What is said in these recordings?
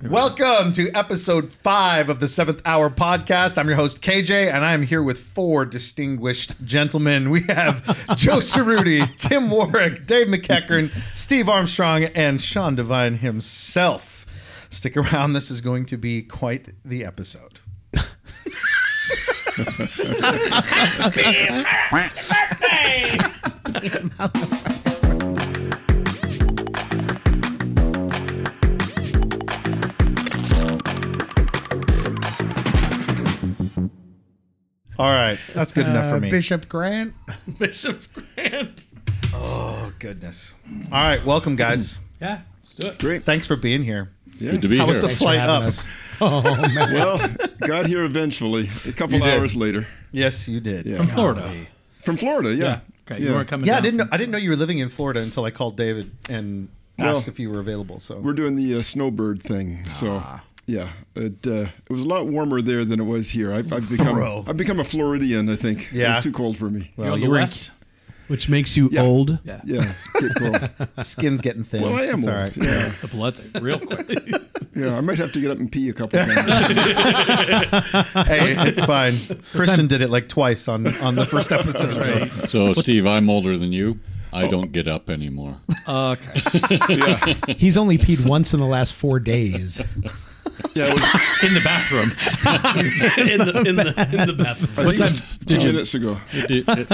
Welcome to episode 5 of the 7th Hour podcast. I'm your host, KJ, and I am here with 4 distinguished gentlemen. We have Joe Cerruti, Tim Warwick, Dave McEachern, Steve Armstrong, and Sean Devine himself. Stick around. This is going to be quite the episode. Happy birthday! All right, that's good enough for me. Bishop Grant. Bishop Grant. Oh, goodness. All right, welcome, guys. Yeah, let's do it. Great. Thanks for being here. Yeah. Good to be How here. was the flight up? Oh, man. Well, got here eventually, a couple hours later. Yes, you did. Yeah. From Florida. From Florida, yeah. Okay, you weren't coming Yeah, down. I didn't know you were living in Florida until I called David and asked if you were available. So We're doing the snowbird thing, so yeah, it was a lot warmer there than it was here. I've become a Floridian, I think. Yeah. It's too cold for me. You're on the west? Which makes you old. Yeah. Yeah, get cold. skin's getting thin. Well, I am It's old. all right. Yeah. The blood thing, real quick. Yeah, I might have to get up and pee a couple times. Hey, it's fine. Christian did it like twice on the first episode. Right. So, Steve, I'm older than you. I don't get up anymore. Okay. Yeah, He's only peed once in the last 4 days. yeah. It was, In the bathroom. in the bathroom. What time two did you? minutes ago.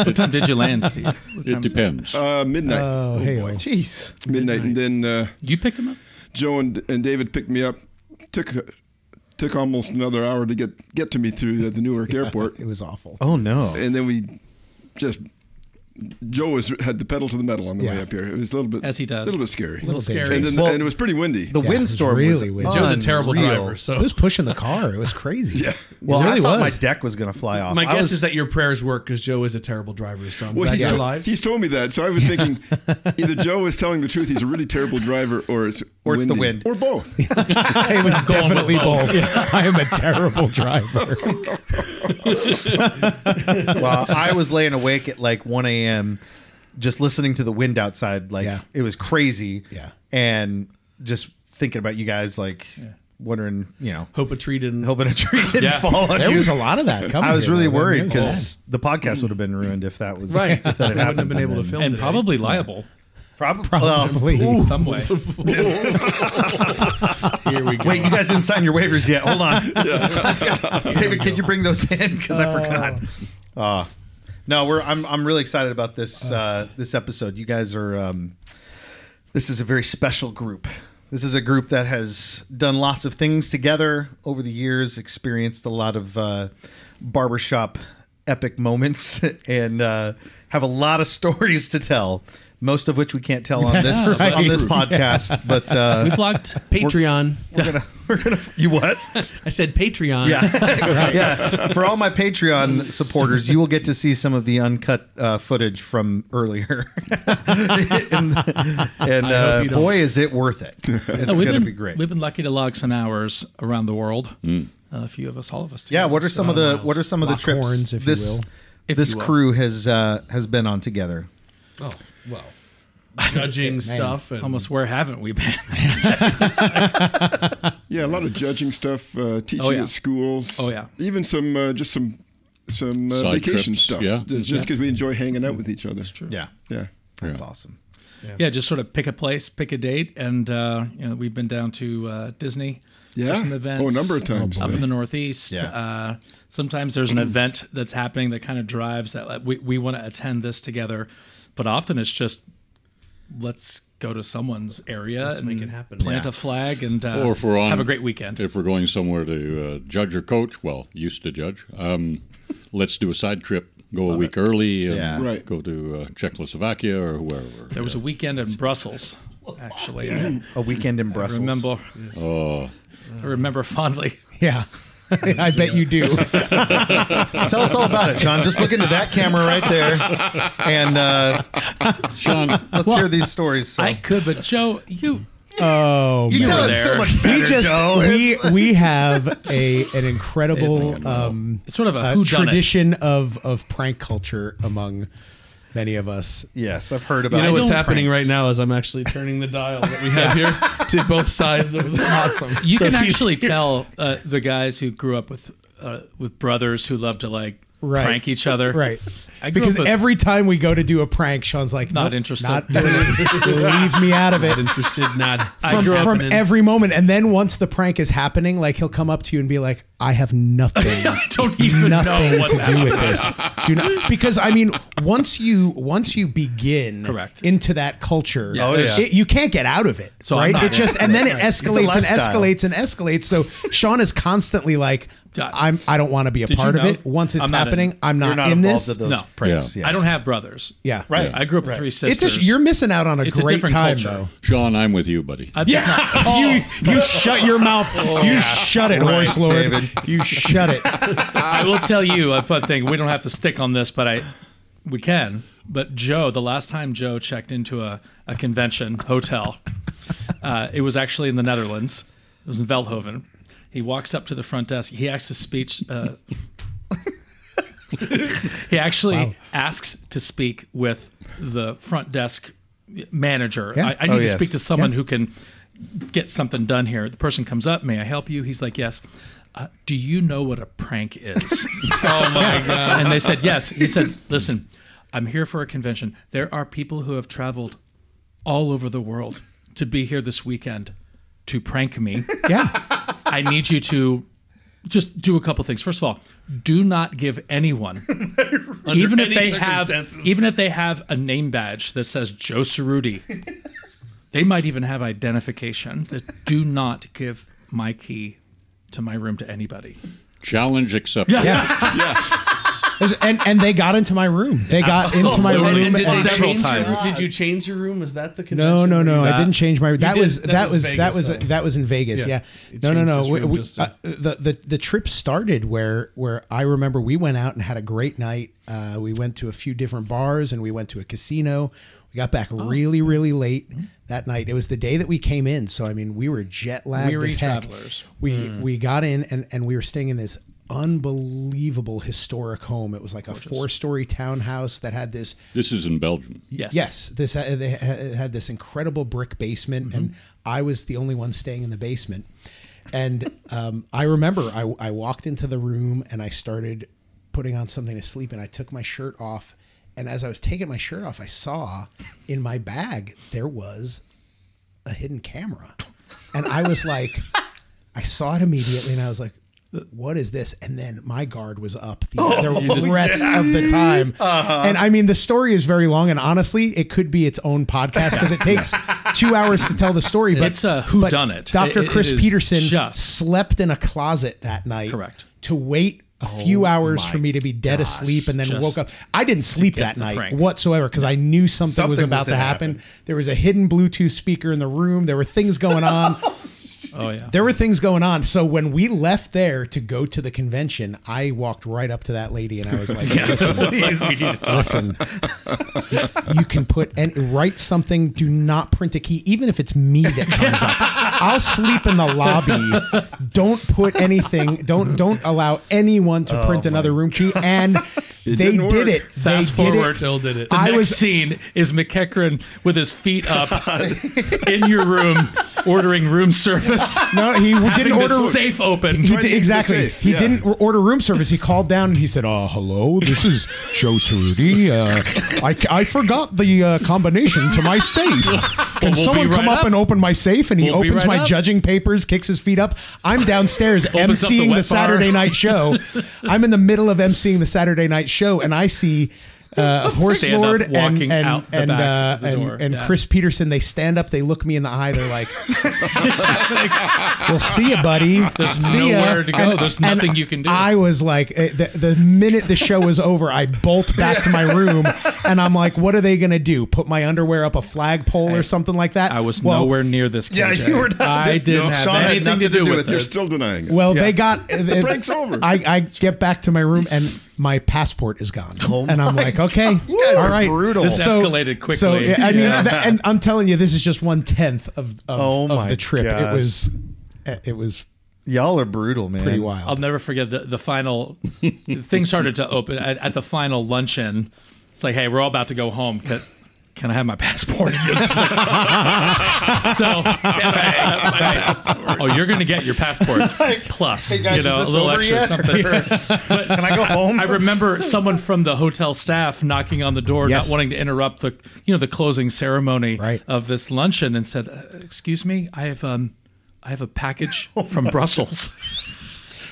What time did you land, Steve? What It time is depends. Midnight. Oh, hey. Jeez. Midnight, and then it? You picked him up. Joe and David picked me up. Took almost another hour to get to me through the Newark airport, It was awful. Oh no. and then we just Joe had the pedal to the metal on the way up here. It was a little bit, As he does. a little bit scary, A little scary. and, then, Well, and it was pretty windy. The Yeah, it was windstorm really was windy. Joe's a terrible unreal. driver, so It was pushing the car. It was crazy. Yeah. Well, it really I thought was. my deck was going to fly off. My I guess was- is that your prayers work because Joe is a terrible driver. So I'm Well, glad he's, you're alive. he's told me that, so I was thinking either Joe is telling the truth, he's a really terrible driver, or it's the windy. wind. or both. It was definitely both. I am a terrible driver. Well, I was laying awake at like 1 a.m. just listening to the wind outside. Like it was crazy. Yeah. And just thinking about you guys, like wondering, Hope a tree didn't. hoping a tree didn't fall on There you. was a lot of that coming. I was here, really though. worried It was because the podcast would have been ruined if that was Right. If that had I wouldn't have happened. been able to film and today. probably liable. Probably. Some way. Here we go. Wait, you guys didn't sign your waivers yet. Hold on. David, can you bring those in? Because I forgot. No, I'm really excited about this this episode. You guys are this is a very special group. This is a group that has done lots of things together over the years, experienced a lot of barbershop epic moments, and have a lot of stories to tell. Most of which we can't tell on this right. on this podcast, but We've logged Patreon. we're gonna you what? I said Patreon. Yeah, yeah. For all my Patreon supporters, you will get to see some of the uncut footage from earlier, and hope you don't. boy, is it worth it! It's going to be great. We've been lucky to log some hours around the world. A few of us, all of us. Yeah. together. What are some of the Lock trips horns, if you this will. this you will. crew has been on together? Oh, well. Judging stuff. And Almost where haven't we been? Yeah, a lot of judging stuff, teaching yeah. at schools. Oh, yeah. Even some Side vacation trips, stuff. yeah. Just because we enjoy hanging out with each other. That's true. Yeah, Yeah. that's awesome. Yeah, just sort of pick a place, pick a date, and we've been down to Disney. Yeah. For some events. Oh, a number of times. Up in the Northeast. Yeah. Sometimes there's an event that's happening that kind of drives that. Like, we want to attend this together, but often it's just let's go to someone's area and make it happen. plant a flag and Or if we're on, have a great weekend. If we're going somewhere to judge or coach, well, used to judge, let's do a side trip. Go a week early and Yeah. Right. go to Czechoslovakia or wherever. There was a weekend in Brussels, actually. A weekend in Brussels. I remember fondly. Yeah. I bet you do. Tell us all about it, Sean. Just look into that camera right there, and Sean, let's hear these stories. So. I could, but Joe, you Oh, you man. tell were it so there. much better, we just Joe. we have an incredible it's sort of a whodunit. tradition of prank culture among Many of us. Yes, I've heard about. You know what's happening pranks. right now is I'm actually turning the dial that we have here to both sides of the Awesome. You So can he's actually tell the guys who grew up with brothers who love to like Right. prank each other. Right. I grew Because up with, every time we go to do a prank, Sean's like, Not nope, interested. Not doing it. Leave me out of it. Not interested. Not. From every moment. And then once the prank is happening, like he'll come up to you and be like, I have nothing. I don't even nothing know what's to do with this. Do not, because I mean, once you begin Correct. into that culture, Yeah. Oh, yeah. you can't get out of it. So I'm right? not It just and then it Right. It's a escalates and lifestyle. escalates and escalates. So Sean is constantly like, I don't want to be a Did part you of know? it. Once it's I'm not happening, in- I'm You're not not in involved this. in those No. pranks. I don't have brothers. Yeah. Right. I grew up with three sisters. It's just you're missing out on a It's a great different time culture. though. Sean, I'm with you, buddy. I've just not- You shut your mouth. You shut it, horse lord. David. You shut it. I will tell you a fun thing. We don't have to stick on this, but we can. But Joe, the last time Joe checked into a convention hotel, it was actually in the Netherlands. It was in Veldhoven. He walks up to the front desk. He asks to speech. He actually asks to speak with the front desk manager. Yeah. I need to yes. speak to someone Yeah. who can get something done here. The person comes up. May I help you? He's like, yes. Do you know what a prank is? Oh my god! And they said, yes. He says, listen, I'm here for a convention. There are people who have traveled all over the world to be here this weekend to prank me. Yeah. I need you to just do a couple things. First of all, do not give anyone, even if any they have a name badge that says Joe Cerruti, they might even have identification. That do not give my key to my room to anybody. Challenge accepted. And they got into my room. They got into my Absolutely. room And did and they several change your- times. Did you change your room? Is that the convention? No. I That- didn't change my. That did- was that was Vegas, though. that was in Vegas. Yeah. Yeah. You No. changed his room just to- The trip started where I remember we went out and had a great night. We went to a few different bars and we went to a casino. We got back really late that night. It was the day that we came in, so I mean we were jet lagged Weary as heck. travelers. We got in and we were staying in this unbelievable historic home. It was like a 4-story townhouse that had this. This is in Belgium. Yes. This they had this incredible brick basement, and I was the only one staying in the basement. And I remember I walked into the room and I started putting on something to sleep, and I took my shirt off. And as I was taking my shirt off, I saw in my bag there was a hidden camera, and I was like, I saw it immediately, and I was like, what is this? And then my guard was up the rest of the time. And I mean, the story is very long, and honestly, it could be its own podcast because it takes 2 hours to tell the story. But It's a whodunit. Dr. It Chris is Peterson just- slept in a closet that night. Correct. To wait a few hours for me to be dead asleep, and then Just woke up. I didn't sleep get that the night prank. whatsoever because I knew something was Something about was to gonna happen. happen. There was a hidden Bluetooth speaker in the room. There were things going on. Oh, yeah. There were things going on. So when we left there to go to the convention, I walked right up to that lady and I was like, listen, you can write something. Do not print a key, even if it's me that comes up. I'll sleep in the lobby. Don't put anything. Don't allow anyone to print another room key. And they didn't did work. it. Fast They did forward. it. Till did it. The I next was- scene is McEachern with his feet up in your room ordering room service. No, he didn't Having order. the safe open. He Trying to did, keep exactly. it safe, He yeah. didn't order room service. He called down and he said, hello, this is Joe Cerruti. I forgot the combination to my safe. Can we'll someone be come right up up. and open my safe? And he We'll be opens right my up. judging papers, kicks his feet up. I'm downstairs up the emceeing wet the Saturday bar. night show. I'm in the middle of emceeing the Saturday night show, and I see Horse Stand up, Lord and walking out the back of the door. and Yeah. Chris Peterson. They stand up, they look me in the eye, they're like, "We'll see you, buddy. See ya." nowhere to go. There's nothing you can do. I was like, the minute the show was over, I bolt back to my room, and I'm like, "What are they gonna do? Put my underwear up a flagpole or something like that?" I was Well, nowhere near this. Yeah, KJ. you were not. I didn't have Sean had anything nothing to do with You're it. still denying it. Well, they got the prank's over. I get back to my room and my passport is gone, and I'm like, okay, guys all are right, brutal. This escalated quickly. So yeah, I mean, Yeah. and I'm telling you, this is just 1/10 of my the trip. gosh. It was Y'all are brutal, man. pretty wild. I'll never forget the final. Things started to open at the final luncheon. It's like, hey, we're all about to go home. Can I have my passport? Oh, you're going to get your passport plus, hey guys, a little extra something. But can I go home? I remember someone from the hotel staff knocking on the door, Yes. not wanting to interrupt the closing ceremony Right. of this luncheon, and said, "Excuse me, I have a package from Brussels."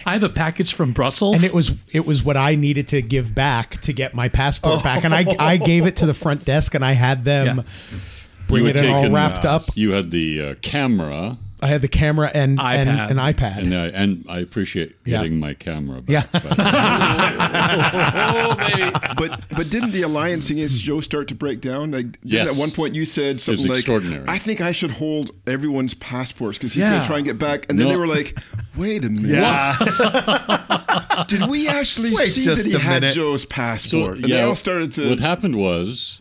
I have a package from Brussels, And it was what I needed to give back to get my passport back, and I gave it to the front desk, and I had them bring You it had in all taken, wrapped up. You had the camera. I had the camera and iPad. an iPad. And I appreciate getting my camera back. Yeah. But didn't the alliance against Joe start to break down? Like, Yes. at one point you said something like, extraordinary. "I think I should hold everyone's passports because he's Yeah. going to try and get back." And then No. they were like, "Wait a minute, Yeah. did we actually Wait see just that he a had minute. Joe's passport?" And they all started to. What happened was,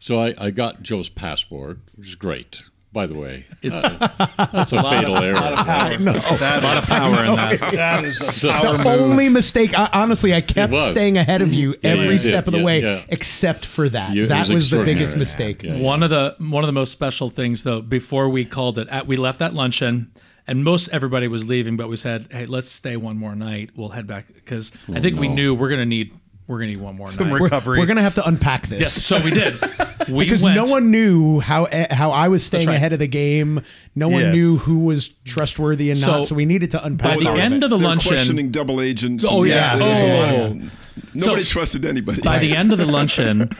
so I got Joe's passport, which is great. By the way, that's a fatal error. A lot of power in that. That is a So- power The move. only mistake, honestly, I kept was. staying ahead of you every you step did. of the way, Yeah. except for that. It That was the biggest extraordinary. mistake. Yeah. One of the most special things, though, before we called it, we left that luncheon, and most everybody was leaving, but we said, "Hey, let's stay one more night. We'll head back," because I think we knew we're gonna need one more night. recovery. We're going to have to unpack this. Yes, so we did. We Because went, no one knew how I was staying right. ahead of the game. No one Yes. knew who was trustworthy and not. So So we needed to unpack by the all of end it. of the They're luncheon. questioning double agents. Oh and- yeah. there's a lot of Oh. Nobody So- trusted anybody. By the end of the luncheon,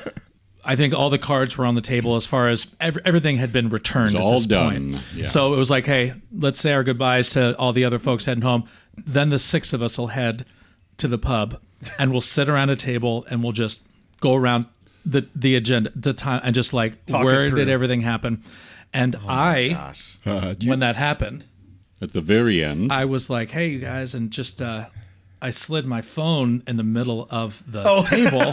I think all the cards were on the table as far as everything had been returned. It was at all this done, point. yeah. So it was like, hey, let's say our goodbyes to all the other folks heading home. Then the six of us will head to the pub, and we'll sit around a table and we'll just go around the agenda, the time, and just like, Talk it where through. did everything happen? And when that happened, At the very end, I was like, hey, you guys, and just I slid my phone in the middle of the table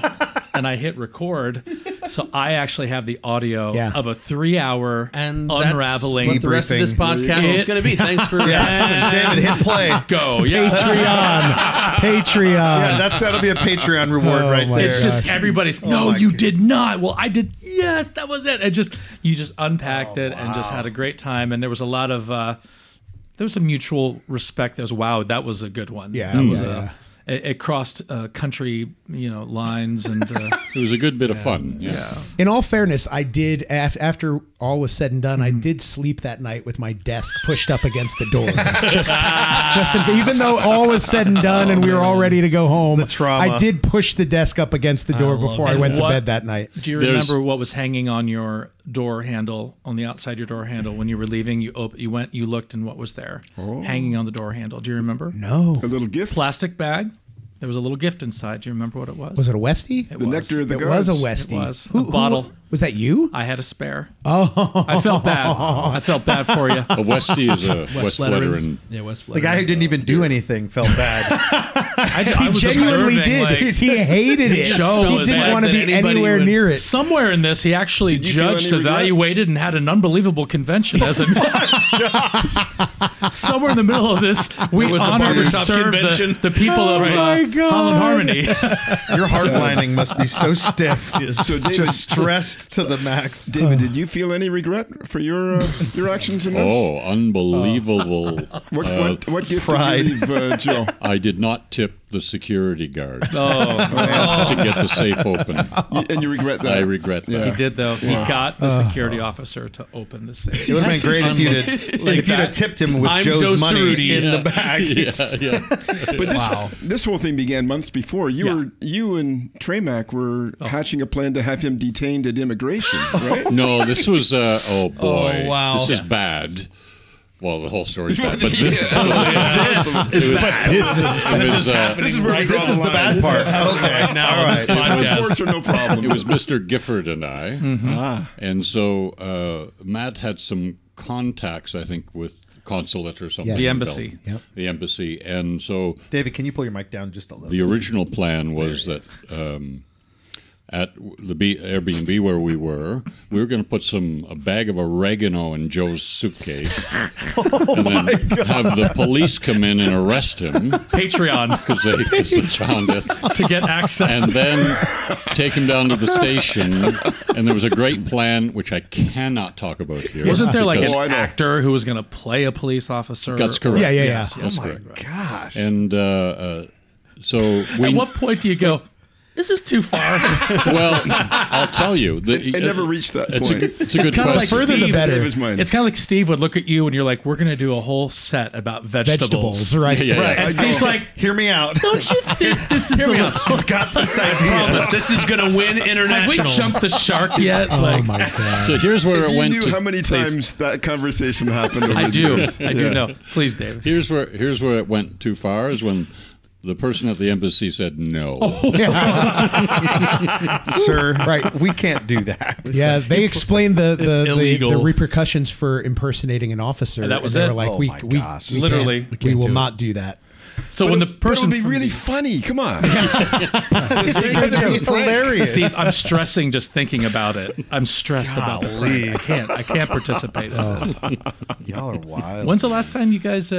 and I hit record. So I actually have the audio of a 3-hour And unraveling. that's what the rest of this podcast is going to be. Thanks for David, hit play. Go. Yeah. Patreon. Yeah, that'll be a Patreon reward right my there. It's just everybody's, no, you did not. Well, I did. Yes, that was it. And you just unpacked it and just had a great time. And there was a lot of, there was a mutual respect. There was, wow, that was a good one. Yeah, That was yeah. It crossed country, lines, and it was a good bit of fun. Yeah. In all fairness, I did after all was said and done, I did sleep that night with my desk pushed up against the door. Even though all was said and done and we were all ready to go home, The trauma. I did push the desk up against the door before I it. went to What- bed that night. Do you remember what was hanging on your door handle, on the outside of your door handle when you were leaving? You looked, and what was there hanging on the door handle? Do you remember? No. A little gift. Plastic bag. There was a little gift inside. Do you remember what it was? Was it a Westie? It The was. nectar of the It gods. was a Westie. It was. A bottle. Was that you? I had a spare. Oh. I felt bad. I felt bad for you. A Westie is a West Lettering. Lettering. Yeah, West the guy who didn't even do anything felt bad. I He was genuinely observing, did. like, He hated it. Joe He was didn't mad want to that be anybody anywhere would- near it. somewhere in this, he actually you feel judged, any regret? evaluated, and had an unbelievable convention as a. Somewhere in the middle of this, we was a honored and barbershop served convention. the people of my God. Holland Harmony. Your hardlining must be so stiff. So David, Just stressed to the max. David, did you feel any regret for your actions in this? Oh, unbelievable. What gift pride. did you leave, Joe? I did not tip the security guard Oh, to get the safe open. And you regret that? I regret that. Yeah. he did though. He got the security officer to open the safe. It would have been great if you'd have tipped him with I'm Joe's Joe money Cerruti. in the bag. Yeah. But this whole thing began months before. You and Tremac were hatching a plan to have him detained at immigration, right? No, this was, oh boy. Oh, wow. This is Yes. bad. Well, the whole story's bad. But This is bad. This is where we draw This is the bad part. Okay. Now, All right. Passports are no problem. It was Mr. Gifford and I. And so Matt had some contacts, I think, with consulate or something. Yes. The embassy. Yep. The embassy. And so David, can you pull your mic down just a little? the original plan was that at the Airbnb where we were going to put a bag of oregano in Joe's suitcase and then have the police come in and arrest him. Patreon. Because they found it. To get access. And then take him down to the station. And there was a great plan, which I cannot talk about here. Wasn't there like an actor who was going to play a police officer? That's correct. Yeah. That's oh my correct. gosh. And so at what point do you go, this is too far? Well, I'll tell you. It never reached that point. It's a good kind of question. like Further the better. It's kind of like Steve would look at you and you're like, we're going to do a whole set about vegetables. Right. Yeah. Right. And Steve's like, hear me out. don't you think this is I've got this idea. This is going to win Have we international. jumped the shark yet? Oh my god. So here's where If it you went knew to. how many times that conversation happened over I the do. years. I do know. Please, David. Here's where it went too far is when the person at the embassy said no. Sir, right, we can't do that. Yeah, they explained the illegal. repercussions for impersonating an officer. And that was they it? were like, Oh we my we gosh. we Literally. can't- We we can't will do not do that. So when the But it person would be from really the- funny. Come on. Hilarious. Steve, I'm stressing just thinking about it. I'm stressed about the prank. I can't participate in this. Y'all are wild. When's the last time you guys?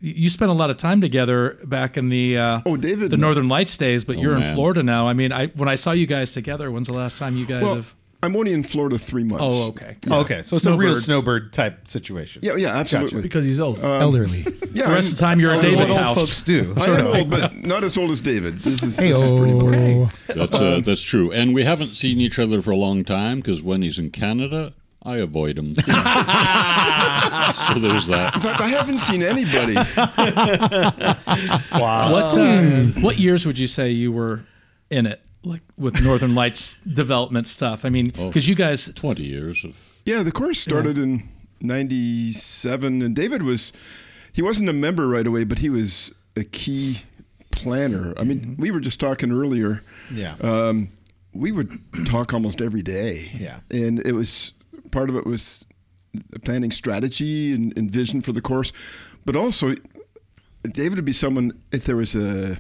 You spent a lot of time together back in the David. the Northern Lights days, but you're in man. Florida now. I mean, when I saw you guys together, when's the last time you guys Well, have? I'm only in Florida 3 months. Oh, okay. Okay, so it's a real Snowbird. snowbird type situation. Yeah, absolutely. because he's old. Elderly. Yeah, The rest of the time you're at That's what David's old house. folks do. I am old, but not as old as David. This is pretty Hey-o. important. That's true. And we haven't seen each other for a long time because when he's in Canada, I avoid him. So there's that. In fact, I haven't seen anybody. Wow. What years would you say you were in it, like with Northern Lights development stuff? I mean, because you guys 20 years of. Yeah, the course started in 97, and David he wasn't a member right away, but he was a key planner. I mean, we were just talking earlier. Yeah. We would talk almost every day. Yeah. And part of it was planning strategy and vision for the course, but also David would be someone, if there was a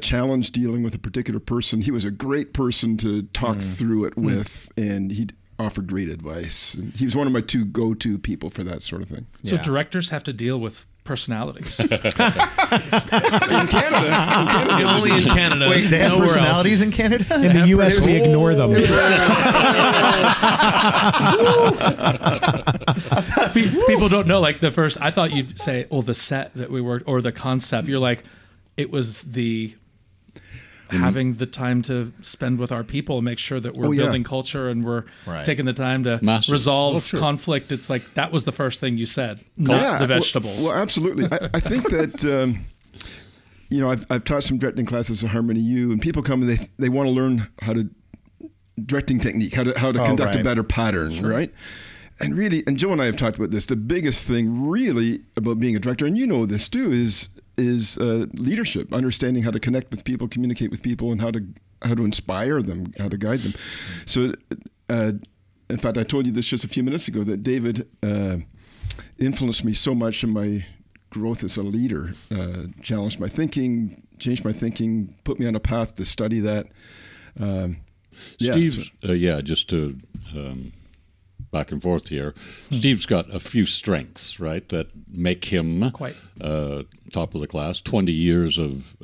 challenge dealing with a particular person, he was a great person to talk through it with, and he'd offer great advice. And he was one of my 2 go-to people for that sort of thing. so Yeah. directors have to deal with personalities. In Canada, Only in Canada. Wait, they have Nowhere personalities in Canada? In the U.S., we ignore them. People don't know. Like the first, I thought you'd say, "Oh, the set that we worked, or the concept." You're like, it was the having the time to spend with our people and make sure that we're building culture and we're Right. taking the time to Massive. resolve Oh, sure. conflict. It's like that was the first thing you said, not the vegetables. Well, absolutely. I think that I've taught some directing classes at Harmony U, and people come and they want to learn how to directing technique, how to conduct a right. better pattern, right? And really, and Joe and I have talked about this. The biggest thing, really, about being a director, and you know this too, is leadership, understanding how to connect with people, communicate with people, and how to inspire them, how to guide them. So, in fact, I told you this just a few minutes ago that David influenced me so much in my growth as a leader, challenged my thinking, changed my thinking, put me on a path to study that. Steve's, just to back and forth here, Steve's got a few strengths, right, that make him Quite. Top of the class. 20 years of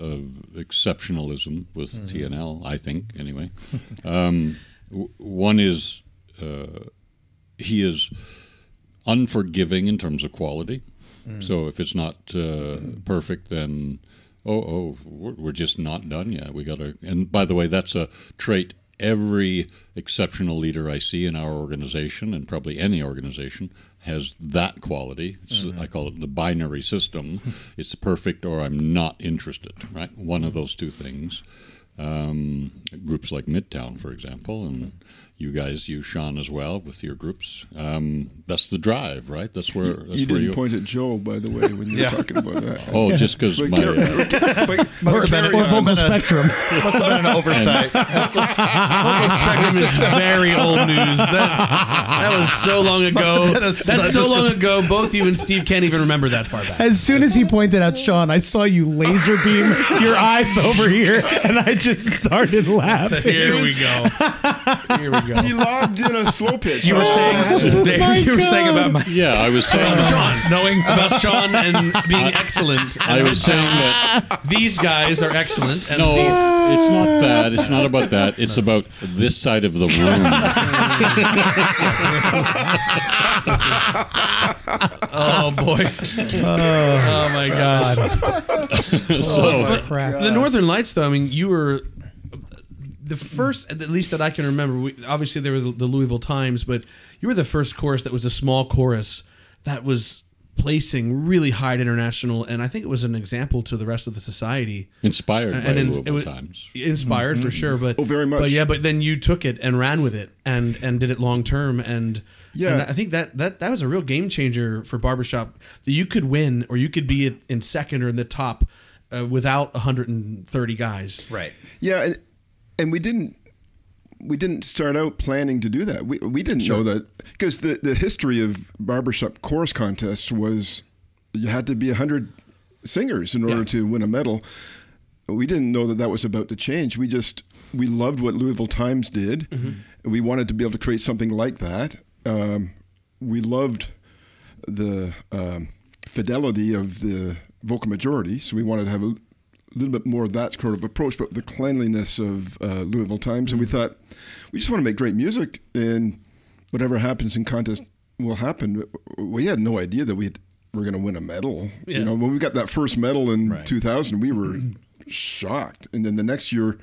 exceptionalism with TNL, I think, anyway. One is he is unforgiving in terms of quality. So if it's not perfect, then we're just not done yet. We got to. And by the way, that's a trait every exceptional leader I see in our organization, and probably any organization, has that quality. I call it the binary system. It's perfect or I'm not interested, right? One of those two things. Groups like Midtown, for example, and you guys use Sean as well with your groups. That's the drive, right? That's where You didn't point at Joe, by the way, when you were talking about that. Oh, just because my Must have been Or vocal spectrum. Must have been an oversight. Vocal spectrum is very old news. That was so long ago. That's so long ago. Both you and Steve can't even remember that far back. As soon as he pointed out Sean, I saw you laser beam your eyes over here, and I just started laughing. Here we go. Here we go. He lobbed in a slow pitch. You were saying, Dave, you were saying about my yeah, I was saying Sean, knowing about Sean and being excellent. And I was saying that these guys are excellent. And no, it's not that. It's not about that. It's about this side of the room. Oh boy. Oh my God. So The Northern Lights, though, I mean, you were the first, at least that I can remember. Obviously, there were the Louisville Times, but you were the first chorus that was a small chorus that was placing really high at international, and I think it was an example to the rest of the society. inspired by Louisville Times. Inspired for sure, but very much. But then you took it and ran with it and did it long term, and I think that was a real game changer for barbershop. That you could win or you could be in second or in the top without 130 guys. Right. Yeah, and we didn't start out planning to do that. We didn't know that, because the history of barbershop chorus contests was you had to be 100 singers in order to win a medal. We didn't know that was about to change. We loved what Louisville Times did. Mm-hmm. We wanted to be able to create something like that. We loved the fidelity of the vocal majority, so we wanted to have a little bit more of that sort of approach, but the cleanliness of Louisville Times. And we thought, we just want to make great music, and whatever happens in contest will happen. We had no idea that we were going to win a medal. Yeah. You know, when we got that first medal in 2000, we were shocked. And then the next year,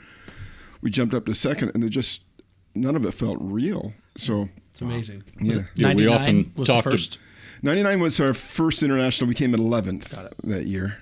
we jumped up to second, and none of it felt real. So it's amazing. Yeah, we often was talked the first. 99 was our first international. We came in 11th that year.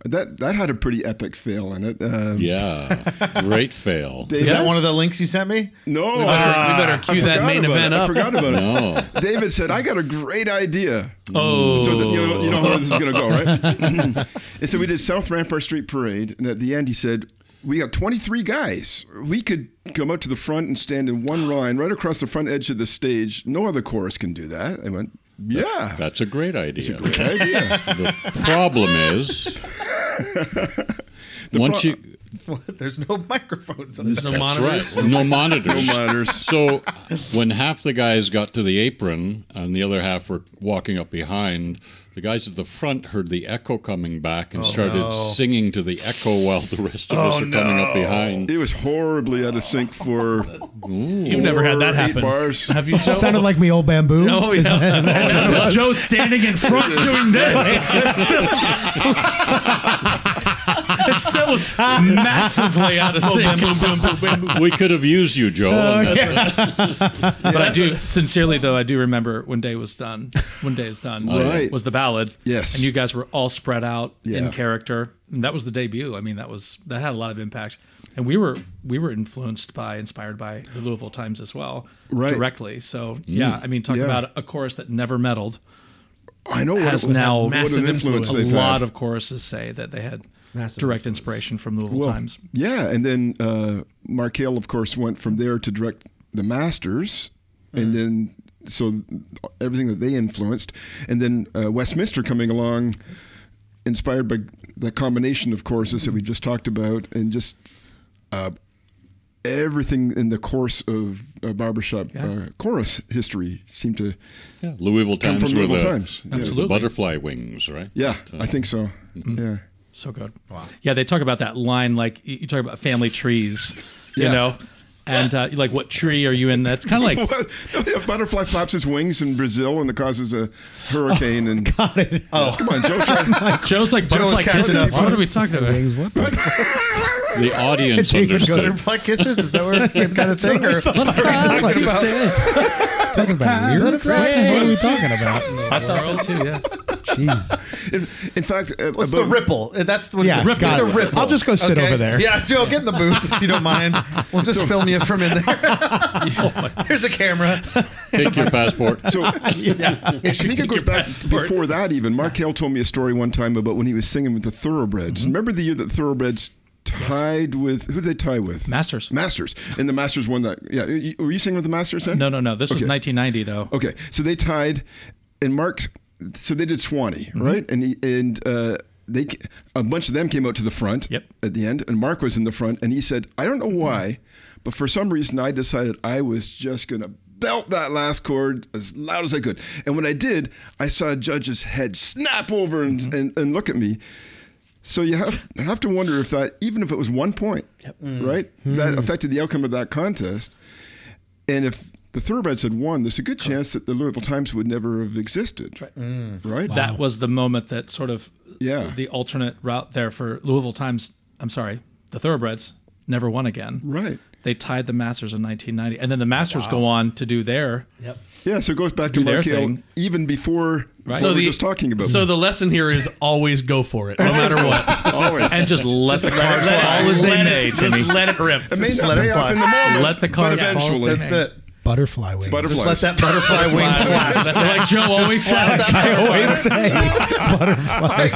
That had a pretty epic fail in it. Yeah, great fail. Is that one of the links you sent me? No. We better cue that main event up. I forgot about it. No. David said, I got a great idea. Oh. So that, you know how this is going to go, right? And so we did South Rampart Street Parade, and at the end he said, we got 23 guys. We could come out to the front and stand in one line right across the front edge of the stage. No other chorus can do that. I went, yeah. That's a great idea. It's a great idea. The problem is, There's no microphones. There's no that's monitors. right, no monitors. No monitors. So when half the guys got to the apron and the other half were walking up behind, the guys at the front heard the echo coming back and started singing to the echo while the rest of us are coming up behind. It was horribly out of sync for You've never had that 8 happen. bars. Have you, Joe? Sounded like me old bamboo. Oh, Is yeah. that's what it was? Joe standing in front doing this. It still was massively out of sync. We could have used you, Joe. But I do sincerely, though, I do remember when Day is done. Right. Was the ballad. Yes. And you guys were all spread out Yeah. in character. And that was the debut. I mean, that had a lot of impact. And we were inspired by the Louisville Times as well, Right. directly. So yeah, I mean, talk about a chorus that never meddled. I know Has now what massive an influence A they've lot had. of choruses say that they had Massive direct influence. inspiration from the Louisville Times. Yeah, and then Mark Hale, of course, went from there to direct the Masters, and then so everything that they influenced, and then Westminster coming along, inspired by that combination of choruses that we just talked about, and just everything in the course of barbershop chorus history seemed to Louisville come Times from were Louisville the, Times. Yeah. Absolutely. the butterfly wings, right? Yeah, I think so. Yeah. So good. Wow. Yeah, they talk about that line, like you talk about family trees, you Yeah. know, and like what tree are you in? That's kind of like A butterfly flaps its wings in Brazil and it causes a hurricane. And Got it. oh, come on, Joe! Joe's like butterfly catching kisses. up. What are we talking about? Wings, what the? The audience David understood. Butterfly kisses? Is that what the same kind of thing? Or Talking about lyrics? What are we talking about? I thought that too. Yeah. Jeez. In fact, What's the ripple? That's what Yeah, it's a ripple. got It's a it. ripple. I'll just go sit over there. Yeah, Joe, get in the booth if you don't mind. We'll just film you from in there. Here's a camera. Take your passport. So I think it goes back before that even. Mark Hale told me a story one time about when he was singing with the Thoroughbreds. Remember the year that Thoroughbreds tied with, who did they tie with? Masters. And the Masters won that. Yeah. Were you singing with the Masters then? No. This was 1990 though. Okay. So they tied, and Mark, so they did Swanee, right? And a bunch of them came out to the front at the end, and Mark was in the front, and he said, I don't know why, but for some reason I decided I was just going to belt that last chord as loud as I could. And when I did, I saw a judge's head snap over and look at me. So you have to wonder if that, even if it was 1 point, right, that affected the outcome of that contest. And if the Thoroughbreds had won, there's a good chance that the Louisville Times would never have existed. Right? Wow. That was the moment that sort of the alternate route there for Louisville Times. I'm sorry, the Thoroughbreds never won again. Right. They tied the Masters in 1990, and then the Masters go on to do their. Yeah, so it goes back to Mark Hale even before what we were just talking about. So the lesson here is always go for it, no matter what. Always. And just let the cards fall as they may, Timmy. Just let it rip. It may not pay off in the moment. Let the cards fall as eventually. they may. That's it. Butterfly wings. Just let that butterfly wing fly. That's like Joe always says. I always say butterfly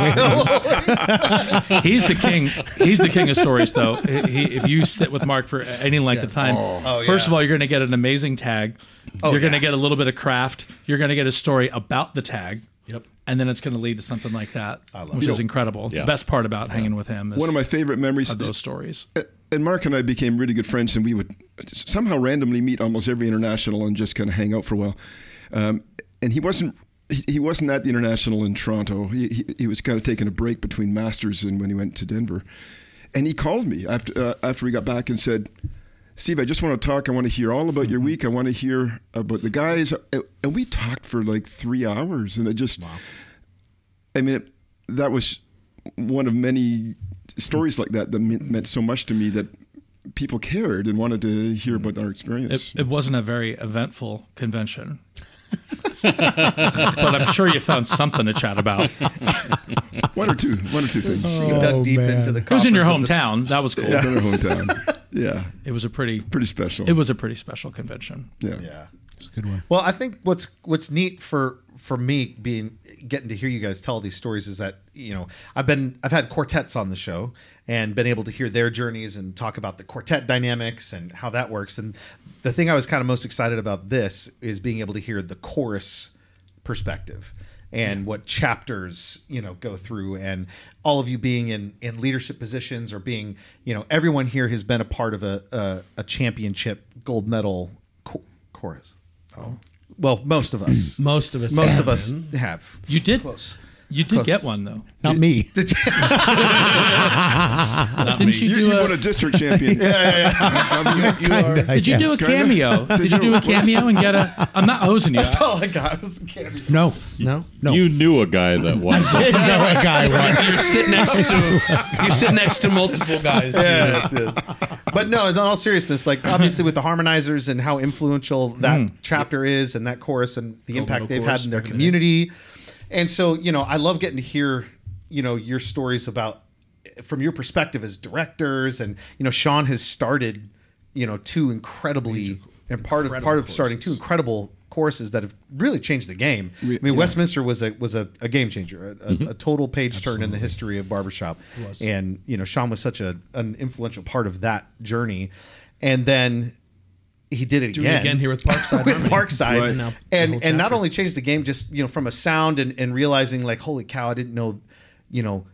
wings. He's the king. He's the king of stories, though. If you sit with Mark for any length of time, first of all, you're going to get an amazing tag. You're going to get a little bit of craft. You're going to get a story about the tag. And then it's going to lead to something like that, which is incredible. The best part about hanging with him is one of my favorite memories of those stories. And Mark and I became really good friends, and we would somehow randomly meet almost every international and just kind of hang out for a while. And he wasn't at the international in Toronto. He was kind of taking a break between Masters and when he went to Denver. And he called me after we got back and said, Steve, I just want to talk. I want to hear all about your week. I want to hear about the guys. And we talked for like 3 hours. And it just, I mean, that was one of many stories like that meant so much to me that people cared and wanted to hear about our experience. It wasn't a very eventful convention. But I'm sure you found something to chat about. One or two things. You dug deep into the It was in your hometown. That was cool. It was in our hometown. Yeah. It was a pretty special. It was a pretty special convention. Yeah. It's a good one. Well, I think what's neat for me getting to hear you guys tell these stories is that, you know, I've had quartets on the show and been able to hear their journeys and talk about the quartet dynamics and how that works. And the thing I was kind of most excited about this is being able to hear the chorus perspective and what chapters, you know, go through, and all of you being in leadership positions or being, you know, everyone here has been a part of a championship gold medal chorus. Oh, well, most of us. Most of us have. You did. Close. You did get one though. Not me. Didn't you You do won a district champion. Did you do a cameo? Did you do a cameo and get a? I'm not hosing you. That's all I got. Was a cameo. No. You knew a guy that won. Didn't know a guy once. You sit next to multiple guys. Yes. But no, in all seriousness, like obviously with the harmonizers and how influential that chapter is and that chorus and the impact they've had in their community. And so, you know, I love getting to hear, you know, your stories about from your perspective as directors. And, you know, Sean has started, you know, two incredibly and part of starting two incredible courses that have really changed the game. I mean, Westminster was a game changer, a total page turn in the history of barbershop. And, you know, Sean was such an influential part of that journey. And then he did it again here with Parkside. Parkside. Right. And not only changed the game, just, you know, from a sound and realizing like, holy cow, I didn't know, you know,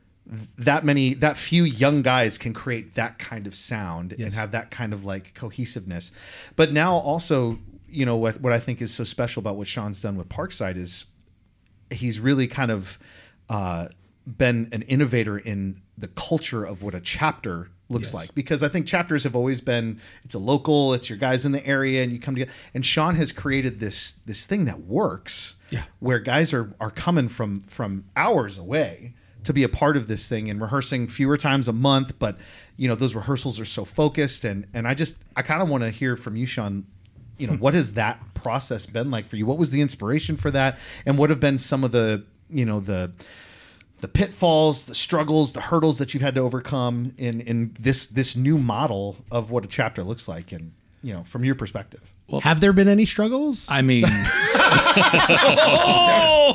that few young guys can create that kind of sound and have that kind of like cohesiveness. But now also, you know, what I think is so special about what Sean's done with Parkside is he's really kind of been an innovator in the culture of what a chapter looks like, because I think chapters have always been, it's a local, it's your guys in the area and you come together, and Sean has created this thing that works where guys are coming from hours away to be a part of this thing and rehearsing fewer times a month, but you know, those rehearsals are so focused, and I kind of want to hear from you, Sean, you know, what has that process been like for you? What was the inspiration for that, and what have been some of the, the pitfalls, the struggles, the hurdles that you've had to overcome in this new model of what a chapter looks like, and from your perspective. Well, have there been any struggles? I mean, no,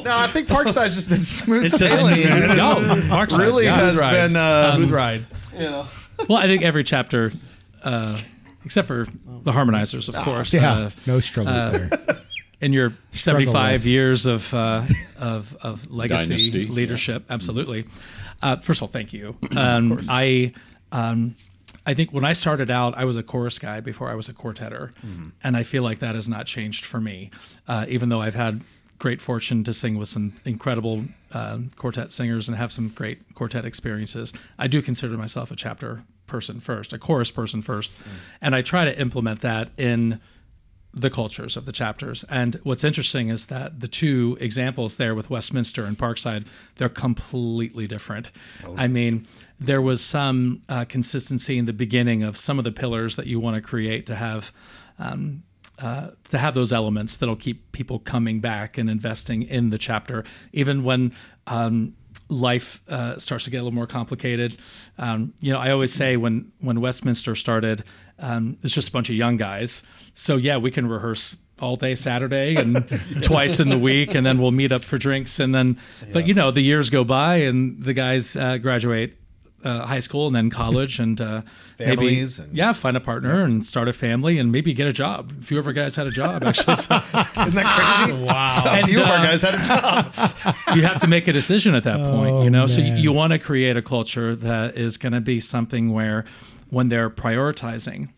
I think Parkside's just been smooth sailing. Parkside really has been smooth ride. Well, I think every chapter, except for the harmonizers, of course. Yeah, no struggles there. In your 75 Struggleless. years of legacy Dynasty, leadership, absolutely. First of all, thank you. course. I think when I started out, I was a chorus guy before I was a quartetter, and I feel like that has not changed for me, even though I've had great fortune to sing with some incredible quartet singers and have some great quartet experiences. I do consider myself a chapter person first, a chorus person first, and I try to implement that in the cultures of the chapters. And what's interesting is that the two examples there with Westminster and Parkside, they're completely different. Totally. I mean, there was some consistency in the beginning of some of the pillars that you want to create to have those elements that'll keep people coming back and investing in the chapter, even when life starts to get a little more complicated. I always say when Westminster started, it's just a bunch of young guys. So yeah, we can rehearse all day Saturday and twice in the week, and then we'll meet up for drinks. And then, but the years go by and the guys graduate high school and then college, and families, find a partner and start a family and maybe get a job. A few of our guys had a job, actually. So. Isn't that crazy? Wow. A few of our guys had a job. You have to make a decision at that point, So you want to create a culture that is going to be something where when they're prioritizing,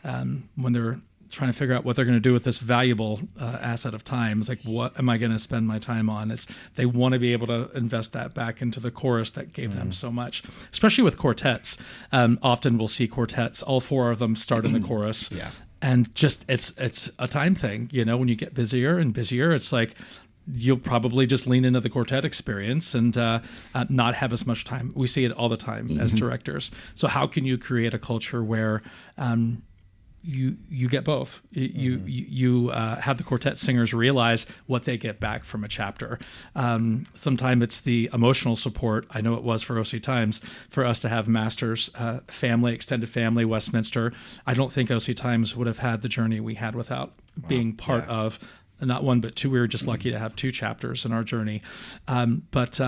when they're trying to figure out what they're going to do with this valuable asset of time, it's like, what am I going to spend my time on? They want to be able to invest that back into the chorus that gave them so much, especially with quartets. Often we'll see quartets, all four of them start in the chorus. Yeah. And just it's a time thing, when you get busier and busier, it's like you'll probably just lean into the quartet experience and not have as much time. We see it all the time as directors. So how can you create a culture where you get both? You have the quartet singers realize what they get back from a chapter. Sometimes it's the emotional support. I know it was for OC Times for us to have Masters, family, extended family, Westminster. I don't think OC Times would have had the journey we had without being part of not one but two. We were just lucky to have two chapters in our journey. But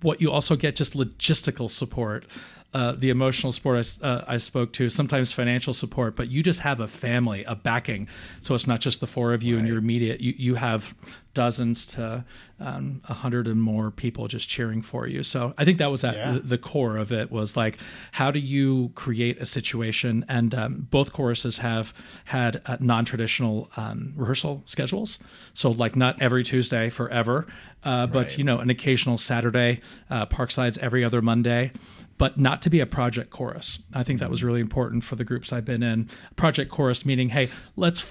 what you also get, just logistical support. The emotional support I spoke to, sometimes financial support, but you just have a family, a backing. So it's not just the four of you and your immediate. You have dozens to 100 and more people just cheering for you. So I think that was the core of it, was like, how do you create a situation? And both choruses have had non-traditional rehearsal schedules. So like not every Tuesday forever, but an occasional Saturday. Parkside's every other Monday. But not to be a project chorus. I think that was really important for the groups I've been in. Project chorus meaning, hey, let's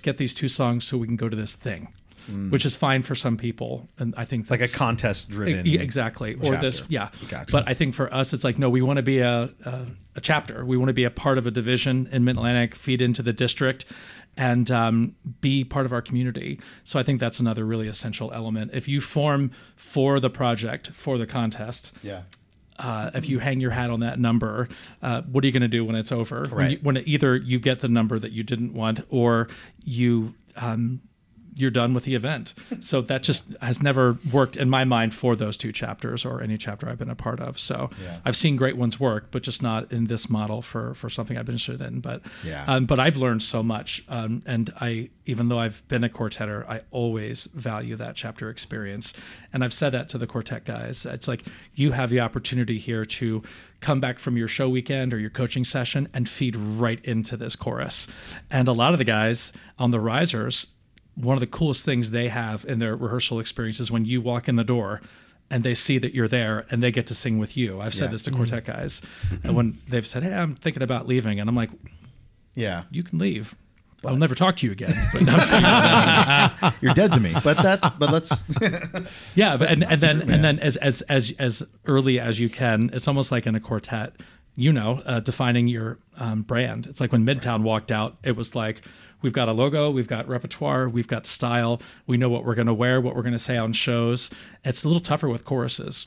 get these two songs so we can go to this thing, which is fine for some people. And I think that's like a contest driven. Exactly. Chapter. Or this, Gotcha. But I think for us, it's like, no, we want to be a chapter. We want to be a part of a division in Mid-Atlantic, feed into the district, and be part of our community. So I think that's another really essential element. If you form for the project, for the contest, if you hang your hat on that number, what are you going to do when it's over? Right. When either you get the number that you didn't want, or you're done with the event. So that just has never worked in my mind for those two chapters or any chapter I've been a part of. So I've seen great ones work, but just not in this model for something I've been interested in. But but I've learned so much, and even though I've been a quartetter, I always value that chapter experience. And I've said that to the quartet guys. It's like, you have the opportunity here to come back from your show weekend or your coaching session and feed right into this chorus. And a lot of the guys on the risers, one of the coolest things they have in their rehearsal experience is when you walk in the door and they see that you're there and they get to sing with you. I've said this to quartet guys, and when they've said, hey, I'm thinking about leaving, and I'm like, you can leave. I'll never talk to you again. But now you're dead to me. But let's and then as early as you can, it's almost like in a quartet, defining your brand. It's like when Midtown walked out, it was like, we've got a logo, we've got repertoire, we've got style. We know what we're going to wear, what we're going to say on shows. It's a little tougher with choruses,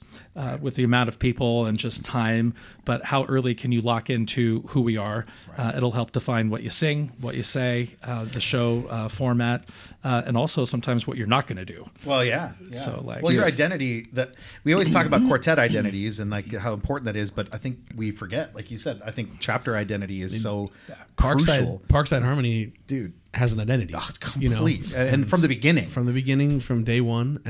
with the amount of people and just time. But how early can you lock into who we are? It'll help define what you sing, what you say, the show format, and also sometimes what you're not going to do. Well, yeah. So, like, well, your identity, that we always talk about quartet identities and like how important that is, but I think we forget, like you said, I think chapter identity is so crucial. Parkside Harmony, Dude, has an identity. it's complete. And from the beginning. From day one,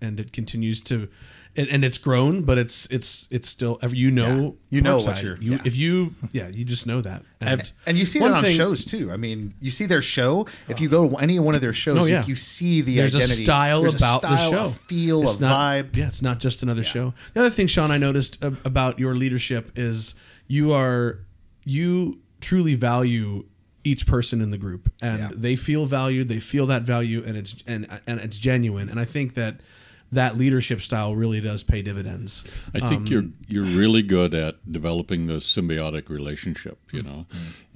and it continues to, and it's grown, but it's still, you know what Parkside. you're, you just know that. And you see that on shows too. I mean, you see their show. If you go to any one of their shows, you see the There's identity. A style There's about a style, the show. A feel, it's a not, vibe. Yeah, it's not just another show. The other thing, Sean, I noticed about your leadership is you truly value each person in the group, and they feel valued. They feel that value, and it's genuine. And I think that leadership style really does pay dividends. I think you're really good at developing the symbiotic relationship,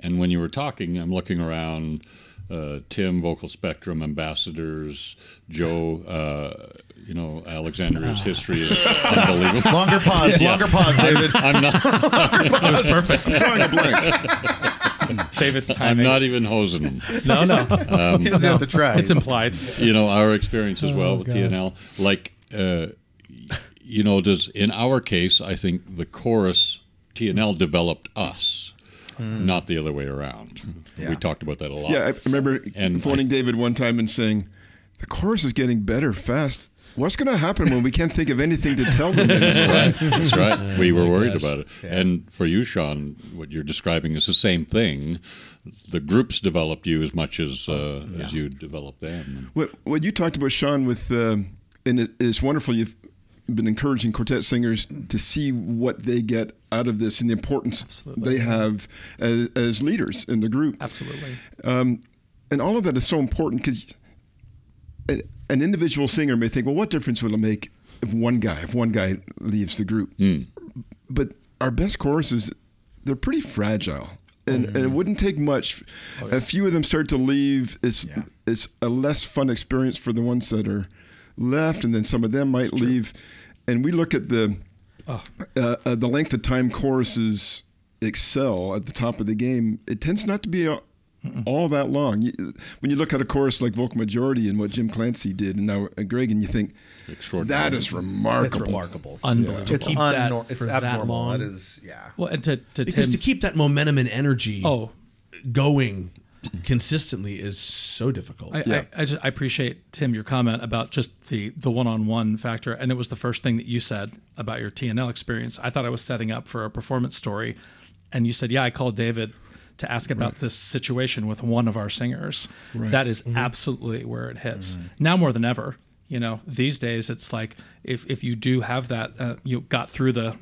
And when you were talking, I'm looking around, Tim, Vocal Spectrum, Ambassadors, Joe, Alexandria's history is unbelievable. Longer pause, David. I'm not. It was perfect. Drawing a blank. David's timing. I'm not even hosing them. No. He doesn't have to try. It's implied. Our experience as well with TNL, like, does in our case, I think the chorus TNL developed us, not the other way around. We talked about that a lot. Yeah, I remember phoning David one time and saying, the chorus is getting better fast. What's going to happen when we can't think of anything to tell them? That's right. We were worried about it. Yeah. And for you, Sean, what you're describing is the same thing. The groups developed you as much as you developed them. What you talked about, Sean, with and it's wonderful. You've been encouraging quartet singers to see what they get out of this and the importance they have as leaders in the group. Absolutely. And all of that is so important because an individual singer may think, well, what difference will it make if one guy leaves the group? But our best choruses, they're pretty fragile. And it wouldn't take much. A few of them start to leave. It's a less fun experience for the ones that are left, and then some of them might leave. And we look at the length of time choruses excel at the top of the game. It tends not to be all that long. When you look at a chorus like Vocal Majority and what Jim Clancy did, and now Greg, and you think that is remarkable. It's remarkable, unbelievable. It's it's abnormal. That is, Well, and because to keep that momentum and energy going consistently is so difficult. I appreciate, Tim, your comment about just the one-on-one factor, and it was the first thing that you said about your TNL experience. I thought I was setting up for a performance story, and you said, I called David to ask about this situation with one of our singers. That is absolutely where it hits. Now more than ever, these days it's like if you do have that, you got through the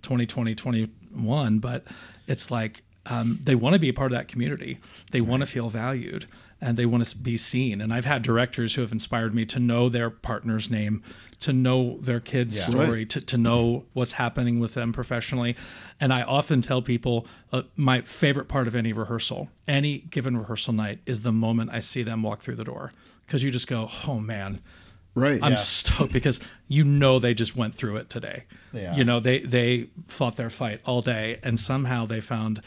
2020, 21, but it's like they want to be a part of that community. They want to feel valued, and they want to be seen. And I've had directors who have inspired me to know their partner's name, to know their kid's story, to know what's happening with them professionally. And I often tell people my favorite part of any rehearsal, any given rehearsal night, is the moment I see them walk through the door. Because you just go, oh, man. I'm stoked because they just went through it today. They fought their fight all day, and somehow they found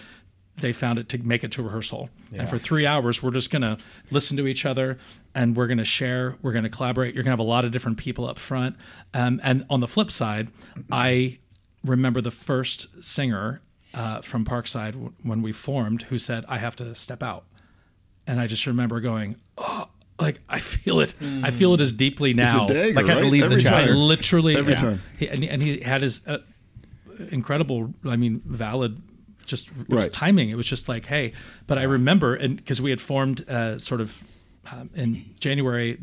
it to make it to rehearsal. And for 3 hours, we're just going to listen to each other, and we're going to share, we're going to collaborate. You're going to have a lot of different people up front. And on the flip side, I remember the first singer from Parkside when we formed who said, I have to step out. And I just remember going, like I feel it. I feel it as deeply now. It's a dagger, like I have to leave the time. chair. Literally every time. He had his incredible, valid. Just it was timing. It was just like, hey. But I remember, and because we had formed in January,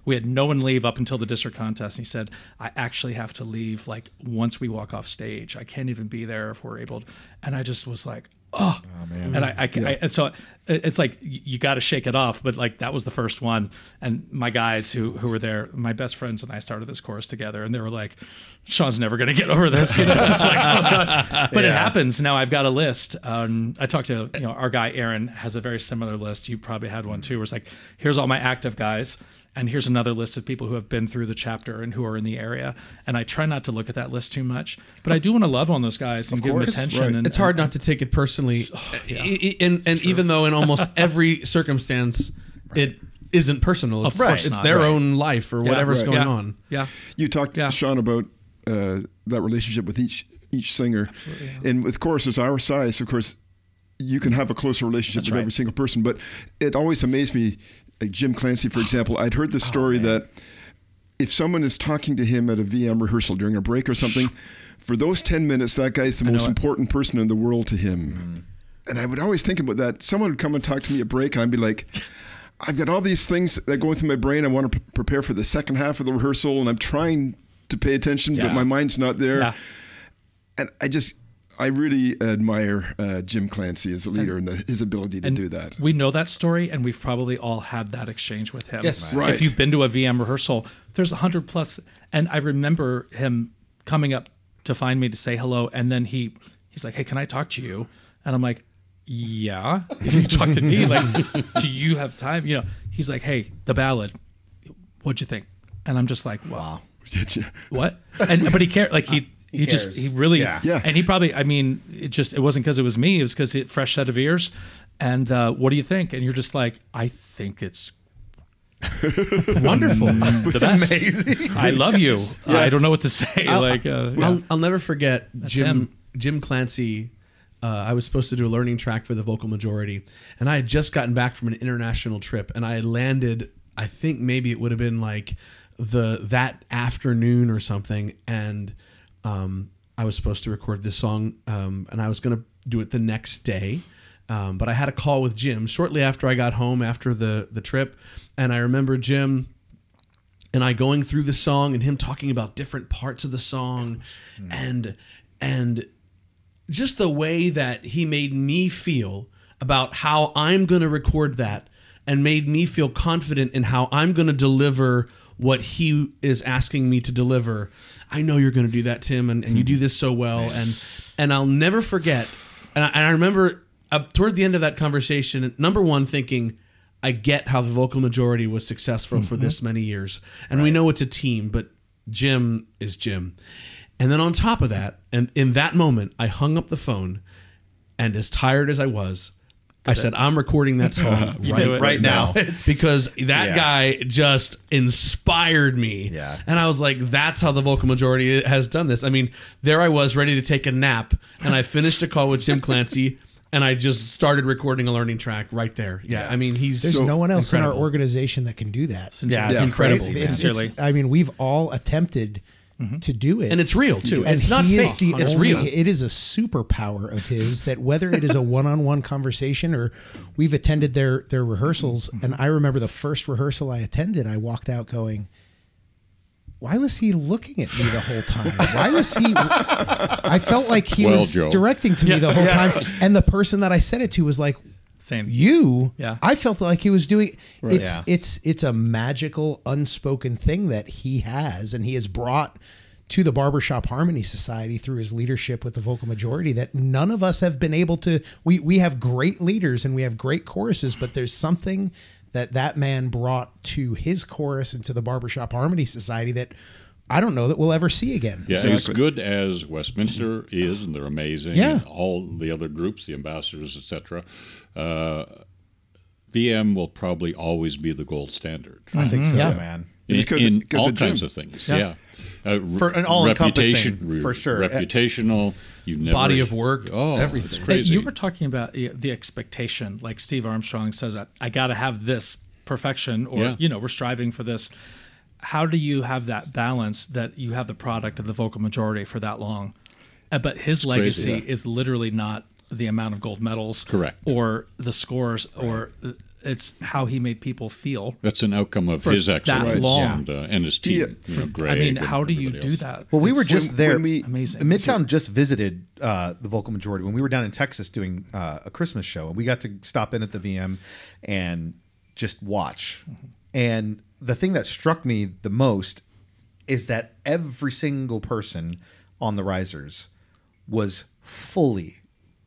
we had no one leave up until the district contest. And he said, I actually have to leave like once we walk off stage. I can't even be there if we're able to. And I just was like, oh man. And so it's like you got to shake it off, but like that was the first one. And my guys who were there, my best friends and I started this chorus together, and they were like, Sean's never going to get over this. You know, it's just like, oh God. But it happens. Now I've got a list. I talked to, our guy Aaron has a very similar list. You probably had one too, where it's like, here's all my active guys, and here's another list of people who have been through the chapter and who are in the area. And I try not to look at that list too much, but I do want to love on those guys and give them attention. Right. And it's hard not to take it personally. And even though in almost every circumstance, it isn't personal. It's, it's their own life or whatever's going on. Yeah. You talked, Sean, about that relationship with each singer. Absolutely, yeah. And with choruses our size, of course, you can have a closer relationship with every single person. But it always amazed me, like Jim Clancy, for example. I'd heard the story that if someone is talking to him at a VM rehearsal during a break or something, for those 10 minutes, that guy's the most important person in the world to him. And I would always think about that. Someone would come and talk to me at break, and I'd be like, I've got all these things that go through my brain. I want to prepare for the second half of the rehearsal, and I'm trying to pay attention, but my mind's not there. Yeah. And I really admire Jim Clancy as a leader and his ability to do that. We know that story, and we've probably all had that exchange with him. Yes, right. If you've been to a VM rehearsal, there's 100 plus, and I remember him coming up to find me to say hello, and then he's like, "Hey, can I talk to you?" And I'm like, "Yeah." If you talk to me, like, do you have time? He's like, "Hey, the ballad, what'd you think?" And I'm just like, "Wow, what?" But he cared, like he really, and he probably, it wasn't because it was me, it was because fresh set of ears. And what do you think? And you're just like, I think it's wonderful, the best. Amazing. I love you. I don't know what to say. I'll never forget Jim Clancy. I was supposed to do a learning track for the vocal majority, and I had just gotten back from an international trip, and I landed, I think maybe it would have been like that afternoon or something, and I was supposed to record this song, and I was going to do it the next day. But I had a call with Jim shortly after I got home after the trip. And I remember Jim and I going through the song and him talking about different parts of the song and just the way that he made me feel about how I'm going to record that and made me feel confident in how I'm going to deliver what he is asking me to deliver. I know you're going to do that, Tim, and you do this so well. And I'll never forget. And I remember toward the end of that conversation, number one, thinking, I get how the vocal majority was successful for this many years. And we know it's a team, but Jim is Jim. And then on top of that, and in that moment, I hung up the phone, and as tired as I was, I said, I'm recording that song right now. Because that guy just inspired me. Yeah. And I was like, that's how the vocal majority has done this. I mean, there I was ready to take a nap, and I finished a call with Jim Clancy, and I just started recording a learning track right there. Yeah. I mean, there's no one else in our organization that can do that. Yeah. Incredible. We've all attempted to do it, and it's real too. And it's not fake. It's real. It is a superpower of his that whether it is a one-on-one conversation or we've attended their rehearsals. And I remember the first rehearsal I attended, I walked out going, why was he looking at me the whole time? Why was he? I felt like he was directing to me the whole time, and the person that I said it to was like, same. I felt like he was doing it's a magical unspoken thing that he has, and he has brought to the Barbershop Harmony Society through his leadership with the vocal majority that none of us have been able to. We have great leaders and we have great choruses, but there's something that man brought to his chorus and to the Barbershop Harmony Society that I don't know that we'll ever see again. Yeah, as good as Westminster is, and they're amazing, and all the other groups, the ambassadors, etc., VM will probably always be the gold standard. I think so, man. In all kinds of things, for an all-encompassing, for sure. Reputational, body of work, everything. It's crazy. You were talking about the expectation, like Steve Armstrong says, I got to have this perfection, or we're striving for this. How do you have that balance that you have the product of the vocal majority for that long? But his legacy is literally not the amount of gold medals, correct, or the scores, or it's how he made people feel. That's an outcome of For his that excellence long. and his team. You know, Greg I mean, and how do you everybody do else. that? Well, we were It's just there. amazing. Midtown just visited the Vocal Majority when we were down in Texas doing a Christmas show, and we got to stop in at the VM and just watch. And the thing that struck me the most is that every single person on the risers was fully,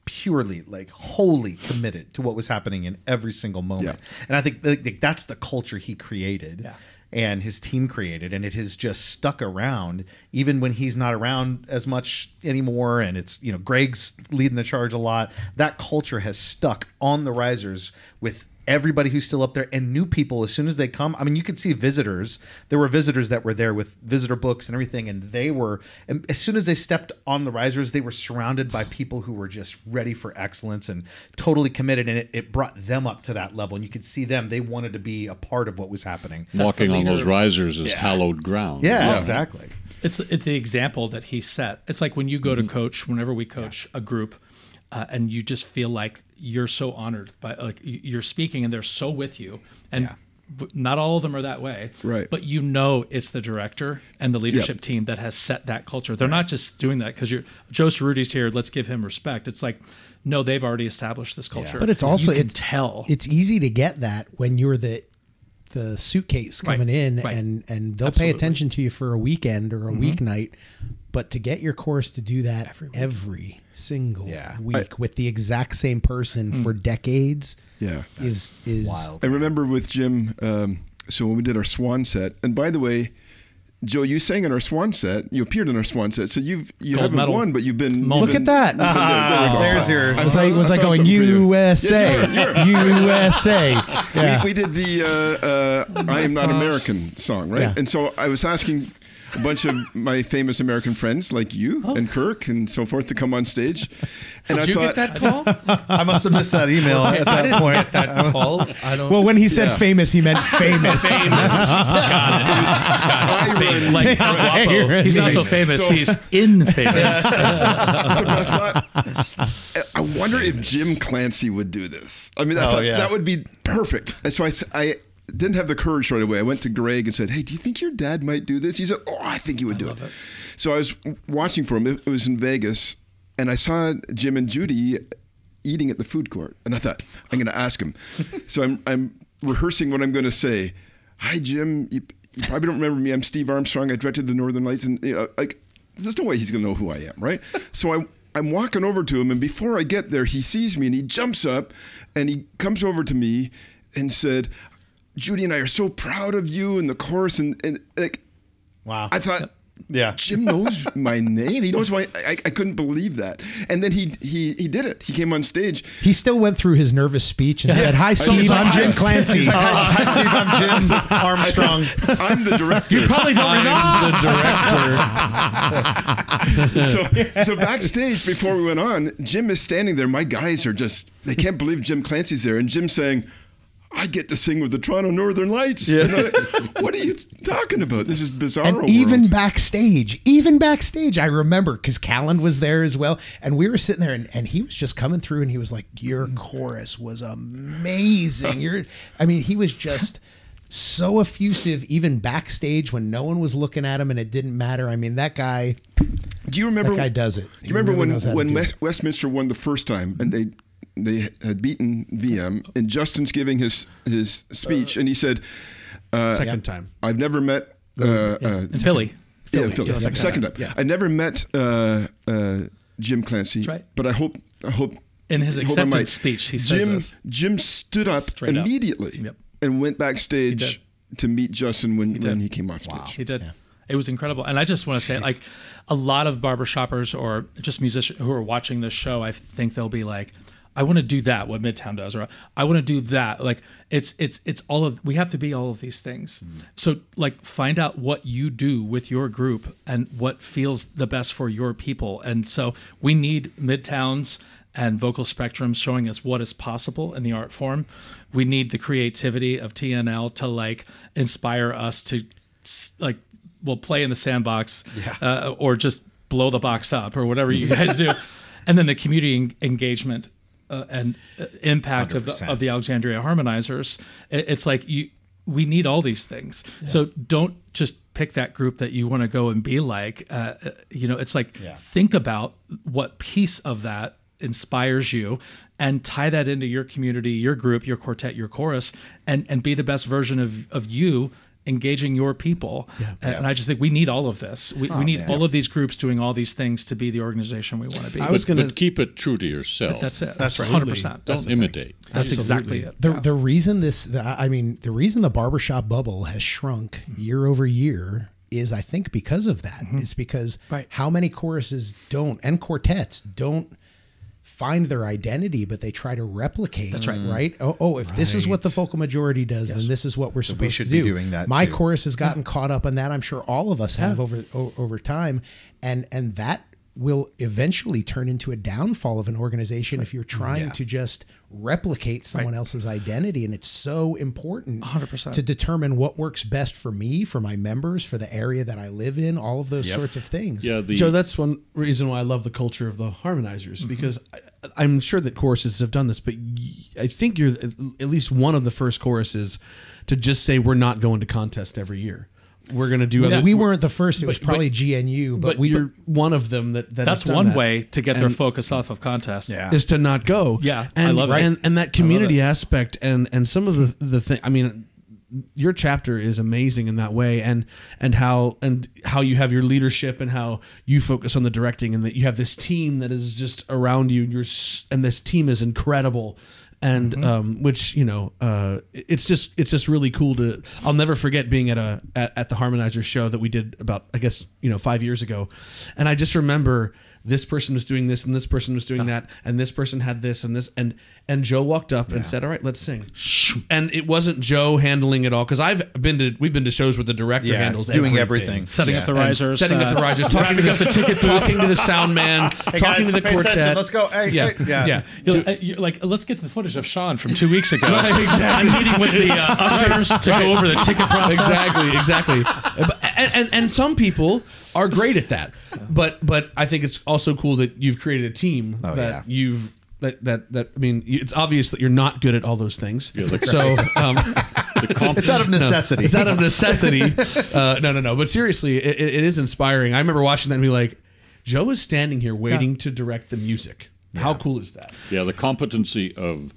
purely, like wholly committed to what was happening in every single moment. Yeah. And I think that's the culture he created and his team created, and it has just stuck around even when he's not around as much anymore. And it's, you know, Greg's leading the charge a lot. That culture has stuck on the risers with everybody who's still up there and new people as soon as they come. I mean, you could see visitors. There were visitors that were there with visitor books and everything, and they were, and as soon as they stepped on the risers, they were surrounded by people who were just ready for excellence and totally committed, and it brought them up to that level. And you could see them, they wanted to be a part of what was happening. Walking on those risers is hallowed ground. Yeah, exactly. It's the example that he set. It's like when you go to coach, whenever we coach a group, and you just feel like you're so honored by, like, you're speaking and they're so with you, and not all of them are that way, Right. But you know it's the director and the leadership team that has set that culture. They're not just doing that because Joe Cerruti's here, let's give him respect. It's like, no, they've already established this culture. But it's also you can tell it's easy to get that when you're the suitcase coming in, and they'll pay attention to you for a weekend or a weeknight. But to get your course to do that every single week with the exact same person for decades is wild. I remember with Jim, so when we did our Swan set, and by the way, Joe, you sang in our Swan set. You appeared in our Swan set, so you haven't medal. won, but you've been. Look at that. There's your. Was I going USA? USA. Yeah. We did the "I Am Not American" song, right? Yeah. And so I was asking a bunch of my famous American friends like you and Kirk and so forth to come on stage. And Did you get that call? I must have missed that email at that point. Get that call? I don't. Well, when he said famous, he meant famous. like Guapo. He's not so famous. He's infamous. So I thought, I wonder if Jim Clancy would do this. I mean, I thought that would be perfect. And so I didn't have the courage right away. I went to Greg and said, "Hey, do you think your dad might do this?" He said, "Oh, I think he would do it." So I was watching for him. It was in Vegas, and I saw Jim and Judy eating at the food court, and I thought, I'm going to ask him. So I'm rehearsing what I'm going to say. "Hi, Jim. You probably don't remember me. I'm Steve Armstrong. I directed the Northern Lights, and like, there's no way he's going to know who I am, right?" So I'm walking over to him, and before I get there, he sees me, and he jumps up, and he comes over to me and said, "Judy and I are so proud of you and the chorus," and like, Wow. I thought, Yeah. Jim knows my name. He knows my. I couldn't believe that. And then he did it. He came on stage. He still went through his nervous speech and said, "Hi, Steve. I'm Jim Clancy." He's like, "Hi, Steve. I'm Jim Armstrong." I'm the director. You probably don't remember. the director. So backstage before we went on, Jim is standing there. My guys are just, they can't believe Jim Clancy's there. And Jim's saying, "I get to sing with the Toronto Northern Lights." Yeah. What are you talking about? This is bizarre. And even backstage, I remember because Callan was there as well. And we were sitting there and he was just coming through and he was like, "Your chorus was amazing." He was just so effusive, even backstage when no one was looking at him and it didn't matter. I mean, that guy, do you remember, that guy does it. Do you remember when Westminster won the first time and they had beaten VM, and Justin's giving his speech, and he said, Second time. "I've never met In Philly. Yeah, Philly. Second time. Yeah. I never met Jim Clancy, That's right. but I hope In his hold on, Mike. acceptance speech, he says this. Jim stood up Straight up. immediately Yep. and went backstage to meet Justin when he came off stage. He did. It was incredible. And I just want to say, like, a lot of barbershoppers or just musicians who are watching this show, I think they'll be like, I want to do that, what Midtown does, or I want to do that. Like, it's all of, we have to be all of these things. So, like, find out what you do with your group and what feels the best for your people. And so we need Midtowns and vocal spectrums showing us what is possible in the art form. We need the creativity of TNL to, like, inspire us to, like, we'll play in the sandbox or just blow the box up or whatever you guys do. And then the community engagement impact of 100%. the Alexandria Harmonizers. It's like we need all these things. So don't just pick that group that you want to go and be like. It's like think about what piece of that inspires you and tie that into your community, your group, your quartet, your chorus, and be the best version of you engaging your people. And I just think we need all of this. We need all of these groups doing all these things to be the organization we want to be. But keep it true to yourself. That's it. That's right. 100%. Don't imitate. That's exactly it. The reason the reason the barbershop bubble has shrunk year over year is, I think, because of that. It's because how many choruses and quartets don't find their identity, but they try to replicate. That's right. Right? If this is what the vocal majority does, then this is what we're supposed to do. Doing that My too. chorus has gotten caught up in that. I'm sure all of us have over time, and that will eventually turn into a downfall of an organization if you're trying to just replicate someone else's identity. And it's so important 100%. to determine what works best for me, for my members, for the area that I live in, all of those sorts of things. Yeah, Joe, that's one reason why I love the culture of the harmonizers, because I'm sure that choruses have done this, but I think you're at least one of the first choruses to just say we're not going to contest every year. We're going to do other. We weren't the first. It was probably GNU, but you're one of them that's one way to get their focus off of contests. Is to not go. Yeah, and, I love it. And that community aspect and some of the thing. I mean, your chapter is amazing in that way, and how you have your leadership and how you focus on the directing, and that you have this team that is just around you. And this team is incredible. And which it's just really cool to. I'll never forget being at the Harmonizer show that we did about 5 years ago, and I just remember this person was doing this and this person was doing that and this person had this and this and Joe walked up and said, "All right, let's sing." And it wasn't Joe handling it all, because we've been to shows where the director handles doing everything, setting up the risers, talking to the ticket, talking to the sound man, talking to the quartet. Attention, let's go. Hey, yeah. You're like, let's get the footage of Sean from 2 weeks ago. I'm meeting with the ushers to go over the ticket process. Exactly. And some people are great at that, but I think it's also cool that you've created a team you've. That I mean, it's obvious that you're not good at all those things. Yeah, so it's out of necessity. No, it's out of necessity. No. But seriously, it is inspiring. I remember watching that and be like, Joe is standing here waiting to direct the music. How cool is that? Yeah, the competency of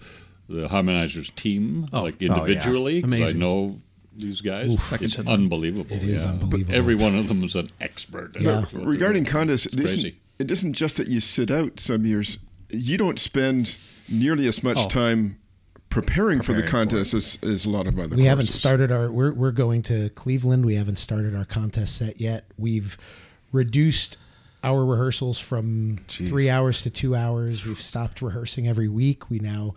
the Harmonizers team, individually. Amazing. I know these guys. It's unbelievable. It is unbelievable. But every one of them is an expert. Regarding contests, crazy. It isn't just that you sit out some years. You don't spend nearly as much time preparing for the contest as a lot of other. We haven't started we're going to Cleveland. We haven't started our contest set yet. We've reduced our rehearsals from 3 hours to 2 hours. We've stopped rehearsing every week. We now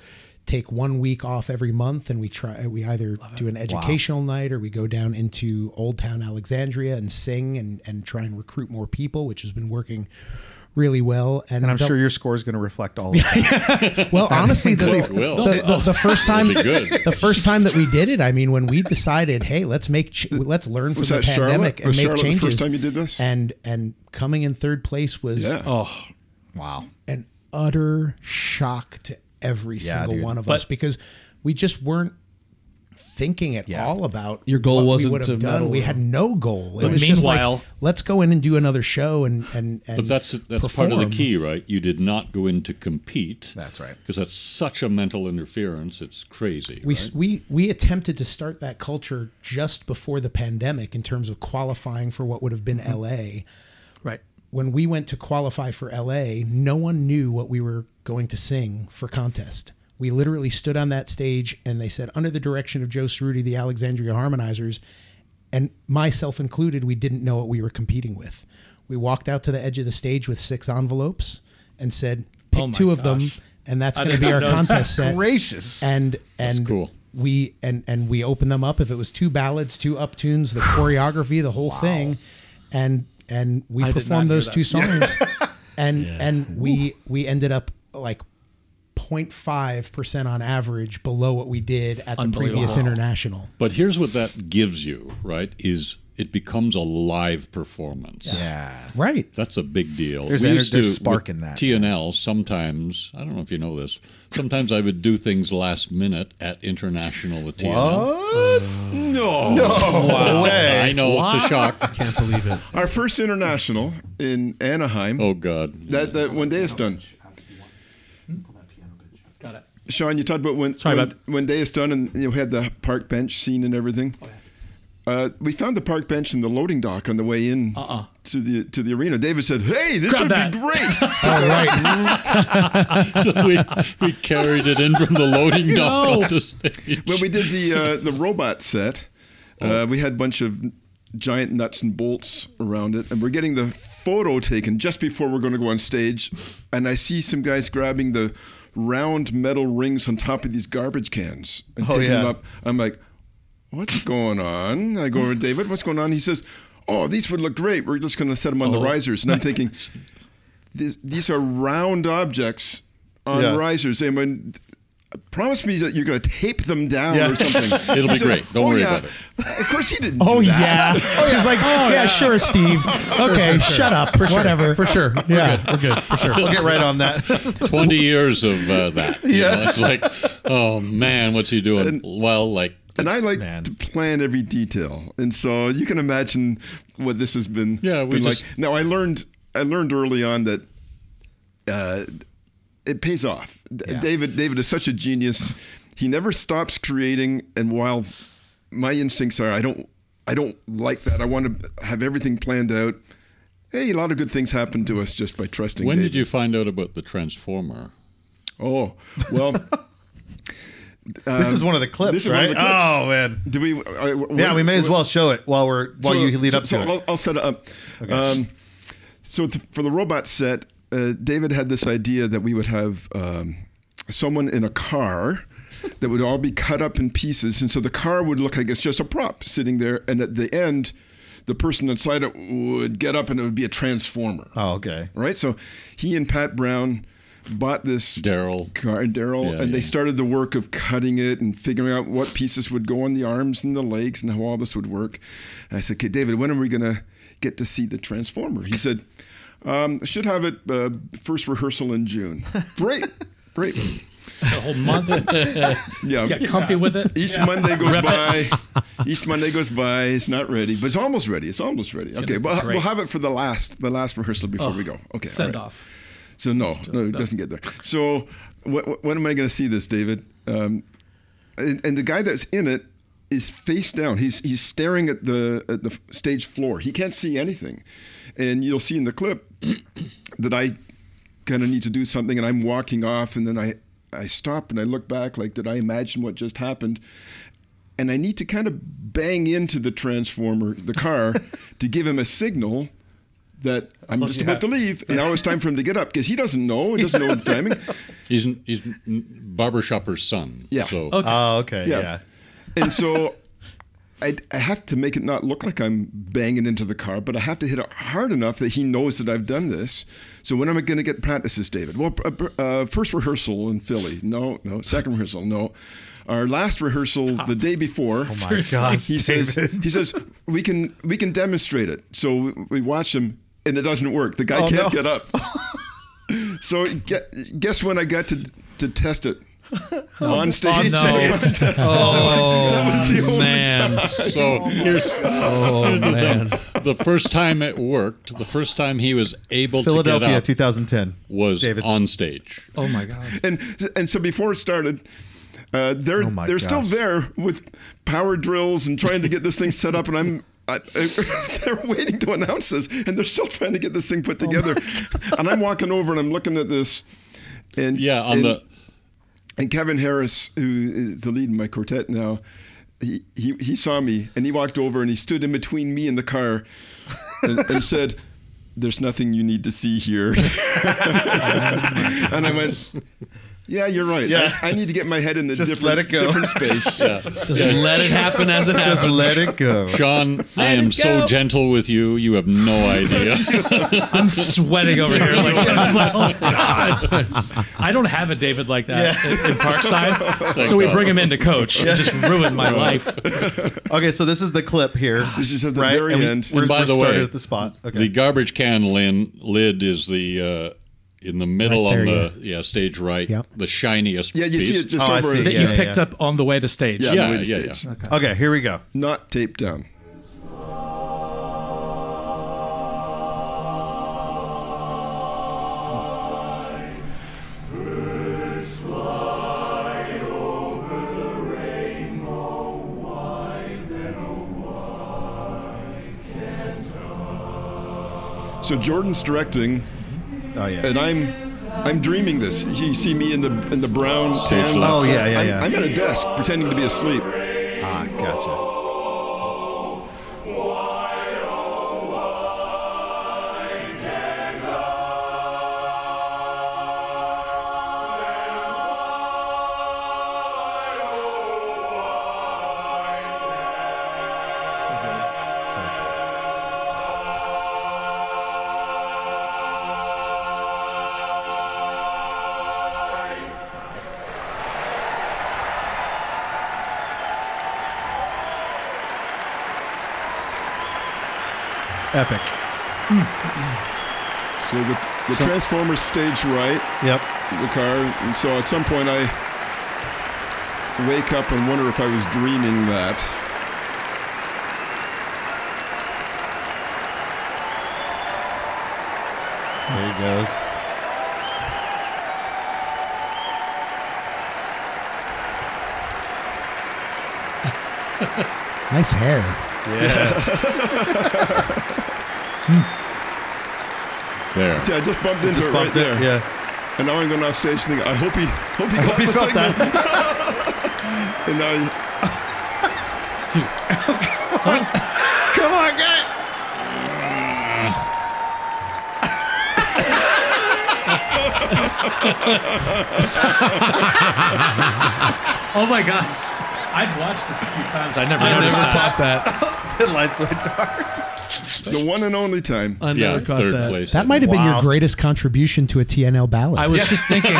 take 1 week off every month, and we either do an educational night or we go down into Old Town Alexandria and sing and try and recruit more people, which has been working really well. And I'm sure your score is going to reflect all of that. Well, honestly, the first time the first time that we did it, I mean, when we decided, hey, let's learn from the pandemic and make changes. The first time you did this? And coming in third place was an utter shock to every single one of us, because we just weren't thinking at all about your goal. Wasn't we would have done. We had no goal. But it was just like, let's go in and do another show and But that's part of the key, right? You did not go in to compete. That's right. Because that's such a mental interference. It's crazy. We attempted to start that culture just before the pandemic in terms of qualifying for what would have been LA. Right. When we went to qualify for LA, no one knew what we were going to sing for contest. We literally stood on that stage and they said, under the direction of Joe Cerruti, the Alexandria Harmonizers, and myself included, we didn't know what we were competing with. We walked out to the edge of the stage with 6 envelopes and said, pick 2 of them, and that's going to be our contest set. Gracious. And that's cool. We opened them up. If it was 2 ballads, 2 uptunes, the choreography, the whole thing, and we performed those 2 songs, and we ended up like 0.5% on average below what we did at the previous international. But here's what that gives you, right? Is it becomes a live performance. Yeah. Right. That's a big deal. There's spark in that. TNL, sometimes, I don't know if you know this, sometimes I would do things last minute at International with TNL. What? No. No way. I know, it's a shock. I can't believe it. Our first international in Anaheim. Oh, God. That one day is done. Got it. Sean, you talked about when day is done, and you had the park bench scene and everything. We found the park bench in the loading dock on the way in to the arena. David said, "Hey, this would be great." So we carried it in from the loading dock onto stage. When we did the robot set, we had a bunch of giant nuts and bolts around it, and we're getting the photo taken just before we're going to go on stage, and I see some guys grabbing the round metal rings on top of these garbage cans and taking them up. I'm like, what's going on? I go over to David, what's going on? He says, oh, these would look great. We're just going to set them on the risers. And I'm thinking, these are round objects on risers. And when promise me that you're going to tape them down or something. It'll be great. Don't worry about it. Of course he didn't do that. He's like, sure, Steve. Okay, shut up. Whatever. For sure. We're good. For sure. We'll get right on that. 20 years of that. You know, it's like, oh, man, what's he doing? And I like to plan every detail, and so you can imagine what this has been. Like. Now I learned early on that it pays off. Yeah. David is such a genius. He never stops creating, and while my instincts are I don't like that. I want to have everything planned out. Hey, a lot of good things happen to us just by trusting. When David. did you find out about the Transformer? Oh, well. This is one of the clips, right? Oh man! Do we? We may as well show it while you lead up to it. I'll set it up. Okay. For the robot set, David had this idea that we would have someone in a car that would all be cut up in pieces, and so the car would look like it's just a prop sitting there, and at the end, the person inside it would get up, and it would be a transformer. Oh, okay. Right. So he and Pat Brown bought this car, and they started the work of cutting it and figuring out what pieces would go on the arms and the legs and how all this would work. And I said, okay, David, when are we going to get to see the Transformer? He said, I should have it first rehearsal in June. Great. A whole month. Get comfy with it. Each Monday goes by. Each Monday goes by. It's not ready, but it's almost ready. Okay, but we'll have it for the last rehearsal before we go. Okay, send off. So no, it doesn't get there. So when am I going to see this, David? And the guy that's in it is face down. He's staring at the stage floor. He can't see anything. And you'll see in the clip that I kind of need to do something, and I'm walking off, and then I stop and I look back like, did I imagine what just happened? And I need to kind of bang into the Transformer, the car, to give him a signal that I'm just about to leave, and now it's time for him to get up, because he doesn't know. He doesn't know the timing. He's barbershopper's son. Yeah. So. Okay. Oh, okay. Yeah. And so I have to make it not look like I'm banging into the car, but I have to hit it hard enough that he knows that I've done this. So when am I going to get practices, David? Well, first rehearsal in Philly. No. Second rehearsal. No. Our last rehearsal the day before. Oh my gosh, he says we can demonstrate it. So we watch him, and it doesn't work. The guy can't get up. So guess when I got to test it? On stage. That was the only time. So here's the first time it worked. The first time he was able to get up. Philadelphia, 2010. Was David. On stage. Oh my God. And so before it started, they're still there with power drills and trying to get this thing set up, and they're waiting to announce this, and they're still trying to get this thing put together. And I'm walking over and I'm looking at this, and and Kevin Harris, who is the lead in my quartet now, he saw me, and he walked over and he stood in between me and the car and said, "There's nothing you need to see here." And I went, Yeah, you're right. Yeah. I need to get my head in the Just let it go. different space. Just let it happen as it happens. Just let it go. Sean, I am so gentle with you. You have no idea. I'm sweating over here. Like, just like, oh God. I don't have a David like that in Parkside. So we bring him in to coach. It just ruined my life. Okay, so this is the clip here. This is at the right? very And end. We're, And by we're the started way, at the spot. Okay. the garbage can lid is the in the middle Right there, on the stage right, Yep. the shiniest Yeah, you piece. see it just Oh, I over. see. That Yeah, you picked up on the way to stage. Yeah, Yeah, the way to yeah, stage. Okay, here we go. Not taped down. So Jordan's directing, Oh yeah. and I'm dreaming this. You see me in the brown tan. left. Oh, yeah. I'm at a desk pretending to be asleep. Ah, gotcha. Epic. So the Transformers stage right, Yep. the car, and so at some point I wake up and wonder if I was dreaming that. There he goes. Nice hair. Yeah. There. See, I just bumped into it right Bumped it, there. Yeah. And now I'm going off stage thinking, I hope he got Hope he the felt signal. that. And now Come on, guy. Oh my gosh. I've watched this a few times. I never I noticed never that. caught that. The lights went dark. the one and only time. I Yeah, never caught third that. place. That might have been Wow. your greatest contribution to a TNL ballad. I was just thinking,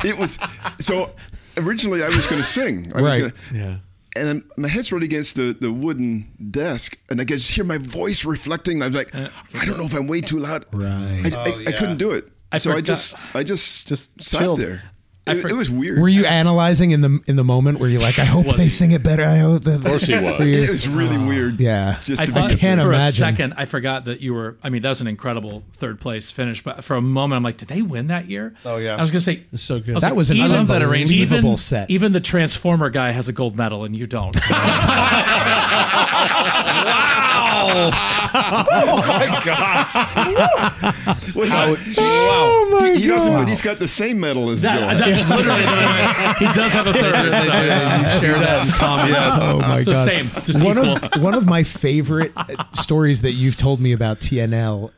It was so originally I was going to sing. I was Right. gonna, Yeah. and then my head's right against the wooden desk, and I could just hear my voice reflecting. I was like, I don't know if I'm way too loud. Right. I couldn't do it. So I forgot- just sat chilled. there. It was weird. Were you analyzing in the moment where you're like, I hope Was they he? sing it better? I hope that. Of course he was. It was really weird. Yeah. Just I to thought be can't for a imagine. second, I forgot that you were, I mean, that was an incredible third place finish, but for a moment, I'm like, did they win that year? Oh, yeah. I was going to say, It's so good. That was an I love that arrangement. unbelievable set. even the Transformer guy has a gold medal and you don't. Oh my gosh. Wow. Oh my He doesn't, God. but he's got the same medal as Joe. That's literally he does have a third. So You share that in common. Oh my it's the God. same, just one equal. of my favorite stories that you've told me about TNL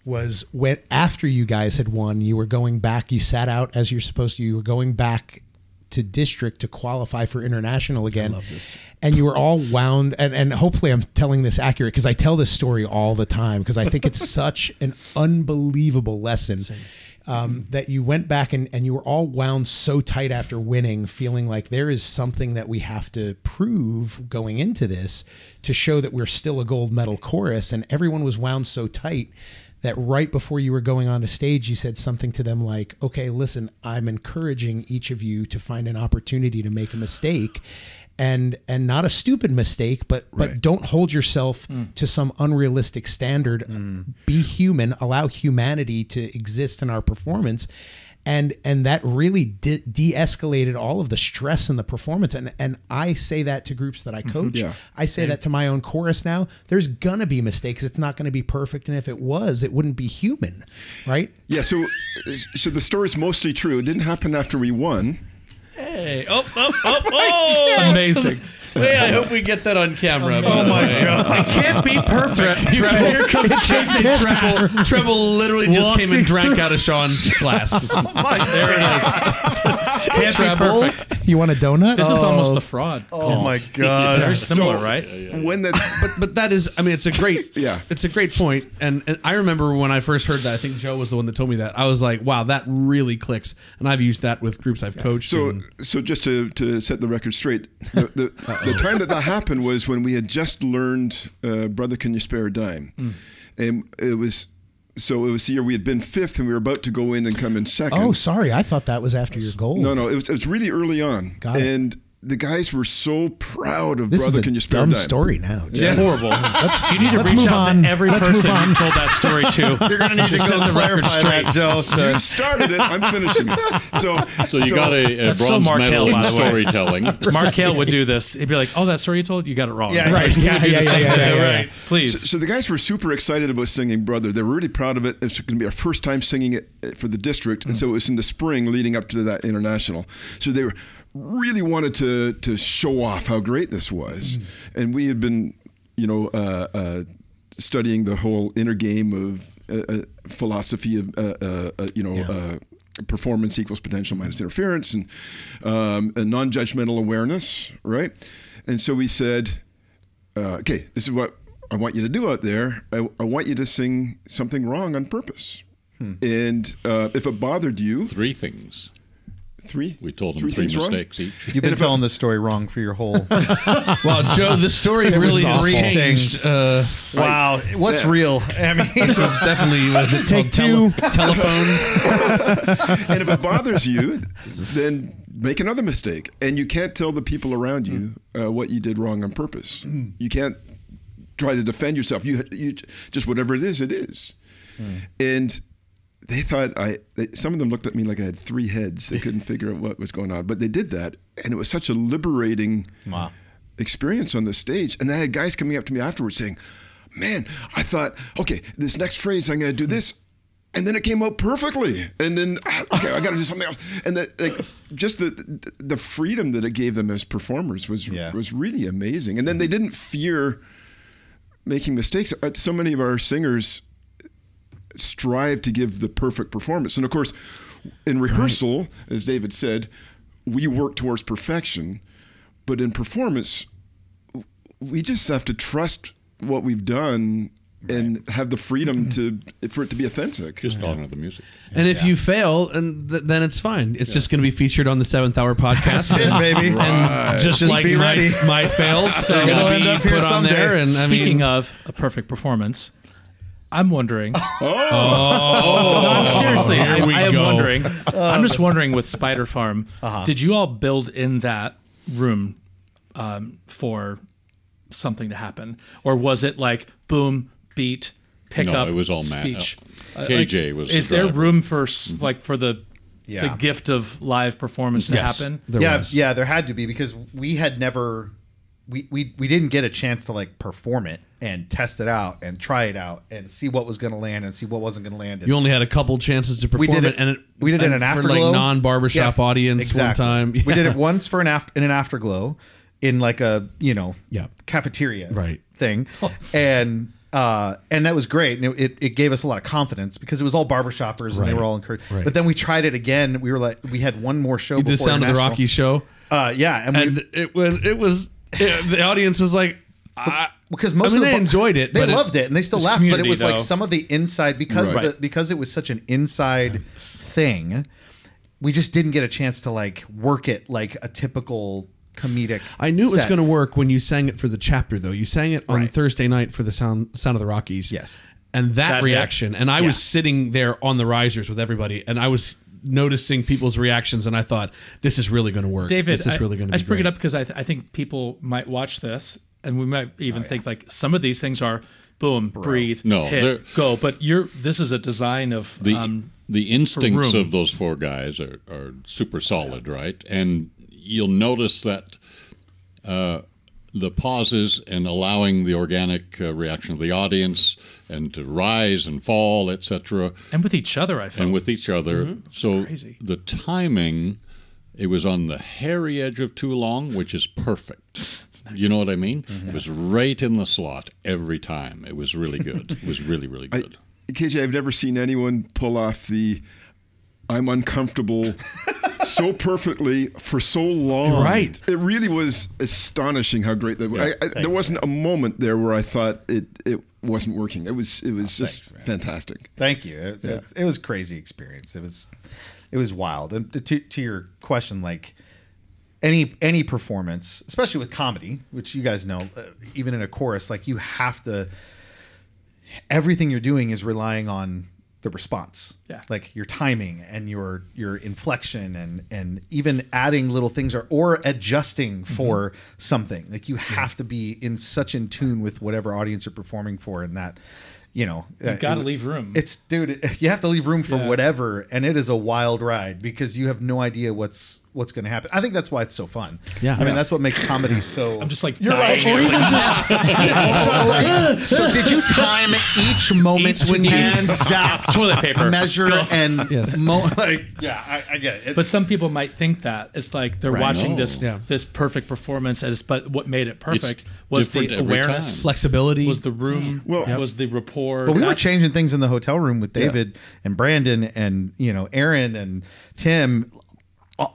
was when after you guys had won, you were going back. You sat out as you're supposed to. You were going back to district to qualify for international again. And you were all wound. And hopefully I'm telling this accurate because I tell this story all the time because I think it's such an unbelievable lesson. That you went back and you were all wound so tight after winning, feeling like there is something that we have to prove going into this to show that we're still a gold medal chorus. And everyone was wound so tight that right before you were going on to stage, you said something to them like, okay, listen, I'm encouraging each of you to find an opportunity to make a mistake. And not a stupid mistake, but don't hold yourself to some unrealistic standard. Be human, allow humanity to exist in our performance. And that really de-escalated all of the stress in the performance. And I say that to groups that I coach. Yeah. I say that to my own chorus now. There's going to be mistakes. It's not going to be perfect. And if it was, it wouldn't be human, right? Yeah, so the story's mostly true. It didn't happen after we won. Hey. Amazing. Hey, I hope we get that on camera. Oh my God. It can't be perfect. Here comes Treble. Treble literally just came and drank out of Sean's glass. There it is. Can't be perfect. You want a donut? This is almost the fraud. Oh my God. Very similar, So, right? When that, But that is, I mean, it's a great, Yeah. it's a great point. And I remember when I first heard that, I think Joe was the one that told me that. I was like, wow, that really clicks. And I've used that with groups I've coached. so and- so just to set the record straight, the time that happened was when we had just learned "Brother, Can You Spare a Dime," and it was the year we had been fifth, and we were about to go in and come in second. Oh, sorry. I thought that was after your goal. No, it was really early on, Got it. and the guys were so proud of This "Brother, is a Can You Spare a dumb Dime." story now. Yeah. Horrible. You need to let's reach move out on. to every Let's move person on. you told that story to. You're going to need to Set go the record clarify straight. that, Joe. You started it. I'm finishing it. So you got a That's so bronze Mark medal Hale, in by the way. storytelling. Mark Hale would do this. He'd be like, "Oh, that story you told, you got it wrong." Yeah, Right. He would do the same thing. Right. Please. So the guys were super excited about singing "Brother." They were really proud of it. It was going to be our first time singing it for the district, and so it was in the spring leading up to that international. So they were really wanted to show off how great this was, and we had been, studying the whole inner game of philosophy of performance equals potential minus interference, and a non-judgmental awareness, right? And so we said, okay, this is what I want you to do out there. I want you to sing something wrong on purpose. And if it bothered you, 3 things. three? We told them Three 3 things wrong? mistakes each. You've been telling this story wrong for your whole. Well, Joe, the story really has three changed. Wow. What's real? I mean, This is definitely, was it Take called two. telephone? And if it bothers you, then make another mistake. And you can't tell the people around you what you did wrong on purpose. You can't try to defend yourself. You just whatever it is, it is. And they thought some of them looked at me like I had 3 heads. They couldn't figure out what was going on. But they did that. And it was such a liberating experience on the stage. And I had guys coming up to me afterwards saying, man, I thought, okay, this next phrase, I'm going to do this. And then it came out perfectly. And then, okay, I got to do something else. And just the freedom that it gave them as performers was really amazing. And then they didn't fear making mistakes. So many of our singers strive to give the perfect performance. And of course, in rehearsal, as David said, we work towards perfection. But in performance, we just have to trust what we've done and have the freedom for it to be authentic. Just talking about the music. And if you fail, then it's fine. It's just going to be featured on the 7th Hour podcast. That's it, baby. And just like be ready. my fails, so It'll it'll end be up here put on someday. there. And Speaking of a perfect performance, I'm wondering. No, seriously, Here we I am go. wondering. I'm just wondering with Spider Farm, did you all build in that room for something to happen, or was it like boom, beat, pick No, up, it was all speech? KJ was Is the there driver. room for for the Yeah. gift of live performance to Yes. happen? There was. Yeah, there had to be, because we had never, we didn't get a chance to like perform it and test it out and try it out and see what was going to land and see what wasn't going to land. You only had a couple chances to perform did it, it- and we did it in an for Afterglow. like non-barbershop Yeah, audience exactly. one time. We did it once for in an Afterglow in like a Yeah. cafeteria Right. thing, and that was great, and it gave us a lot of confidence because it was all barbershoppers and they were all encouraged. Right. But then we tried it again. We were like, we had one more show. You did before Sound of the National. Rocky show, Yeah, and the audience was like, because most I of mean, the they enjoyed it, they but loved it, and they still There's laughed. But it community, was like though. some of the inside, because Right. because it was such an inside thing, we just didn't get a chance to like work it like a typical comedic. I knew it was set. going to work when you sang it for the chapter, though. You sang it on Right. Thursday night for the Sound of the Rockies. Yes. And that That reaction, and I Yeah. was sitting there on the risers with everybody, and I was noticing people's reactions, and I thought, this is really going to work. David, this is really going to I be just bring great. it up because I think people might watch this, and we might even think like some of these things are boom, breathe, No, they're- hit, go. But this is a design of The instincts room. of those 4 guys are super solid, right? And you'll notice that the pauses and allowing the organic reaction of the audience and to rise and fall, etc., and with each other. I felt and with each other. So crazy. the timing, it was on the hairy edge of too long, which is perfect. You know what I mean? It was right in the slot every time. It was really good. It was really, really good. KJ, I've never seen anyone pull off the I'm uncomfortable so perfectly for so long. Right. It really was astonishing how great that was. There wasn't a moment there where I thought it wasn't working. It was just fantastic. Thank you. It was a crazy experience. It was wild. And to your question, like any performance, especially with comedy, which you guys know, even in a chorus, like you have to. Everything you're doing is relying on the response, like your timing and your inflection and even adding little things or adjusting for something. Like you have to be in tune with whatever audience you're performing for, and that you got to leave room. You have to leave room for whatever, and it is a wild ride because you have no idea what's going to happen. I think that's why it's so fun. Yeah, I mean that's what makes comedy so. I'm just like you're dying. right. Or even just. So did you time each moment with the exact toilet paper measure and like? Yeah, I get it. But some people might think that it's like they're watching this perfect performance, but what made it perfect was the awareness, flexibility, was the room, was the rapport. But we were changing things in the hotel room with David and Brandon and Aaron and Tim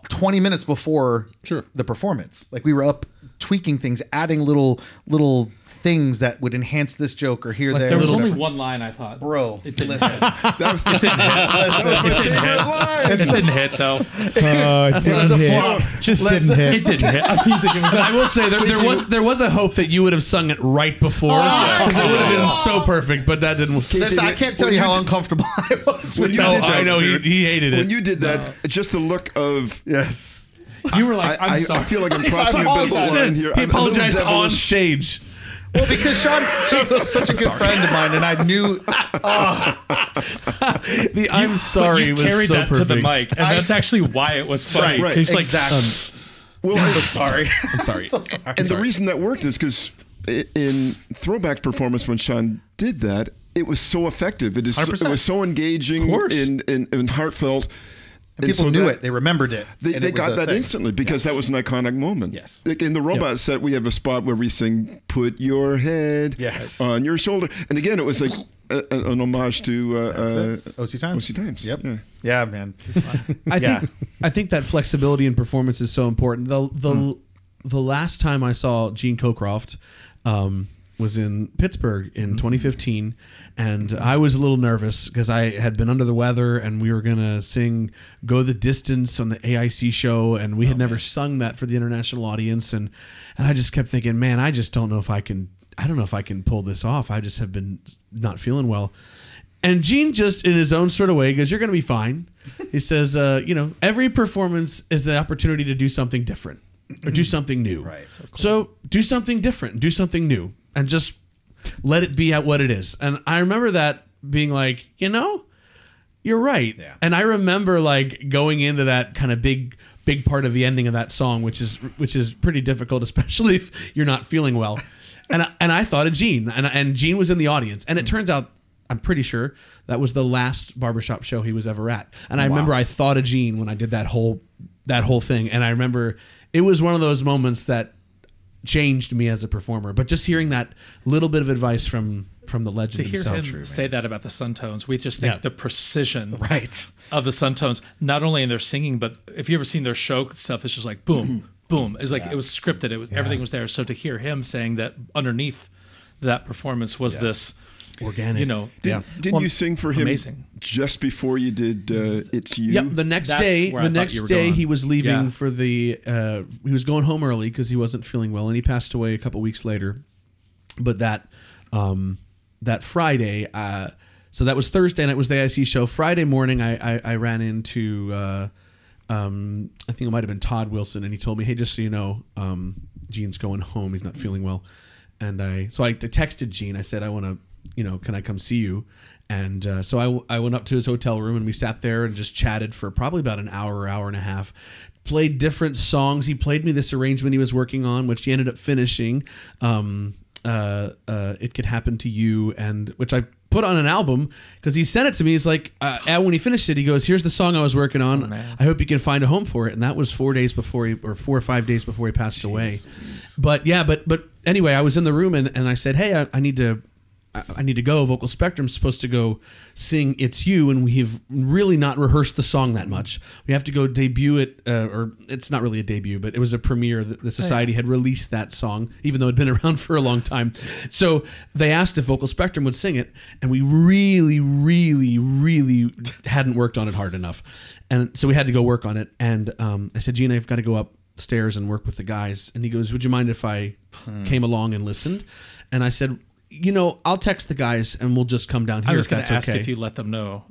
20 minutes before the performance. Like we were up tweaking things, adding little things that would enhance this joke or here, there. There was only one line I thought. Bro, it didn't listen. hit. It didn't hit though. It was a flop. Just didn't hit. It didn't hit. I'm teasing him. I will say there was a hope that you would have sung it right before because it would have been so perfect, but that didn't. Listen, I can't tell you how uncomfortable I was with that. I know he hated it. When you did that, just the look of you were like, I'm sorry. I feel like I'm crossing a bit of a line here. He apologized on stage. Well, because Sean's such a good friend of mine, and I knew. I'm sorry you was carried so that perfect. to the mic, and that's actually why it was funny. Right, He's like, exactly. Well, I'm so sorry. I'm sorry. So sorry. And the reason that worked is because in Throwback performance, when Sean did that, it was so effective. It was so engaging and heartfelt. And people knew it. They remembered it. They got that instantly because that was an iconic moment. Yes. Like in the Robot set, we have a spot where we sing, "Put your head on your shoulder." And again, it was like an homage to OC Times. OC Times. Yep. Yeah, man. I think that flexibility in performance is so important. The last time I saw Gene Cockcroft was in Pittsburgh in 2015, and I was a little nervous because I had been under the weather, and we were gonna sing "Go the Distance" on the AIC show, and we had never sung that for the international audience, and I just kept thinking, man, I just don't know if I can. I don't know if I can pull this off. I just have been not feeling well. And Gene just in his own sort of way goes, "You're gonna be fine." He says, every performance is the opportunity to do something different or do something new. Right. So do something different, do something new, and just let it be at what it is. And I remember that being like, you're right. Yeah. And I remember like going into that kind of big part of the ending of that song, which is pretty difficult, especially if you're not feeling well. and I thought of Gene, and Gene was in the audience, and it turns out, I'm pretty sure that was the last barbershop show he was ever at. And I remember I thought of Gene when I did that whole thing, and I remember it was one of those moments that changed me as a performer. But just hearing that little bit of advice from the legend to hear himself. him say that about the Suntones, we just think the precision Right. of the Suntones, not only in their singing, but if you ever seen their show stuff, it's just like boom, boom. It's like it was scripted. It was everything was there. So to hear him saying that underneath that performance was this organic, Didn't you sing for him amazing. just before you did It's You? Yep. The next day, he was leaving for the. He was going home early because he wasn't feeling well, and he passed away a couple weeks later. But that Friday, so that was Thursday, and it was the IC show. Friday morning, I ran into. I think it might have been Todd Wilson, and he told me, "Hey, just so you know, Gene's going home. He's not feeling well." And I texted Gene. I said, "I want to." Can I come see you? And so I went up to his hotel room, and we sat there and just chatted for probably about an hour and a half. Played different songs. He played me this arrangement he was working on, which he ended up finishing. It Could Happen to You, and which I put on an album because he sent it to me. He's like, when he finished it, he goes, "Here's the song I was working on. I hope you can find a home for it." And that was 4 or 5 days before he passed away. But yeah, but anyway, I was in the room and I said, "Hey, I need to go. Vocal Spectrum's supposed to go sing It's You, and we've really not rehearsed the song that much. We have to go debut it, or it's not really a debut, but it was a premiere. The Society had released that song, even though it had been around for a long time. So they asked if Vocal Spectrum would sing it, and we really, really, really hadn't worked on it hard enough. And so we had to go work on it. And I said, "Gene, I've got to go upstairs and work with the guys." And he goes, "Would you mind if I came along and listened?" And I said, "I'll text the guys and we'll just come down here." I was going to ask if you let them know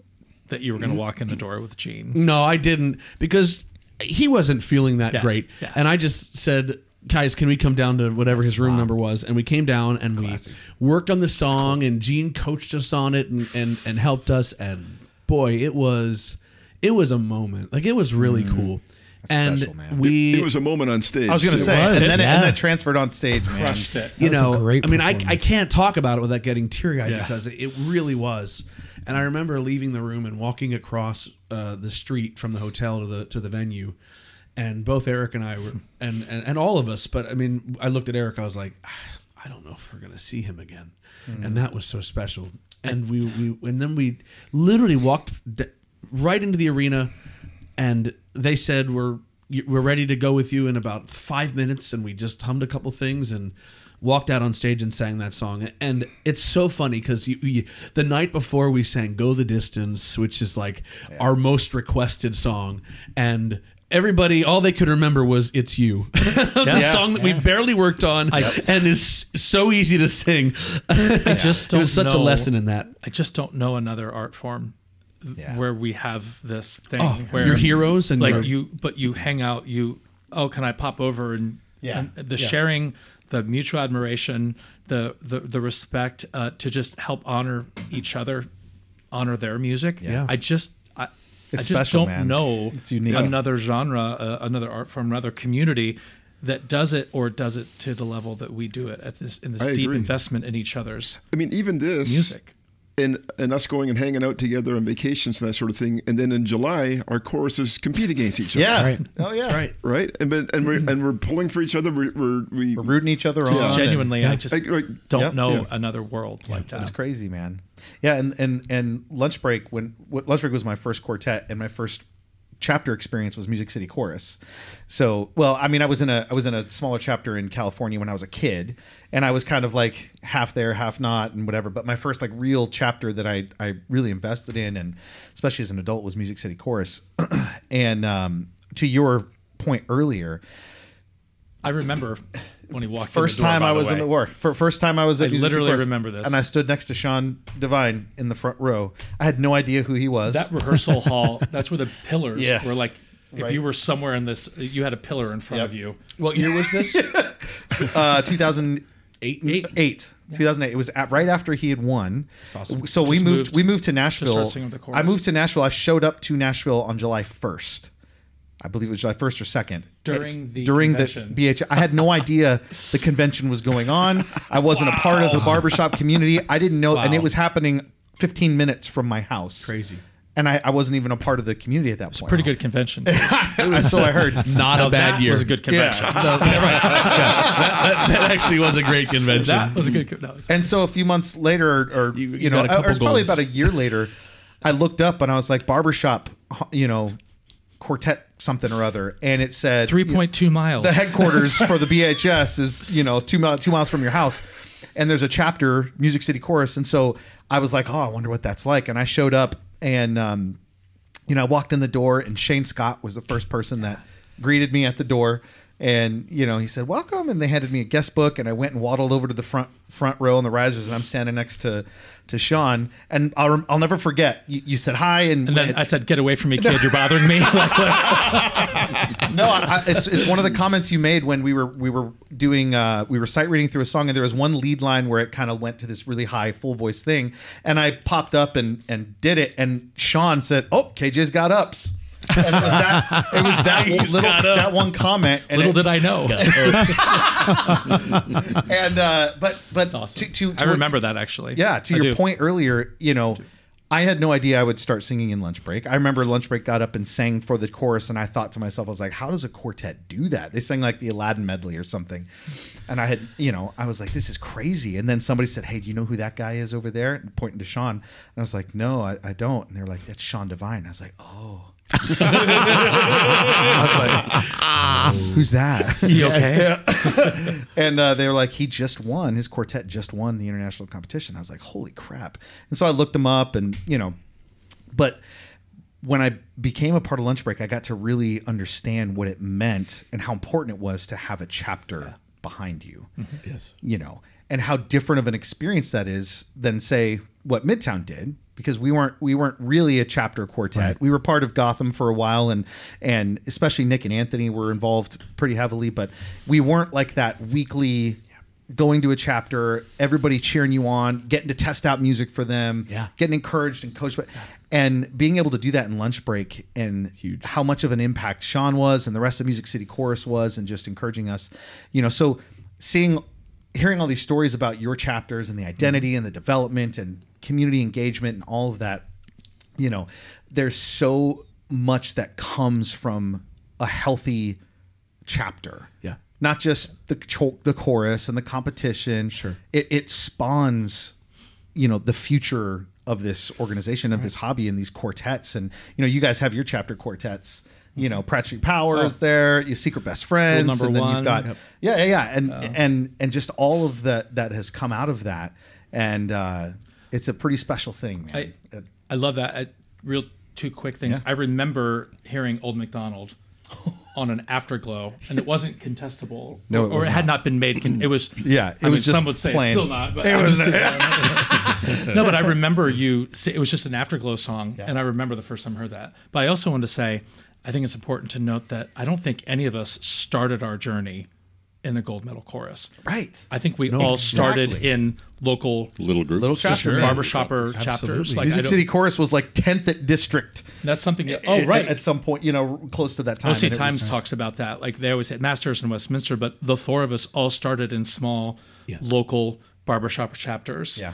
that you were going to walk in the door with Gene. No, I didn't, because he wasn't feeling that great. Yeah. And I just said, "Guys, can we come down to whatever his room number was?" And we came down and we worked on the song, and Gene coached us on it and helped us. And boy, it was a moment. Like, it was really cool. And special, man. It was a moment on stage. I was going to say, and then it transferred on stage, man. Crushed it. Great I can't talk about it without getting teary-eyed because it really was. And I remember leaving the room and walking across the street from the hotel to the venue, and both Eric and I were, and all of us. But I mean, I looked at Eric. I was like, I don't know if we're going to see him again, and that was so special. And then we literally walked right into the arena. And they said, we're ready to go with you in about 5 minutes. And we just hummed a couple things and walked out on stage and sang that song. And it's so funny because the night before we sang Go the Distance, which is like our most requested song. And everybody, all they could remember was It's You. The song that we barely worked on and is so easy to sing. It was such a lesson in that. I just don't know another art form where we have this thing where your heroes and like you hang out, can I pop over and the sharing, the mutual admiration, the respect to just help honor each other, honor their music. I just special, don't know another genre, another art form, another community that does it to the level that we do it in this deep investment in each other's even this music. And us going and hanging out together on vacations and that sort of thing, and then in July our choruses compete against each other. Yeah, right. Oh yeah, that's right. And we're pulling for each other. We're rooting each other on. Genuinely, I just don't know another world like that. That's crazy, man. Yeah, and Lunch Break Lunch Break was my first quartet, and my first chapter experience was Music City Chorus. So, I was in a smaller chapter in California when I was a kid, and I was kind of like half there, half not, and whatever. But my first like real chapter that I really invested in, and especially as an adult, was Music City Chorus. And to your point earlier, I remember when he walked first in the door, time I was in the war. First time I was at Music City literally Chorus, remember this, and I stood next to Sean Devine in the front row. I had no idea who he was. That rehearsal hall, that's where the pillars were like. If you were somewhere in this, you had a pillar in front of you. What year was this? 2008. 2008. It was right after he had won. Awesome. So we moved to Nashville. start singing the chorus. I moved to Nashville. I showed up to Nashville on July 1st. I believe it was July 1st or 2nd. During the BH. I had no idea the convention was going on. I wasn't a part of the barbershop community. I didn't know, and it was happening 15 minutes from my house. Crazy. And I wasn't even a part of the community at that point. It's a pretty good convention. So I heard. Not a bad year. It was a good convention. That actually was a great convention. That was a good convention. And so a few months later, or you got a couple it's probably goals. about a year later, I looked up and I was like, barbershop, quartet something or other, and it said 3.2 miles. The headquarters for the BHS is 2 miles from your house, and there's a chapter, Music City Chorus, and so I was like, I wonder what that's like, and I showed up, and I walked in the door, and Shane Scott was the first person that greeted me at the door. And, he said, welcome. And they handed me a guest book, and I went and waddled over to the front row in the risers, and I'm standing next to Sean. And I'll never forget, you said hi. And then I said, get away from me, kid. You're bothering me. No, it's one of the comments you made when we were doing, we were sight reading through a song, and there was one lead line where it kind of went to this really high full voice thing. And I popped up and did it. And Sean said, KJ's got ups. it was that one comment. And Little did I know. And but That's awesome. I remember that actually. Yeah, to your point earlier, I had no idea I would start singing in lunch break. I remember lunch break got up and sang for the chorus, and I thought to myself, I was like, how does a quartet do that? They sang like the Aladdin medley or something. And I had, I was like, this is crazy. And then somebody said, hey, do you know who that guy is over there? And pointing to Sean. And I was like, no, I don't. And they were like, that's Sean Devine. And I was like, oh. I was like, who's that? Is he okay? And they were like, his quartet just won the international competition. I was like, holy crap. And so I looked him up and, but when I became a part of lunch break, I got to really understand what it meant and how important it was to have a chapter behind you. Mm-hmm. Yes. And how different of an experience that is than say what Midtown did, because we weren't really a chapter quartet. Right. We were part of Gotham for a while, and especially Nick and Anthony were involved pretty heavily, but we weren't like that weekly going to a chapter, everybody cheering you on, getting to test out music for them, getting encouraged and coached. And being able to do that in lunch break, and how much of an impact Sean was and the rest of Music City Chorus was, and just encouraging us, so hearing all these stories about your chapters and the identity and the development and community engagement and all of that, there's so much that comes from a healthy chapter. Yeah. Not just the chorus and the competition. Sure. It spawns, the future of this organization, of this hobby, and these quartets. And, you guys have your chapter quartets. Pratt Street Powers there, your Secret Best Friends, number and then one. You've got and just all of that has come out of that, and it's a pretty special thing, man. I love that. Two quick things. I remember hearing Old MacDonald on an Afterglow, and it wasn't contestable, or it had not been made. It was just some would say plain. It's still not, but it was no. But I remember it was just an Afterglow song, and I remember the first time I heard that. But I also wanted to say, I think it's important to note that I don't think any of us started our journey in a gold medal chorus. Right. I think we all started in local little groups, little chapter, barbershop chapters. Like Music City Chorus was like 10th at district. That's something. At some point, close to that time. OC Times talks about that. Like they always say Masters in Westminster, but the four of us all started in small local barbershop chapters. Yeah.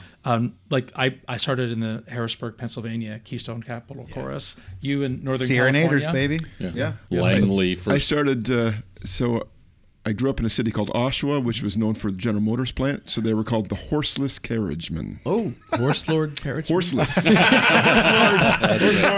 Like I started in the Harrisburg, Pennsylvania Keystone Capital Chorus. You in Northern Serenaders, California, baby. Yeah. Langley first. I started. I grew up in a city called Oshawa, which was known for the General Motors plant. So they were called the Horseless Carriagemen. Oh, Horse Lord Carriage. Horseless. Horse Lord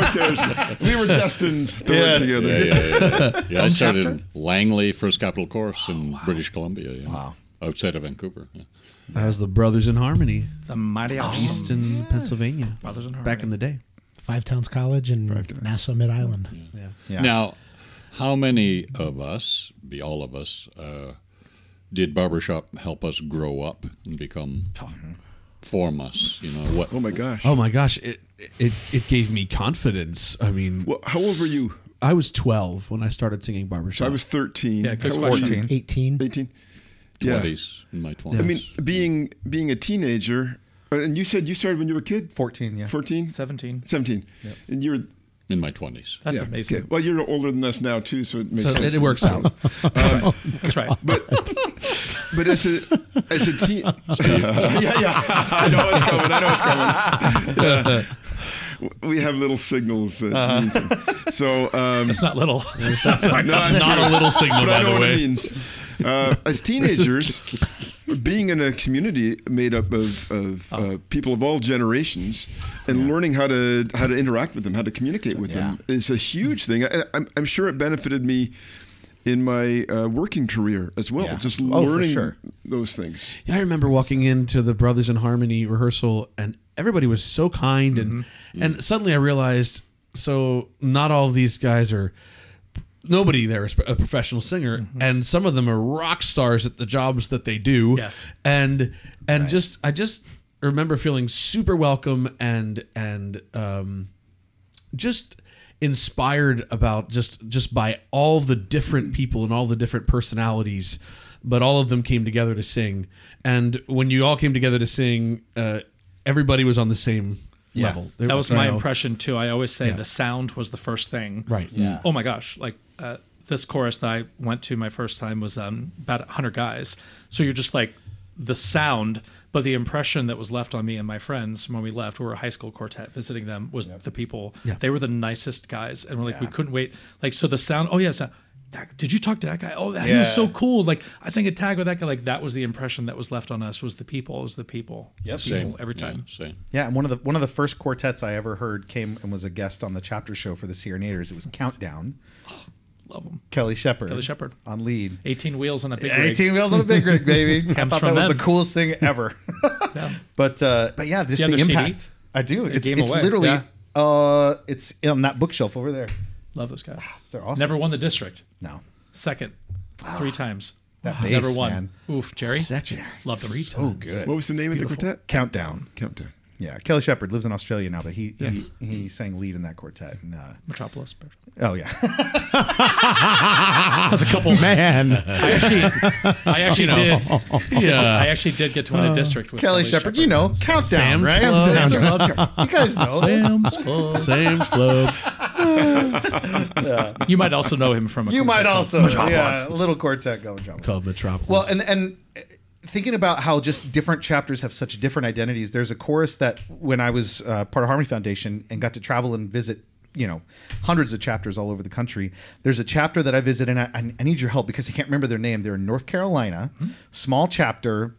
Carriagemen. We were destined to work together. Yeah, I started in Langley First Capital Course in British Columbia. Yeah. Wow. Outside of Vancouver. Yeah. That was the Brothers in Harmony, the mighty Easton, Pennsylvania. Brothers in Harmony. Back in the day. Five Towns College and Nassau Mid-Island. Yeah. Now, how many of us, all of us, did barbershop help us grow up and form us? What? Oh my gosh. Oh my gosh. It gave me confidence. I mean, how old were you? I was 12 when I started singing barbershop. So I was 13. Yeah, good How old were you? 18. 18. 20s, in my 20s. I mean, being a teenager, and you said you started when you were a kid? 14, yeah. 14? 17. 17. Yep. And you're... In my 20s. That's amazing. Okay. Well, you're older than us now, too, so it makes sense. It works out. That's right. But as a teen... yeah. I know it's coming. We have little signals. So it's not little. That's not a little signal, but by I know the what way. it means. As teenagers, being in a community made up of people of all generations, and learning how to interact with them, how to communicate with them, is a huge thing. I'm sure it benefited me in my working career as well. Just learning those things. Yeah, I remember walking into the Brothers in Harmony rehearsal, and everybody was so kind, and suddenly I realized, so not all of these guys are. Nobody there is a professional singer, and some of them are rock stars at the jobs that they do. Yes. And I just remember feeling super welcome and just inspired about just by all the different people and all the different personalities, but all of them came together to sing. And when you all came together to sing, everybody was on the same level. That was my impression too. I always say the sound was the first thing. Right. Yeah. Oh my gosh. Like this chorus that I went to my first time was about 100 guys. So you're just like the sound, but the impression that was left on me and my friends when we left, we were a high school quartet visiting them, was the people. Yeah. They were the nicest guys. And we're like, we couldn't wait. Like, so the sound, did you talk to that guy? Oh, he was so cool. Like, I sang a tag with that guy. Like, that was the impression that was left on us, was the people. It was the people. It was the people every time. Yeah, same. Yeah, and one of the first quartets I ever heard came and was a guest on the chapter show for the Serenaders. It was Countdown. Love them. Kelly Shepard on lead. 18 wheels on a big rig. 18 wheels on a big rig, baby. I thought that was them. the coolest thing ever. But yeah, just the impact. CD? I do. It's Game Away. literally it's on that bookshelf over there. Love those guys. They're awesome. Never won the district. No. Second. 3 times. That bass, Never won. man. Oof, Jerry. Second. Loved them. So good. What was the name of the quartet? Countdown. Countdown. Yeah, Kelly Shepard lives in Australia now, but he sang lead in that quartet. And, Metropolis. oh yeah, Has a couple. Man. I actually did. Yeah. I actually did get to win a district with Kelly Shepard. You know, Countdown, Sam's right? Club. You guys know. Sam's Club. Sam's Club. You might also know him from a You might quartet also, called Metropolis. yeah, a little quartet going, John. Called Metropolis. Well, and thinking about how just different chapters have such different identities. There's a chorus that when I was part of Harmony Foundation and got to travel and visit, hundreds of chapters all over the country. There's a chapter that I visited, and I need your help because I can't remember their name. They're in North Carolina, small chapter.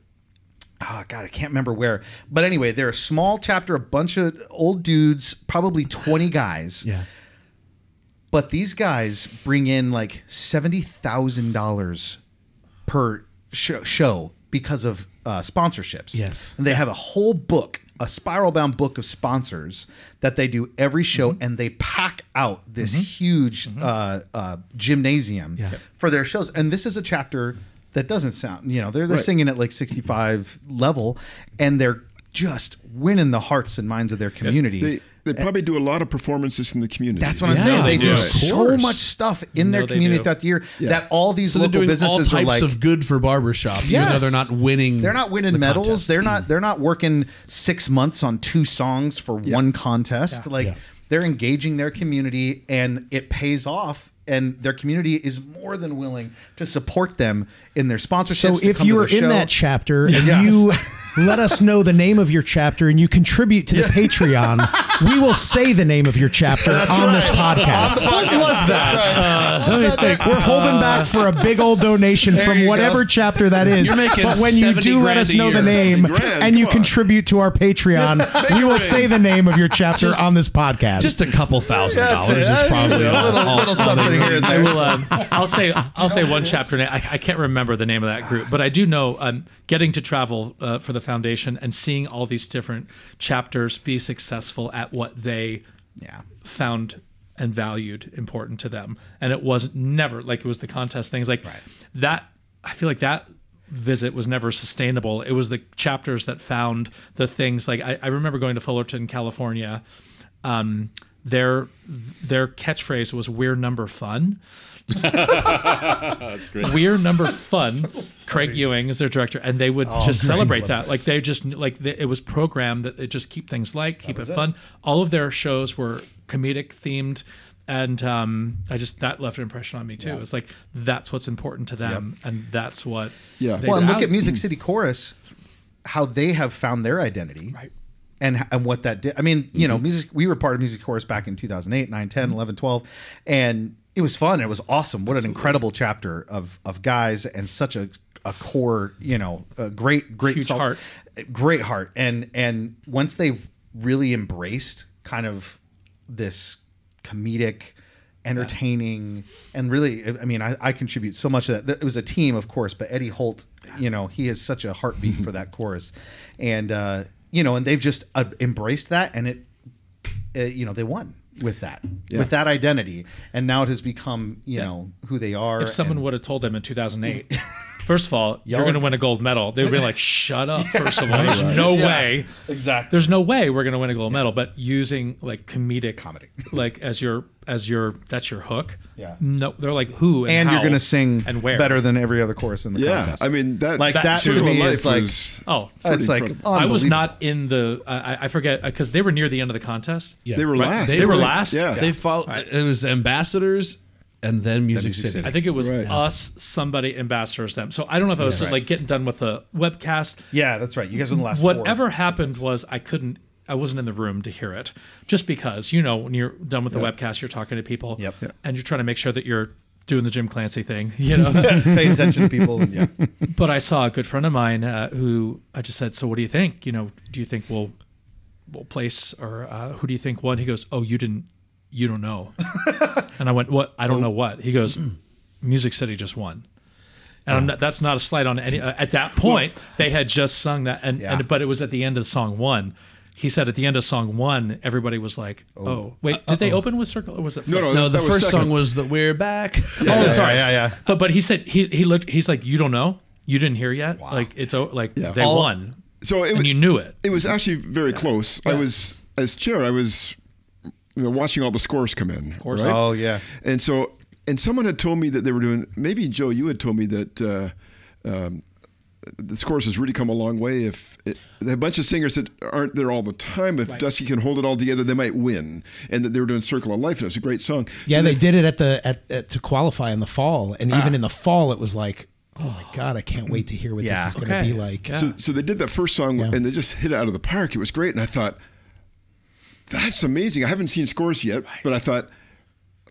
Oh, God, I can't remember where. But anyway, they're a small chapter, a bunch of old dudes, probably 20 guys. Yeah. But these guys bring in like $70,000 per show because of sponsorships. Yes. And they have a whole book, a spiral-bound book of sponsors that they do every show, and they pack out this huge gymnasium for their shows. And this is a chapter that doesn't sound, they're singing at like 65 level, and they're just winning the hearts and minds of their community. They probably do a lot of performances in the community. That's what I'm saying. They do Of so course. much stuff in their community throughout the year that all these So they're local doing all businesses types are like, of good for barbershop, even though they're not winning. They're not winning the medals. contest. They're not working 6 months on 2 songs for one contest. They're engaging their community, and it pays off. And their community is more than willing to support them in their sponsorships. So if you were in that chapter and you let us know the name of your chapter and you contribute to the Patreon, we will say the name of your chapter on this podcast. What was that? We're holding back for a big old donation from whatever chapter that is. You're making But when you 70 do let grand us a know the year. name 70 grand, and you come on. contribute to our Patreon, we will say the name of your chapter on this podcast. Just a couple $1,000 it. is probably a little something here and I there. will. I'll say one chapter name. I can't remember the name of that group, but I do know. Getting to travel for the foundation and seeing all these different chapters be successful at what they found and valued important to them, and it was never like it was the contest things like that. I feel like that visit was never sustainable. It was the chapters that found the things. Like I remember going to Fullerton, California. Their catchphrase was "We're number fun." That's great. We're number fun. Craig Ewing is their director, and they would just celebrate that. Like they just it was programmed that they just keep things light, keep it fun. All of their shows were comedic themed, and that left an impression on me too. It's like that's what's important to them, and that's what. Yeah. Well, and look at Music City Chorus, how they have found their identity. Right. And what that did. I mean, music. We were part of Music Chorus back in 2008, 9, 10, 11, 12. And it was fun. It was awesome. What an incredible chapter of guys and such a core, a great Huge heart. Great heart. And once they really embraced kind of this comedic, entertaining, and really, I mean, I contribute so much to that. It was a team, of course, but Eddie Holt, he has such a heartbeat for that chorus. And, and they've just embraced that, and they won with that identity, and now it has become who they are. If someone would have told them in 2008 First of all, you're going to win a gold medal. They would be like, shut up, first of all. There's Right. no Yeah, way. exactly. There's no way we're going to win a gold medal. But using like comedic, like as your that's your hook. Yeah. No, they're like, who And how you're going to sing and where. better than every other chorus in the Yeah, contest. I mean that Like that to Circle of me Life is like, was Oh, it's like incredible. I was unbelievable. not in the. I forget because they were near the end of the contest. Yeah. they were Right. last. They were last? Yeah. They followed. It was Ambassadors, and then Music Music City. City. I think it was Right. us, somebody, ambassadors, them. So I don't know if I was like getting done with the webcast. Yeah, that's right. You guys were in the last four. Whatever happened was I wasn't in the room to hear it, just because when you're done with the webcast, you're talking to people, Yep. Yeah. and you're trying to make sure that you're doing the Jim Clancy thing, Pay attention to people. Yeah. But I saw a good friend of mine who I just said, "So what do you think? Do you think we'll place, or who do you think won?" He goes, "Oh, you don't know." And I went, "What? I don't know what." He goes, "Music City just won." And that's not a slight on any. At that point, they had just sung that, but it was at the end of song one. He said at the end of song one, everybody was like, "Oh, wait, did they open with Circle, or was it?" No, No, the that was first second. song was the "We're Back." Oh, sorry. Yeah. But he said he looked. He's like, "You don't know? You didn't hear yet? Like it's like they won, So and you knew it." It was actually very close. I was, as chair, I was watching all the scores come in. Of course. Right? Oh, yeah. And so, and someone had told me that they were doing, maybe Joe, you had told me that the scores has really come a long way. If a bunch of singers that aren't there all the time, if Dusty can hold it all together, they might win. And that they were doing Circle of Life, and it was a great song. Yeah, So they did it at to qualify in the fall, and even in the fall, it was like, oh my god, I can't wait to hear what this is going to be like. So they did that first song, and they just hit it out of the park. It was great, and I thought, that's amazing. I haven't seen scores yet, but I thought,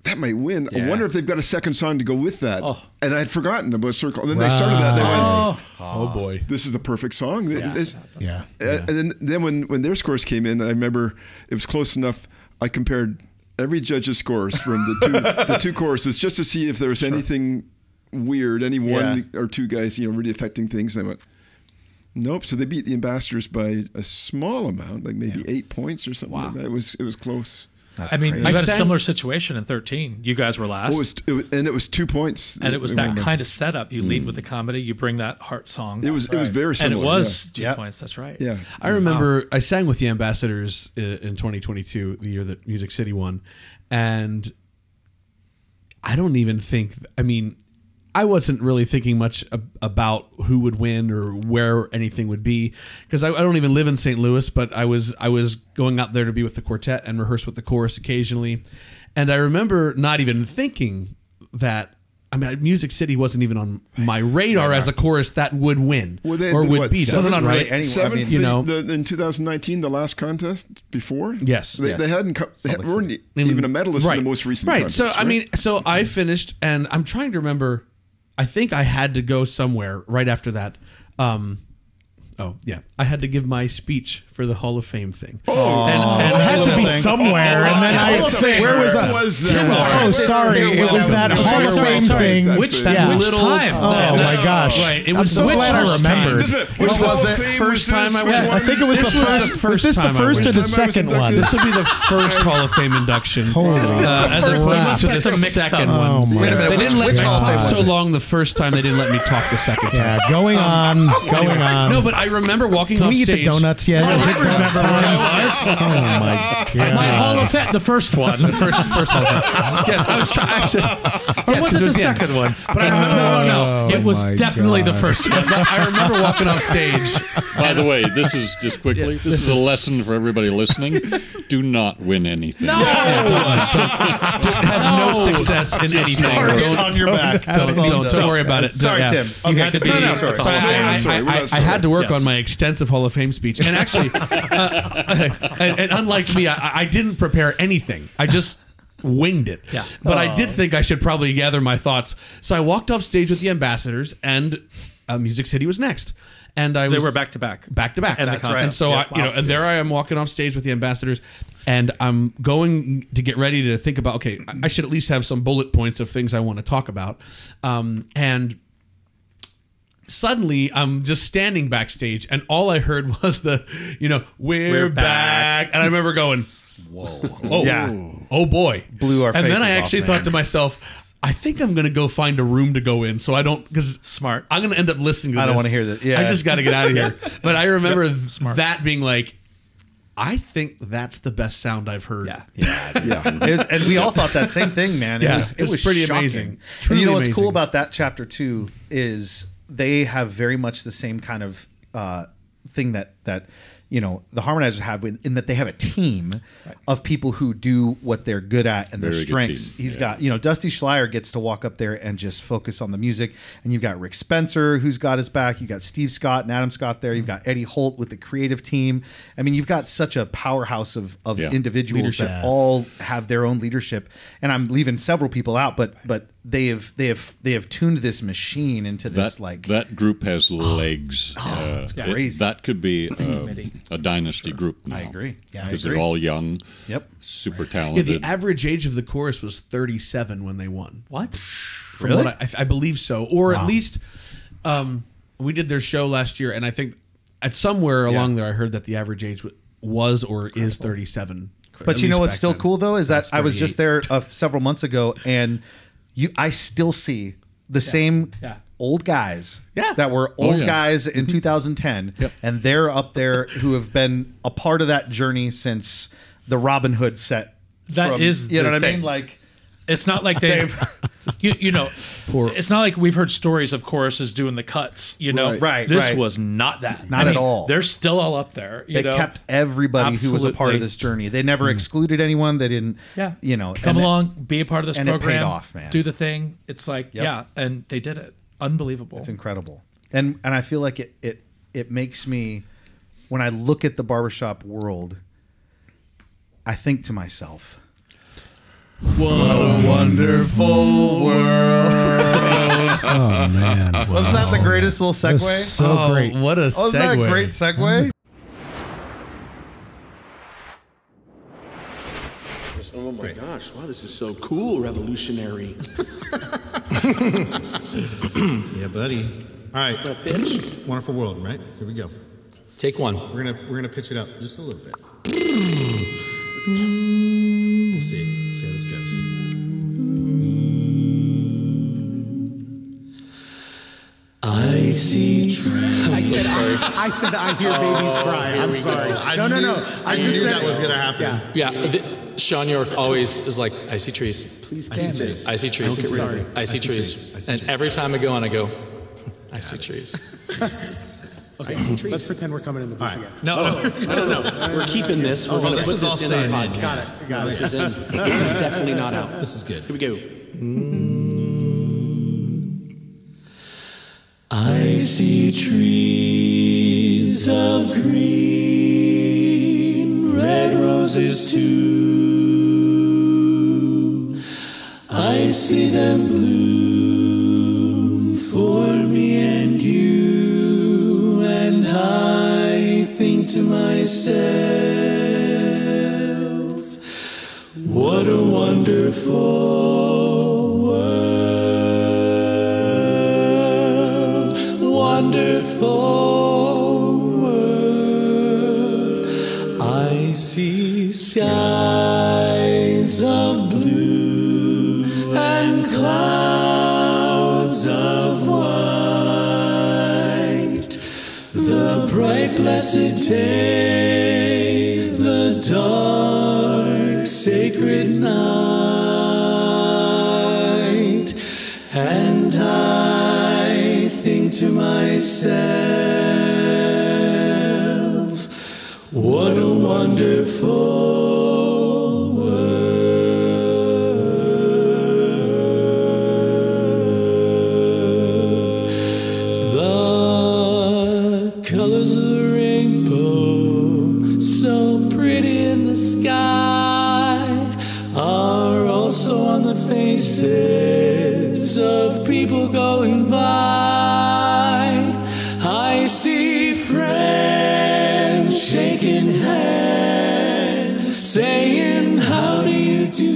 that might win. I wonder if they've got a second song to go with that. And I'd forgotten about Circle. And then they started that. And they went, Oh boy, this is the perfect song. Yeah. And then when their scores came in, I remember it was close enough. I compared every judge's scores from the two choruses just to see if there was anything weird, any one or two guys, really affecting things. And I went, nope. So they beat the Ambassadors by a small amount, like maybe 8 points or something like that. It was close. I mean, you had a similar situation in 13. You guys were last. And it was 2 points. And it was that kind of setup. You lead with the comedy. You bring that heart song. It was very similar. And it was 2 points. That's right. Yeah. I remember I sang with the Ambassadors in 2022, the year that Music City won, and I don't even think. I mean, I wasn't really thinking much about who would win or where anything would be, because I don't even live in St. Louis, but I was going out there to be with the quartet and rehearse with the chorus occasionally. And I remember not even thinking that, I mean, Music City wasn't even on my radar as a chorus that would win or would beat us. Wasn't on really right? anyone. Seventh, in 2019, the last contest before? Yes. They hadn't they weren't even a medalist in the most recent contest. So, I mean, so I finished, and I'm trying to remember, I think I had to go somewhere right after that. I had to give my speech for the Hall of Fame thing. And it had to be somewhere, and then where was that? Oh, sorry, it was that Hall of Fame thing. Which time? Oh my gosh! Right, it I'm was so glad I remembered. Which was it? First time I went. I think it was the first. Was this the first or the second one? This would be the first Hall of Fame induction. Holy as opposed to the second one. Oh my God. They didn't let me talk so long the first time. They didn't let me talk the second time. Yeah, going on. No, but I remember walking Can off we eat stage. the donuts yet? Is it donut time? Oh my My Hall God! of Fame, the first one. The first Hall of Fame. Yes, I was trying. Actually, Or was it the second one? But I remember, no. It was my definitely the God. first one. I remember walking off stage. By the way, this is just quickly. This is a lesson for everybody listening. Do not win anything. Have no success in anything. Target on your back. Don't worry about it. Sorry, Yeah. Tim. You had to be sorry. So I had to work Yes. on my extensive Hall of Fame speech, and actually, and unlike me, I didn't prepare anything. I just winged it. Yeah. But I did think I should probably gather my thoughts. So I walked off stage with the Ambassadors, and Music City was next. And They were back to back. back to back. And the contest. And so Yeah, and there I am walking off stage with the Ambassadors, and I'm going to get ready to think about, okay, I should at least have some bullet points of things I want to talk about. And suddenly I'm just standing backstage, and all I heard was we're back. And I remember going, whoa. Yeah. Oh boy. Blew our And then faces I off, actually man. thought to myself, I think I'm going to go find a room to go in, so I don't, because Smart. I'm going to end up listening to this. I don't want to hear this. Yeah. I just got to get out of here. But I remember that being like, I think that's the best sound I've heard. Yeah. And we all thought that same thing, man. It was pretty shocking. amazing. And Truly you know what's amazing. cool about that chapter 2 is they have very much the same kind of thing that you know the Harmonizers have in that they have a team of people who do what they're good at and their Very good strengths. team. He's got, you know, Dusty Schleier gets to walk up there and just focus on the music, and you've got Rick Spencer who's got his back. You got Steve Scott and Adam Scott there. You've got Eddie Holt with the creative team. I mean, you've got such a powerhouse of individuals that all have their own leadership. And I'm leaving several people out, but they have tuned this machine into this that group has legs. It's crazy. That could be a dynasty group now. I agree. Yeah, I because agree. they're all young. Yep. Super Yeah, talented. the average age of the chorus was 37 when they won. What? From Really? what I believe so. Or at least we did their show last year, and I think at somewhere along there I heard that the average age was or is 37. But you know what's still cool though is that That's I was just 38. there several months ago, and I still see the same old guys that were old guys in 2010, and they're up there who have been a part of that journey since the Robin Hood set. That is you know the what I mean? thing. Like, It's not like they've, you know, it's not like we've heard stories of choruses doing the cuts, you know. Right, This right. was not that. Not at all. They're still all up there. You they know? kept everybody who was a part of Absolutely. this journey. They never excluded anyone. They didn't, you know. Come and- along, be a part of this and it program. paid off, man. Do the thing. It's like, and they did it. Unbelievable. It's incredible. And I feel like it makes me, when I look at the barbershop world, I think to myself, What a wonderful world. Oh man, Wasn't that the greatest little that was segue? so great. What a Wasn't that a segue. great segue? Oh my gosh, wow, this is so cool, revolutionary. Yeah, buddy. All right, Pitch. wonderful world, right? Here we go. Take one. We're gonna pitch it up just a little bit. We'll see how this goes. I see trees. I said I hear babies cry. I'm sorry. No. I just knew that was gonna happen. Yeah, Sean York always is like, I see trees. Please I see damn it. trees. I see trees. Don't get rid of it. I see trees. I see And trees. every time I go on, I go, I see trees. Okay, let's pretend we're coming in the booth again. No. We're keeping this. We're going to this put is all this in our staying in. podcast. Got it. This is in. This is definitely not out. This is good. Here we go. I see trees of green, red roses too. I see them bloom for me and you, and I think to myself, what a wonderful world, wonderful world. I see skies of blue and clouds of white, the bright blessed day, the dark sacred night, and I think to myself, what a wonderful world. The colors of the rainbow, so pretty in the sky, are also on the faces of people going by. I see friends shaking hands, saying, how do you do?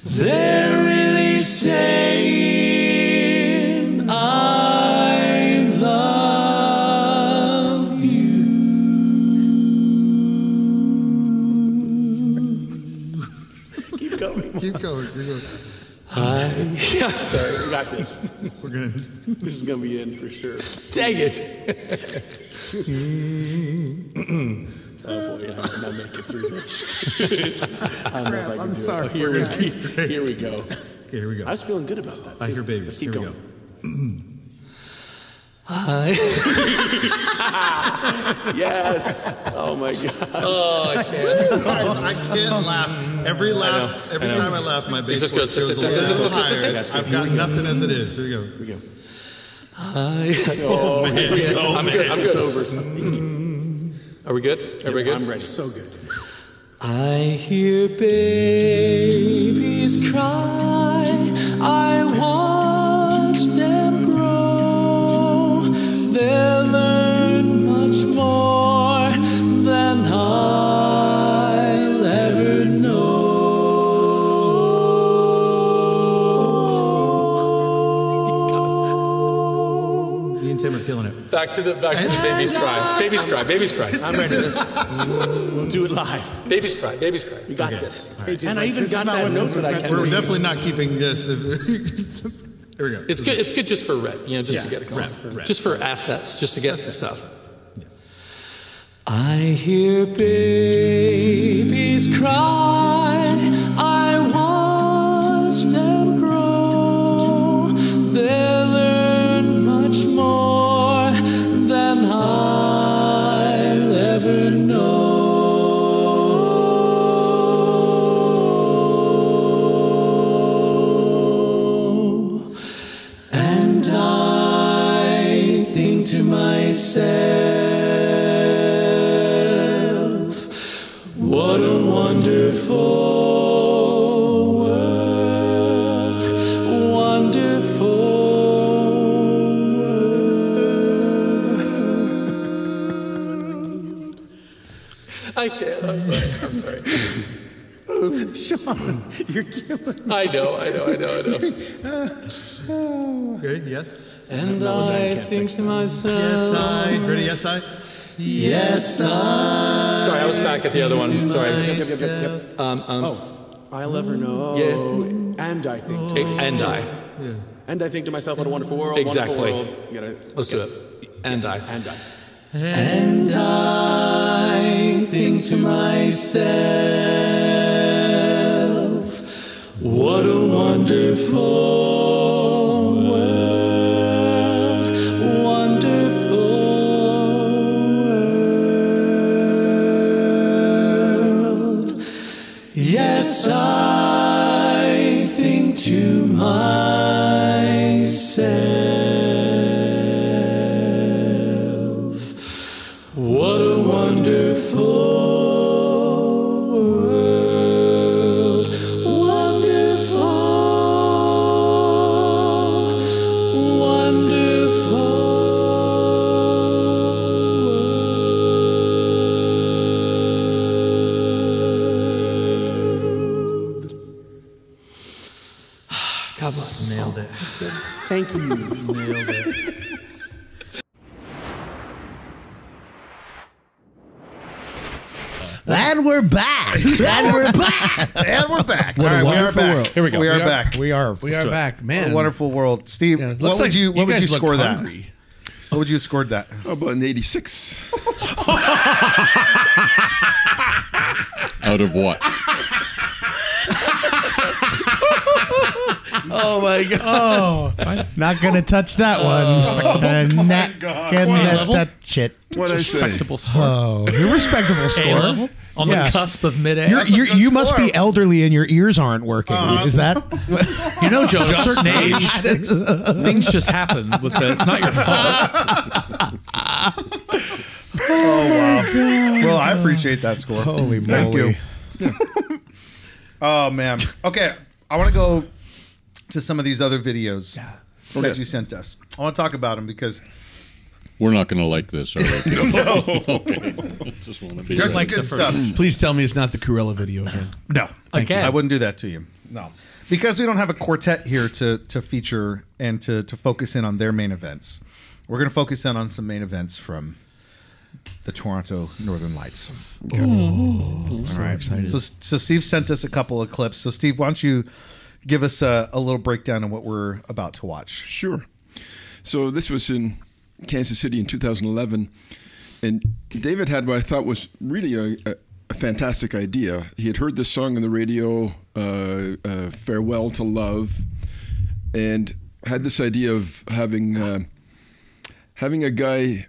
They're really saying, I love you. Keep going. Keep going. You're going. I'm sorry, we got this. We're gonna. This is gonna be in for sure. Dang it! Oh boy, I might not make it through this. I don't know if I can I'm do sorry. It. Here we go. Okay, here we go. I was feeling good about that. I too. hear babies. Let's keep Here we going. go. Hi. Yes. Oh my God. Oh, I can't. Guys, I can't laugh. Every time I laugh, my bass just voice goes goes a little higher. I've got nothing as it is. Here we go. Here we go. Hi. Oh man. I'm good. It's over. Are we good? Everybody good? I'm ready. So good. I hear babies cry. I watch them grow. They'll learn much more than I'll ever know. Me and Tim are killing it. Back to the babies cry. Babies cry. Babies cry. I'm ready. We'll do it live. Babies cry. Babies cry. We got this. Right. And I even got that note that I We're definitely not keeping this. Here we go. It's good. It's good just for rent, just to get it going. Just for assets, just to get the stuff. Yeah. I hear babies cry. I watch them grow. They'll learn much more than I'll ever know. To myself, what a wonderful world, wonderful world. I can't. I'm sorry. Sean, you're killing. I know. Okay, yes. And I think to myself, Yes, I. Ready? Yes, I. yes, I. Sorry, I was back at the other one. Sorry. I'll ever know. Yeah. And I think. And I. Yeah. And I think to myself, what a wonderful world. Exactly. Wonderful world. You gotta, Let's do it. And I. And I. And I think to myself, what a wonderful world, wonderful world. Yes, I think to myself, what a wonderful world, wonderful, wonderful world. God bless us. Nailed it. Thank you. Nailed it. And we're back. And we're back. And we're back. What a All right, we are wonderful back. world. Here we go. We are back. We are. We are back, man. A wonderful world. Steve, Yeah, it what looks would like you guys look score that? hungry. What would you have scored that? How about an 86? Out of what? Oh my god. Oh, not gonna touch that one. Not gonna touch it. What I say? Respectable score. Oh, your respectable A score. level on Yeah. the cusp of midair. You must be elderly and your ears aren't working. Is that? You know, Joe, at a certain age, things just happen with the, it's not your fault. Oh, wow. Well, I appreciate that score. Holy Thank moly! you. Oh, man. Okay, I want to go to some of these other videos that you sent us. I want to talk about them because We're not going to like this, are we? No. Okay. Just want to be there's some like good the first- stuff. Please tell me it's not the Cruella video again. No, Again. I wouldn't do that to you. No, because we don't have a quartet here to feature and to focus in on their main events. We're going to focus in on some main events from the Toronto Northern Lights. All right. Excited. So Steve sent us a couple of clips. So Steve, why don't you give us a little breakdown of what we're about to watch? Sure. So this was in Kansas City in 2011, and David had what I thought was really a fantastic idea. He had heard this song on the radio, "Farewell to Love," and had this idea of having a guy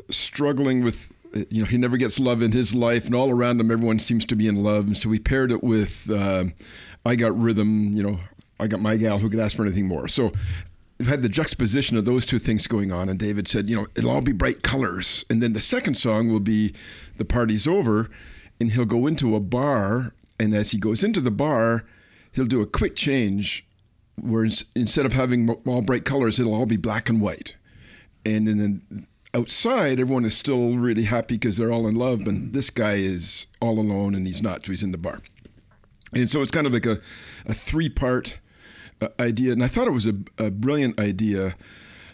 struggling with, he never gets love in his life, and all around him everyone seems to be in love, and so we paired it with "I Got Rhythm," I got my gal who could ask for anything more. So we've had the juxtaposition of those two things going on, and David said, it'll all be bright colors, and then the second song will be "The Party's Over," and he'll go into a bar, and as he goes into the bar, he'll do a quick change where instead of having all bright colors, it'll all be black and white. And then outside, everyone is still really happy because they're all in love, and this guy is all alone, and he's not, so he's in the bar. And so it's kind of like a three-part idea, and I thought it was a brilliant idea,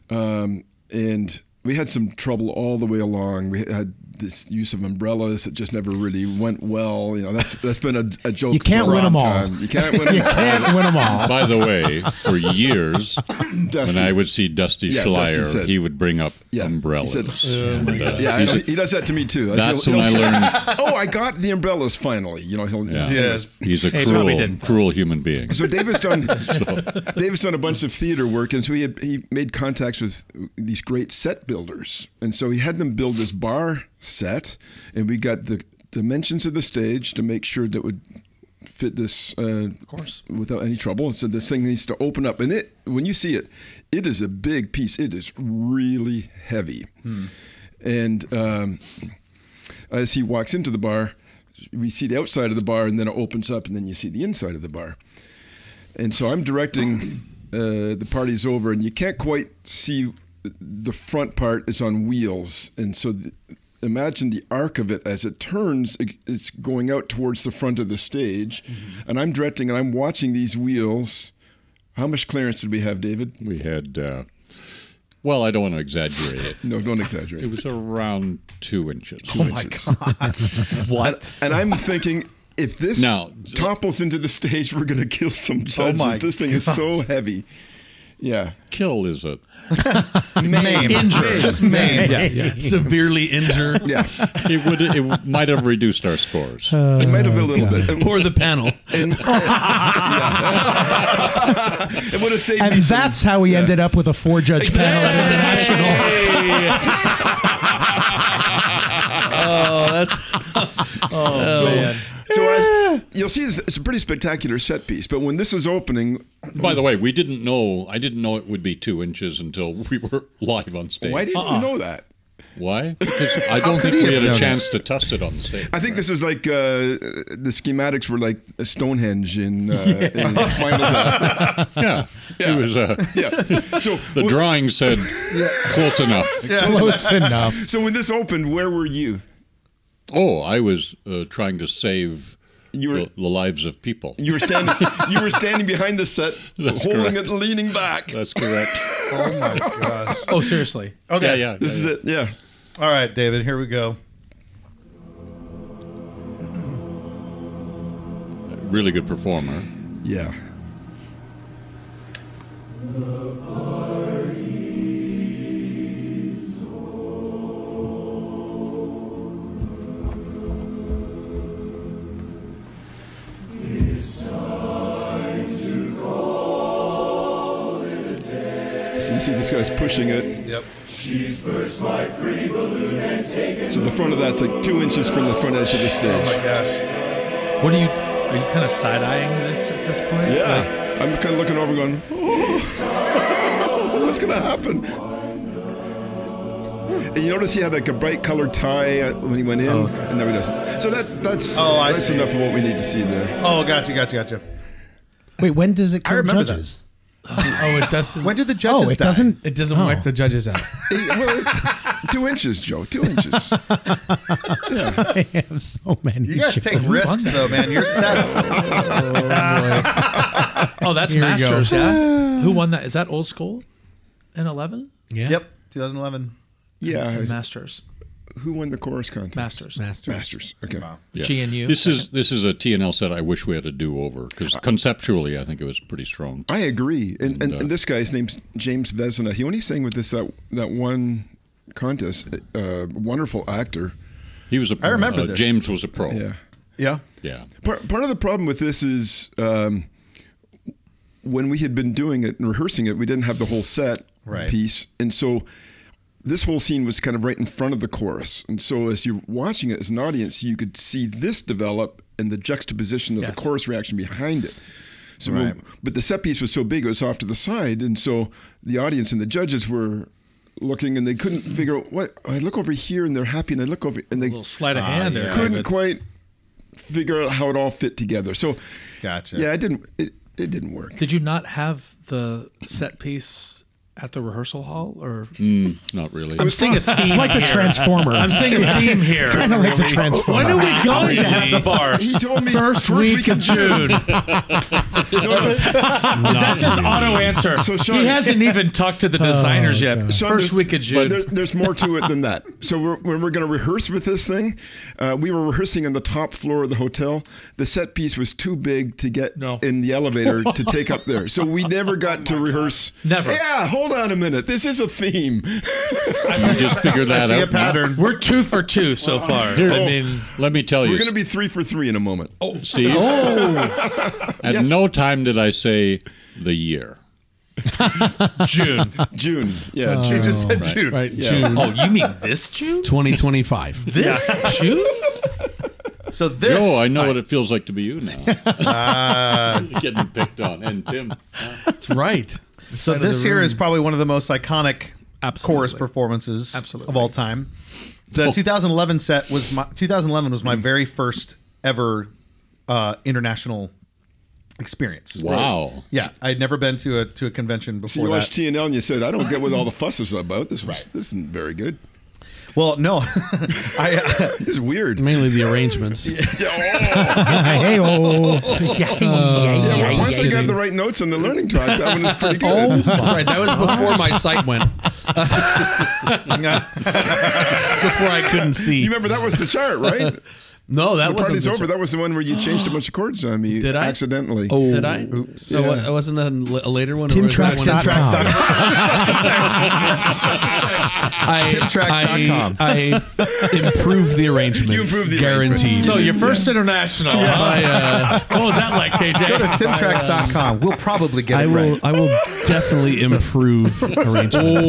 and we had some trouble all the way along. We had this use of umbrellas that just never really went well. That's been a joke. You can't win them all. You can't win them all. You can't win them all. By the way, for years, when I would see Dusty Schleier, he would bring up umbrellas. He does that to me too. That's when I learned. Oh, I got the umbrellas finally. He's a cruel human being. So David's done a bunch of theater work, and so he made contacts with these great set builders, and so he had them build this bar set, and we got the dimensions of the stage to make sure that would fit this of course, without any trouble. And so this thing needs to open up, and when you see it, it is a big piece. It is really heavy. And as he walks into the bar, we see the outside of the bar, and then it opens up, and then you see the inside of the bar. And so I'm directing The Party's Over, and you can't quite see the front part is on wheels, and so imagine the arc of it as it turns. It's going out towards the front of the stage, and I'm directing, and I'm watching these wheels. How much clearance did we have, David? We had, well, I don't want to exaggerate it. No, don't exaggerate. It was around 2 inches. My God. What? And I'm thinking, if this topples into the stage, we're going to kill some judges. This thing is so heavy. Yeah. Kill is a... Injured. Just maim. Yeah. Severely injured. Yeah. It might have reduced our scores. It might have a little bit. Or the panel. And, it would have saved and me that's how we ended up with a 4-judge panel at International. So as you'll see, it's a pretty spectacular set piece. But when this is opening, by the way, I didn't know it would be 2 inches until we were live on stage. Why didn't you know that? Why? Because I don't think we had a chance to test it on the stage. I think this was like the schematics were like a Stonehenge in Spinal Tap. Yeah, it was. So the drawing said close enough. Close enough. So when this opened, where were you? Oh, I was trying to save the lives of people. You were standing. You were standing behind the set, holding it, leaning back. That's correct. Oh my gosh. Oh, seriously. Okay. Yeah. This is it. Yeah. All right, David. Here we go. Really good performer. Yeah. So you see this guy's pushing it. Yep. She's burst my pretty balloon and taken. So the front of that's like 2 inches from the front edge of the stage. Oh my gosh. Are you kind of side-eyeing this at this point? Yeah. I'm kind of looking over going, what's going to happen? And you notice he had like a bright colored tie when he went in, and now he doesn't. So that's enough of what we need to see there. Oh, gotcha. Wait, when does it kill remember judges? Oh, it doesn't. When did the judges die? It doesn't wipe the judges out. Well, 2 inches, Joe. 2 inches. I have so many. You guys take risks, though, man. Your sets. Oh, that's Here we go. Masters, yeah? Who won that? Is that Old School in 11? Yeah. Yep, 2011. Yeah. Masters. Who won the chorus contest? Masters. Okay. Wow. Yeah. GNU. This is a TNL set I wish we had a do-over because conceptually I think it was pretty strong. I agree. And this guy's name's James Vezina. He only sang with this that one contest. Wonderful actor. He was I remember this. James was a pro. Yeah. Yeah. Yeah. Part of the problem with this is when we had been doing it and rehearsing it, we didn't have the whole set piece. And so this whole scene was kind of right in front of the chorus. And so as you're watching it as an audience, you could see this develop and the juxtaposition of the chorus reaction behind it. So, but the set piece was so big, it was off to the side. And so the audience and the judges were looking and they couldn't figure out what. I look over here and they're happy, and I look over and they a little sleight of hand there. Couldn't quite figure out how it all fit together. So, gotcha. Yeah, it didn't work. Did you not have the set piece at the rehearsal hall, or not really? I'm seeing a theme. It's like the Transformer. I'm seeing a theme here. Kind of like the Transformer. When are we going to have the bar? He told me first week of June. Is that just auto answer? So, Sean, he hasn't even talked to the designers yet. Sean, first week of June. But there's more to it than that. So when we're going to rehearse with this thing, we were rehearsing on the top floor of the hotel. The set piece was too big to get in the elevator to take up there. So we never got to rehearse. Never. Yeah, hold on a minute. This is a theme. I just figured that out. A pattern. We're 2 for 2 so far. Here, I mean, let me tell you. We're going to be 3 for 3 in a moment. Oh, Steve. At no time did I say the year. June. June. Yeah, You June. just said June. Right, Yeah. June Oh, you mean this June? 2025. This June? So this. Joe, I know what it feels like to be you now. Getting picked on. And Tim. That's right. So this here is probably one of the most iconic Absolutely. chorus performances Absolutely. of all time. The 2011 set was 2011 was my very first ever international experience. Wow. Yeah, I had never been to a convention So before you that. watched TNL and you said, I don't get what all the fuss is about. This isn't very good. Well, no, This is weird. Mainly the arrangements. Hey, oh. Once I got the right notes on the learning track, that one was pretty good. That's right. That was before my sight went. That's before I couldn't see. You remember that was the chart, right? No, that The wasn't party's the over. That was the one where you changed a bunch of chords on me. Did I? Accidentally. Oh, did I? Oops. No, Yeah. wasn't that a later one? or was that one- Timtracks.com. Timtracks.com. I improved the arrangement. You improved the Guaranteed. arrangement. So your first international. What was that like, KJ? Go to timtracks.com. We'll probably get I it will. right. I will definitely improve arrangements.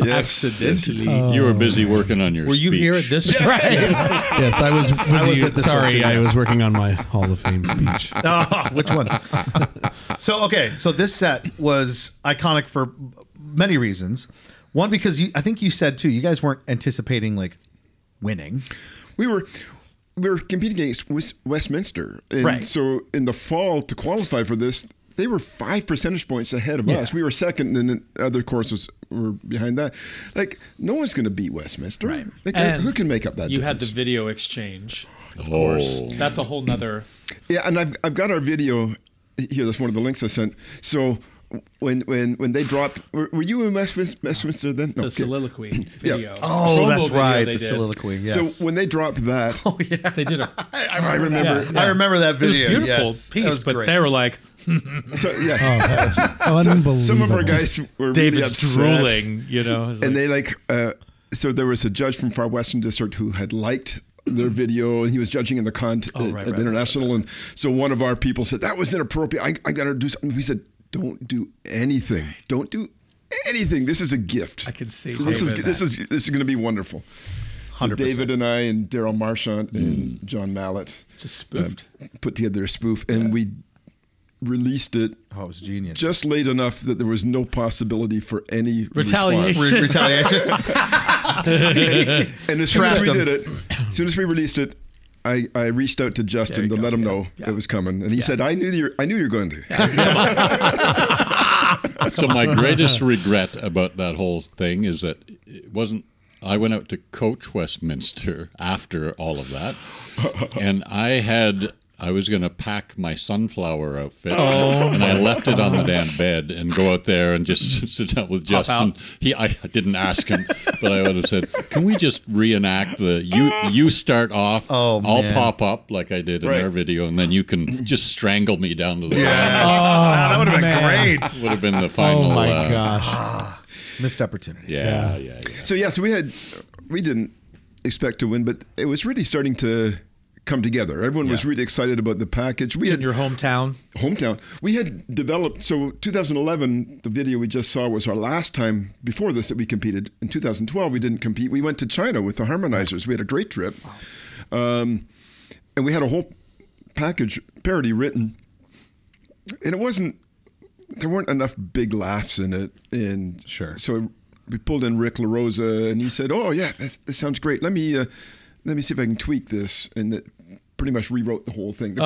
Yes. Accidentally. You were busy working on your Were you speech. here at this? Yes, I was busy. at this Sorry, one too, I was working on my Hall of Fame speech. Oh, which one? So this set was iconic for many reasons. One, because I think you said too, you guys weren't anticipating like winning. We were competing against Westminster. And Right. so in the fall, to qualify for this, they were 5 percentage points ahead of us. We were second, and then the other courses were behind that. Like, no one's going to beat Westminster. Right. Like, And who can make up that You had the difference? video exchange, of course. That's a whole nother. Yeah, and I've got our video here. That's one of the links I sent. So when they dropped, were you in Westminster then? No, The okay. soliloquy video. Oh, Promo that's video right. they The did. soliloquy. Yes. So when they dropped that, They did a. I remember. Yeah. I remember that It was a video. beautiful Yes. That piece, was but great. they were like, So yeah, Unbelievable. some of our guys were really David's upset. drooling, you know. It's And like- they so there was a judge from Far Western District who had liked their video, and he was judging in the right, international. And so one of our people said that was inappropriate. I got to do something. We said, don't do anything. Don't do anything. This is a gift. I can see This David. is going to be wonderful. So 100%. David and I and Daryl Marchant and John Mallett Just spoofed. put together a spoof, and we released it Oh, it was genius. just late enough that there was no possibility for any Retaliation. response. Retaliation. And as soon as we Trapped 'em. did it, as soon as we released it, I reached out to Justin to let him know it was coming, and he said, "I knew you were going to." So my greatest regret about that whole thing is that it wasn't. I went out to coach Westminster after all of that, and I had I was going to pack my sunflower outfit, and I left it on the damn bed and go out there and just sit down with Justin. I didn't ask him, but I would have said, "Can we just reenact the you start off? I'll pop up like I did in our video, and then you can just strangle me down to the ground." That would have been great. Would have been the final. Oh my gosh! Missed opportunity. Yeah. So we didn't expect to win, but it was really starting to come together. Everyone was really excited about the package. We had in your hometown. We had developed, so 2011, the video we just saw was our last time before this that we competed. In 2012, we didn't compete. We went to China with the harmonizers. We had a great trip. And we had a whole package parody written. And there weren't enough big laughs in it. And so we pulled in Rick LaRosa, and he said, "Oh yeah, this sounds great. Let me see if I can tweak this," and it pretty much rewrote the whole thing. The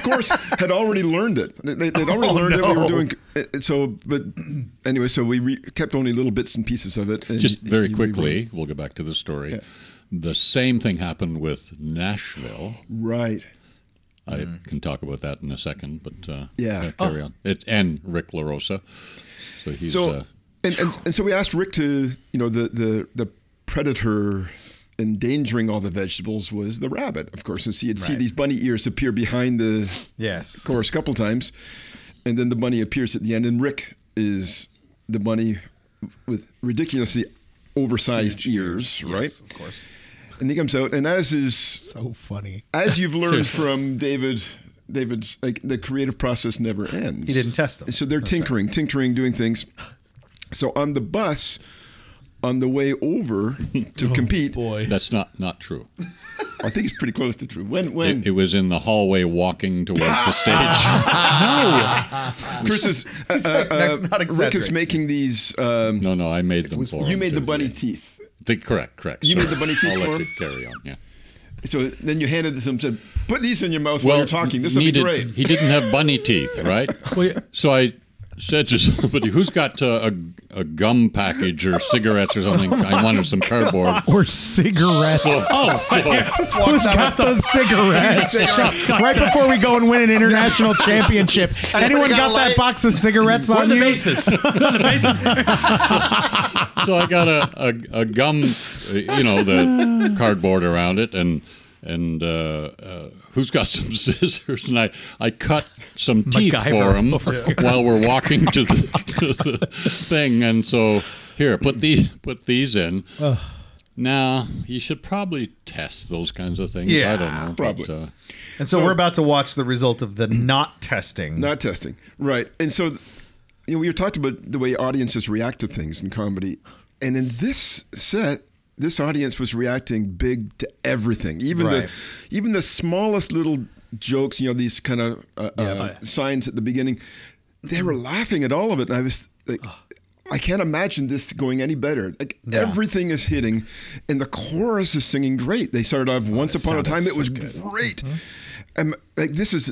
chorus had already learned it. They'd already learned it. We were doing but anyway. So we kept only little bits and pieces of it. And just very quickly, we'll go back to the story. Yeah. The same thing happened with Nashville. Right. I can talk about that in a second, but carry on. And Rick LaRosa. So he's. And so we asked Rick to, the predator endangering all the vegetables was the rabbit, of course. And so you'd see these bunny ears appear behind the chorus a couple times, and then the bunny appears at the end, and Rick is the bunny with ridiculously oversized ears, right? Yes, of course. And he comes out, and as is so funny, as you've learned from David's like the creative process never ends. He didn't test them. So they're tinkering, doing things. So on the bus, on the way over to compete, that's not true. I think it's pretty close to true. When it was in the hallway walking towards the stage. No, Chris is Rick is making these. No, I made them for him. You made the bunny teeth. Correct. You made the bunny teeth I'll for let him? it carry on. Yeah. So then you handed this to him and said, "Put these in your mouth while you're talking. This will be great." He didn't have bunny teeth, right? So I said to somebody, "Who's got a gum package or cigarettes or something? I wanted some cardboard." Or cigarettes. Who's got those cigarettes? Right before we go and win an international championship. Anyone got that box of cigarettes on you? The bases. So I got a gum, the cardboard around it, and who's got some scissors? And I cut some teeth for him while we're walking to the thing. And so here, put these in. Now you should probably test those kinds of things. Yeah, I don't know. Probably. But, and so we're about to watch the result of the not testing. Not testing, right? And so we talked about the way audiences react to things in comedy, and in this set, this audience was reacting big to everything, even the smallest little jokes. These kind of signs at the beginning. They were laughing at all of it, and I was like, I can't imagine this going any better. Like everything is hitting, and the chorus is singing great. They started off "Once Upon a Time." It was great, and like this is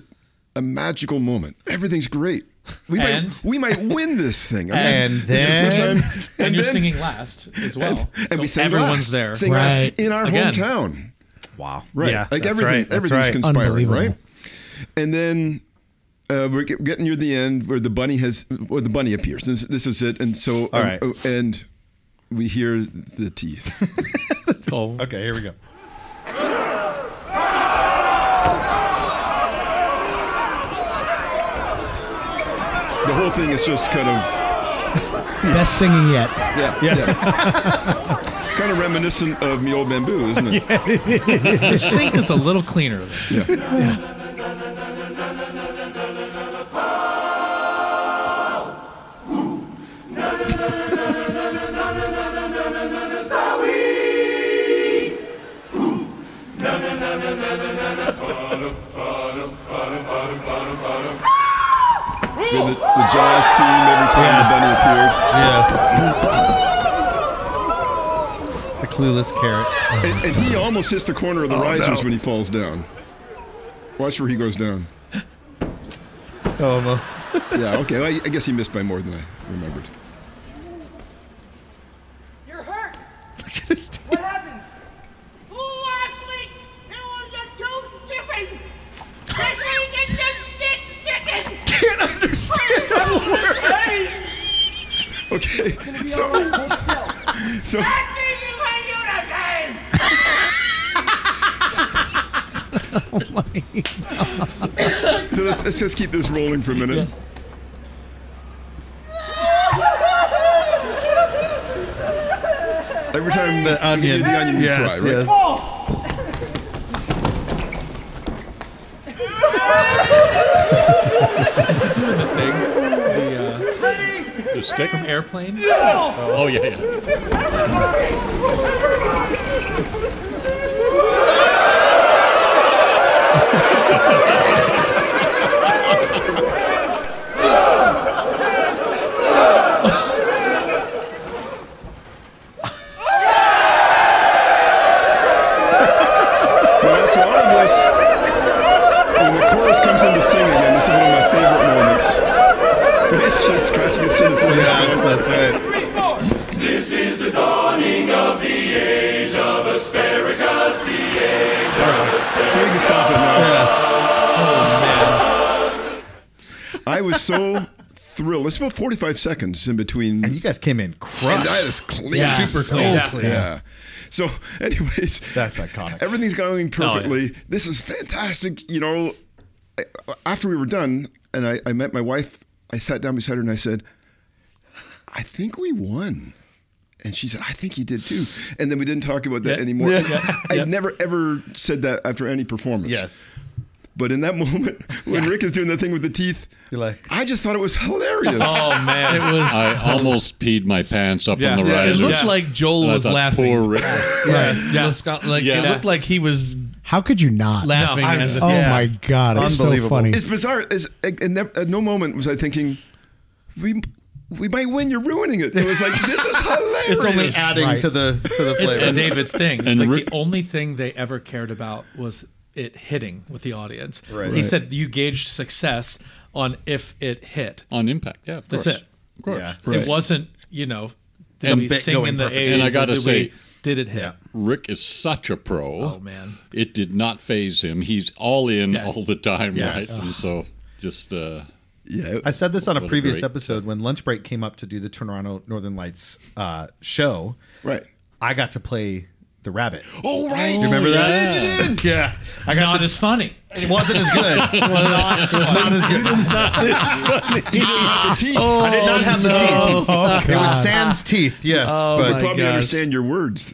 a magical moment. Everything's great. We might win this thing. And you're singing last as well. And we sang everyone's last. there. Sing last in our hometown. Wow. Right. Yeah, like that's everything's right. conspiring, right? And then we're getting near the end where the bunny appears. This is it. And so and we hear the teeth. Okay, here we go. The whole thing is just kind of best singing yet. Yeah. Kind of reminiscent of Me Old Bamboo, isn't it? The sink is a little cleaner. Yeah. So the jazz theme every time the bunny appeared. Yes. The clueless carrot. And he almost hits the corner of the risers when he falls down. Watch where he goes down. Oh, no. Yeah, okay. I guess he missed by more than I remembered. You're hurt. Look at his teeth. What happened? Last week, it was a tooth chipping. This Okay. So Oh my God. So let's just keep this rolling for a minute. Every time The onion. you do the onion, you Yes, try, right? yes. Is he doing the thing? The stick? From Airplane? Oh, yeah, yeah. Well, after all of this, when the chorus comes in to sing again, this is one of my favorite moments. It's just scratching his chin. Yes, that's right. This is the dawning of the age of asparagus, the age of asparagus. So we can stop it now. Yes. I was so thrilled. It's about 45 seconds in between. And you guys came in And crushed. that is clean. Yeah. Super So clean. clean. Yeah. So, anyways, That's iconic. everything's going perfectly. Oh, This is fantastic. You know, after we were done, and I met my wife, I sat down beside her and I said, I think we won. And she said, I think you did too. And then we didn't talk about that anymore. I'd never ever said that after any performance. Yes. But in that moment, when Rick is doing the thing with the teeth, You're like, I just thought it was hilarious. Oh, man. It was. I almost peed my pants up Yeah. on the Yeah, It riser. looked like Joel And I was thought, laughing. Poor Rick. yes. Yeah. Scott, like, Yeah. It looked like he was How could you not? laughing. I at was- the- Oh Yeah. my God, it's so Unbelievable. funny. It's bizarre. At no moment was I thinking, we might win. You're ruining it. It was like, this is hilarious. It's only adding Right. to the It's flavor. David's thing. And Like Rick- the only thing they ever cared about was it hitting with the audience. Right. He Right. said you gauged success on if it hit. On impact, yeah, of That's course. it. Of course. Yeah. Right. It wasn't, did And we bit sing going in the perfect. A's? And I or gotta did say- did it hit? Yeah. Rick is such a pro. Oh man. It did not phase him. He's all in Yeah. all the time, Yes. right? And so just Yeah. I said this on a What a previous great- episode when Lunch Break came up to do the Toronto Northern Lights show. Right. I got to play the rabbit. Oh, right. Do you remember that? Yeah. I got Not to. as funny. It wasn't as good. Not as Not as good. The teeth. I did not have the teeth. It was God. sans teeth. Yes, Oh, but my Probably gosh. understand your words.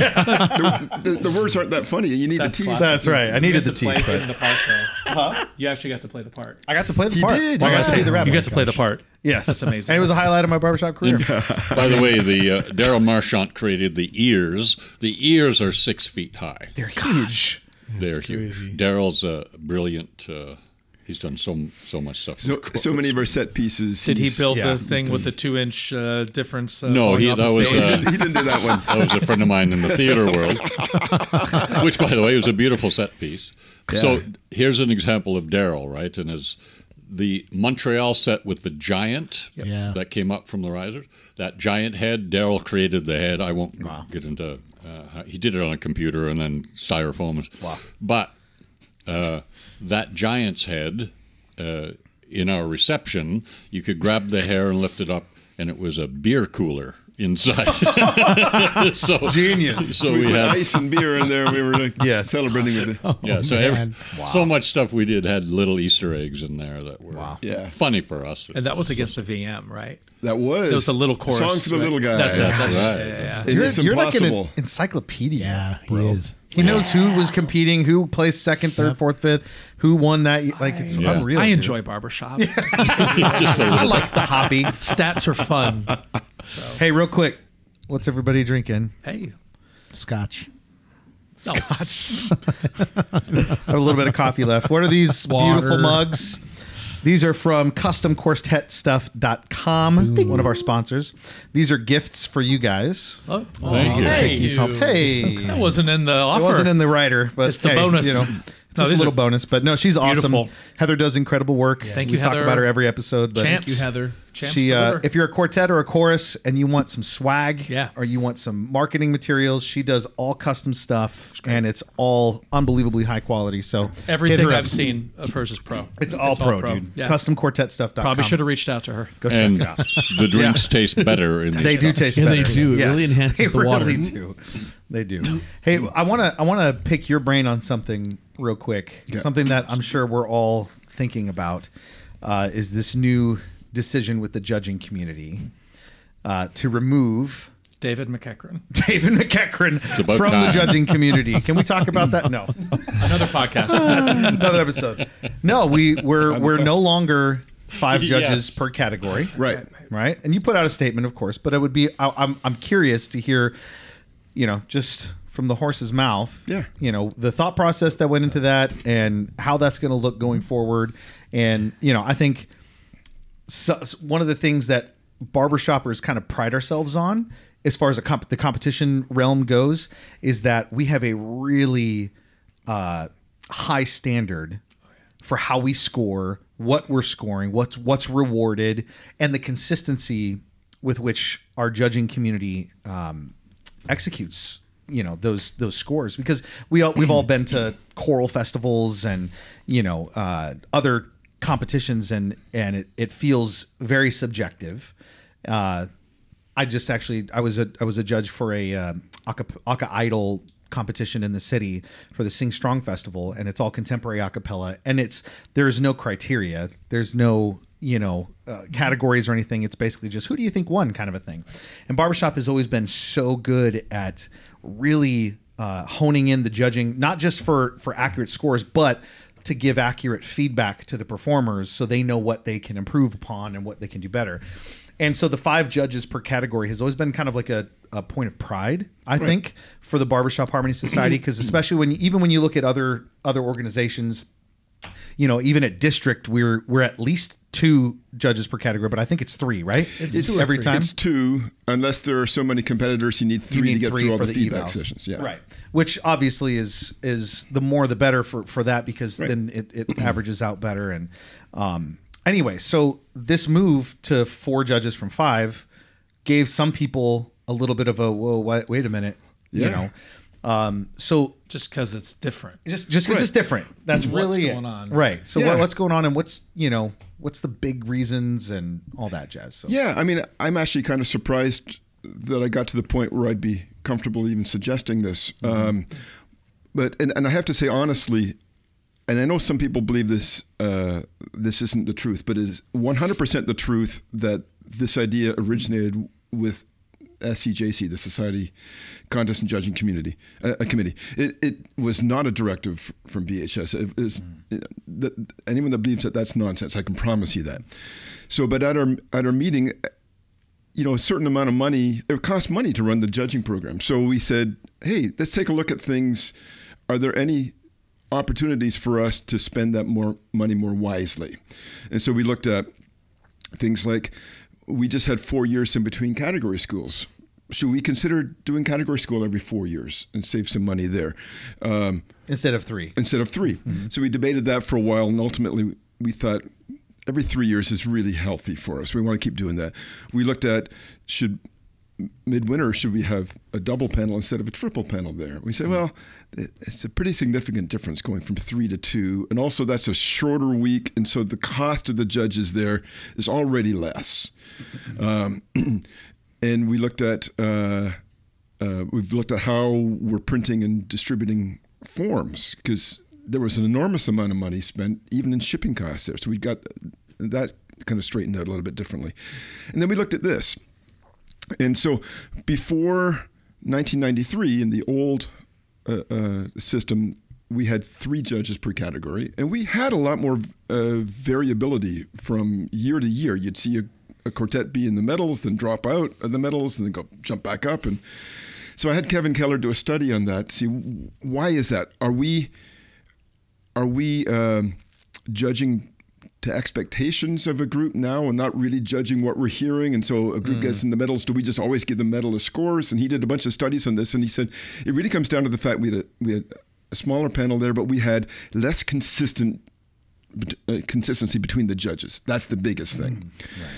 the words aren't that funny. You need That's the teeth. classic. that's right. I needed the Play teeth, in but the part though. You actually got to play the part. I got to play the He part. did, I got to yeah. see the rabbit. You got to play the part. Yes, That's amazing. And it was a highlight of my barbershop career. By the way, the Daryl Marchant created the ears. The ears are 6 feet high. They're huge. They're huge. Daryl's brilliant. He's done so much stuff. So many of our set pieces. Did he he's- build yeah, the thing with the 2-inch difference? No, falling off that the was stage? He didn't do that one. that was a friend of mine in the theater world, which, by the way, was a beautiful set piece. So here's an example of Daryl, right? And as the Montreal set with the giant Yeah. that came up from the risers, that giant head, Daryl created the head. I won't get into. He did it on a computer and then styrofoam. Wow. But that giant's head. In our reception, you could grab the hair and lift it up, and it was a beer cooler inside. So Genius. So we we put had ice and beer in there. We were like Yes. celebrating with it. yeah. So man. so much stuff we did had little Easter eggs in there that were Yeah. funny for us. And that was against the VM, right? That was. It was a little chorus. Song for the little guy. That's it. That's That's right. Yeah. And it's You're like an impossible. encyclopedia. Yeah, he bro. is. He knows who was competing, who placed second, third, fourth, fifth, who won that. Like it's Yeah. unreal. I dude. enjoy barbershop. Just a I little. like the hobby. Stats are fun. Hey, real quick, what's everybody drinking? Hey. Scotch. Oh, I have a little bit of coffee left. What are these Water. beautiful mugs? These are from customcorsetstuff.com, one of our sponsors. These are gifts for you guys. Oh, Thank you. hey, Take these home. Hey, that wasn't in the offer. it wasn't in the writer, but It's the hey, bonus. You know, Just a little bonus, but no, she's awesome. Beautiful. Heather does incredible work. Thank we you, talk Heather. about her every episode. But Champs. Thank you, Heather. Champs she, deliver. if you're a quartet or a chorus and you want some swag, Yeah. or you want some marketing materials, she does all custom stuff, and it's all unbelievably high quality. So hit Everything her up. I've seen of hers is pro. It's all pro, dude. Yeah. CustomQuartetStuff.com. Probably should have reached out to her. Go check And it out. the drinks taste better in these They do cups. taste Yeah, better. they do. It really enhances the water. They really do. They do. Hey, I want to pick your brain on something real quick. Yeah. Something that I'm sure we're all thinking about is this new decision with the judging community to remove David McEachern. David McEachern about from the time. judging community. Can we talk about that? No. Another podcast. Another episode. No, we're no longer 5 judges Yes. per category. Right. Right. And you put out a statement, of course, but it would be I'm curious to hear, just from the horse's mouth, the thought process that went into that and how that's going to look going forward. And, I think one of the things that barbershoppers kind of pride ourselves on as far as the competition realm goes is that we have a really high standard for how we score, what we're scoring, what's rewarded, and the consistency with which our judging community executes those scores, because we've all been to choral festivals and other competitions and it feels very subjective. I was a judge for a Aka Idol competition in the city for the Sing Strong Festival, and it's all contemporary a cappella, and there's no criteria, there's no categories or anything. It's basically just who do you think won kind of a thing. And barbershop has always been so good at really honing in the judging, not just for accurate scores, but to give accurate feedback to the performers so they know what they can improve upon and what they can do better. And so the 5 judges per category has always been kind of like a point of pride, I think, for the Barbershop Harmony Society, because especially when you look at other organizations, even at district, we're at least 2 judges per category, but I think it's 3, right? It's 2 or every 3. time. It's 2, unless there are so many competitors. You need 3 to get through all the feedback evals. sessions. Yeah, Right. Which obviously is the more the better for that, because then it averages out better. And anyway, so this move to 4 judges from 5 gave some people a little bit of a whoa, wait a minute, so Just because it's different. just because it's different. That's What's really going it. on? Right. So Yeah. what's going on, and what's the big reasons and all that jazz. So Yeah, I mean, I'm actually kind of surprised that I got to the point where I'd be comfortable even suggesting this. But I have to say honestly, and I know some people believe this isn't the truth, but it is 100% the truth that this idea originated with SCJC, the Society Contest and Judging Committee. It was not a directive from BHS. It was, anyone that believes that, that's nonsense. I can promise you that. So, but at our meeting, a certain amount of money, it costs money to run the judging program. So we said, hey, let's take a look at things. Are there any opportunities for us to spend that money more wisely? And so we looked at things like, we just had 4 years in between category schools. Should we consider doing category school every 4 years and save some money there? instead of 3. Instead of 3. Mm-hmm. So we debated that for a while, and ultimately we thought every 3 years is really healthy for us. We want to keep doing that. We looked at, midwinter, should we have a double panel instead of a triple panel there? We said, well, it's a pretty significant difference going from 3 to 2. And also that's a shorter week. And so the cost of the judges there is already less. And we looked at, we've looked at how we're printing and distributing forms, because there was an enormous amount of money spent even in shipping costs there. So we got that kind of straightened out a little bit differently. And then we looked at this. And so before 1993, in the old system, we had 3 judges per category, and we had a lot more variability from year to year. You'd see a quartet be in the medals, then drop out of the medals, and then jump back up. And so I had Kevin Keller do a study on that. See, why is that? Are we judging to expectations of a group now and not really judging what we're hearing? And so a group gets in the medals, do we just always give them medalist scores? And he did a bunch of studies on this, and he said it really comes down to the fact we had a smaller panel there, but we had less consistency between the judges. That's the biggest thing. Right.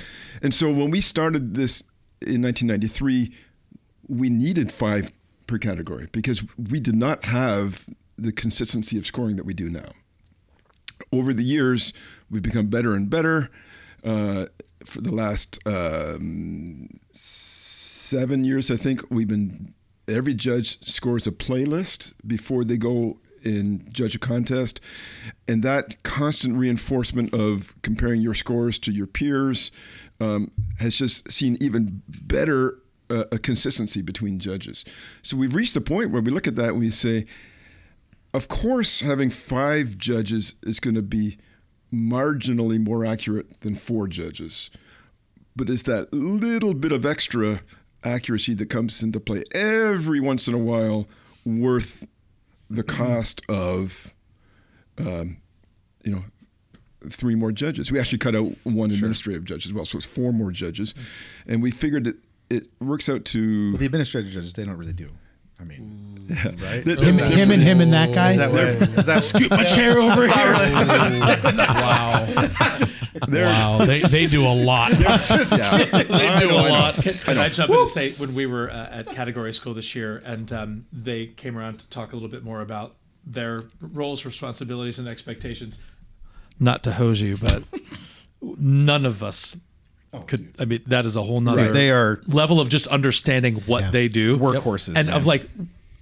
And so when we started this in 1993, we needed 5 per category because we did not have the consistency of scoring that we do now. Over the years, we've become better and better. For the last 7 years, I think, every judge scores a playlist before they go and judge a contest. And that constant reinforcement of comparing your scores to your peers has just seen even better a consistency between judges. So we've reached a point where we look at that and we say, of course, having 5 judges is going to be marginally more accurate than 4 judges. But it's that little bit of extra accuracy that comes into play every once in a while worth the cost of, 3 more judges. We actually cut out 1 administrative judge as well, so it's 4 more judges. And we figured that it works out to... Well, the administrative judges, they don't really do. I mean, right? Him and that guy. Is that Scoot my chair over here. Wow. Wow. They do a lot. They do a lot. Can I jump in and say, when we were at category school this year, and they came around to talk a little bit more about their roles, responsibilities, and expectations. Not to hose you, but none of us could. I mean, that is a whole nother They are level of just understanding what they do. Workhorses. And of like,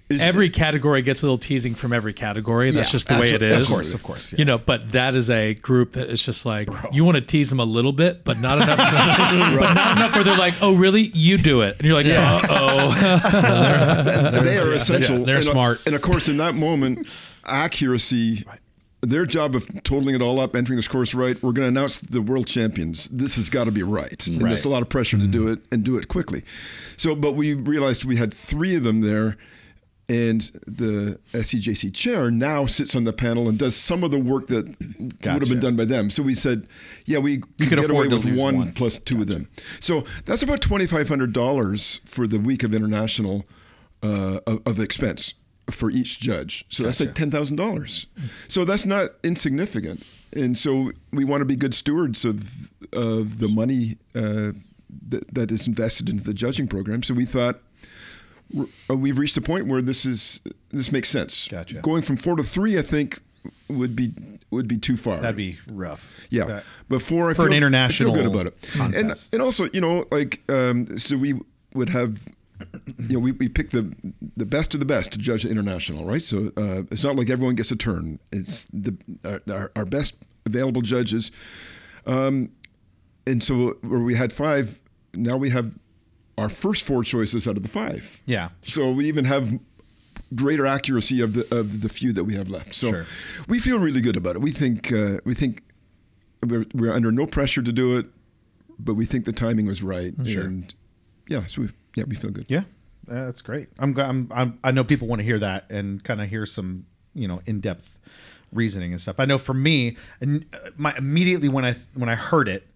every category gets a little teasing from every category. That's just the way it is. Of course. Yes. You know, but that is a group that is just like, you want to tease them a little bit, but not enough. But not enough where they're like, oh, really? You do it. And you're like, uh-oh. They are essential. They're smart. And of course, in that moment, accuracy... Their job of totaling it all up, entering the scores right, we're going to announce the world champions. This has got to be right. And there's a lot of pressure to do it and do it quickly. So, but we realized we had 3 of them there, and the SCJC chair now sits on the panel and does some of the work that would have been done by them. So we said, we could get away with 1 plus 2 of them. So that's about $2,500 for the week of international of expense for each judge. So that's like $10,000. So that's not insignificant. And so we want to be good stewards of the money that is invested into the judging program. So we thought we've reached a point where this makes sense. Gotcha. Going from 4 to 3, I think, would be too far. That'd be rough. Yeah. But 4, an international I feel good about it. Contest. And also, so we would have... we pick the best of the best to judge the international, right? So it's not like everyone gets a turn. It's our best available judges. And so where we had 5, now we have our first 4 choices out of the 5. Yeah. So we even have greater accuracy of the few that we have left. So we feel really good about it. We think we're under no pressure to do it, but we think the timing was right. And so we feel good. Yeah, that's great. I know people want to hear that and kind of hear some, in-depth reasoning and stuff. I know for me, immediately when I heard it,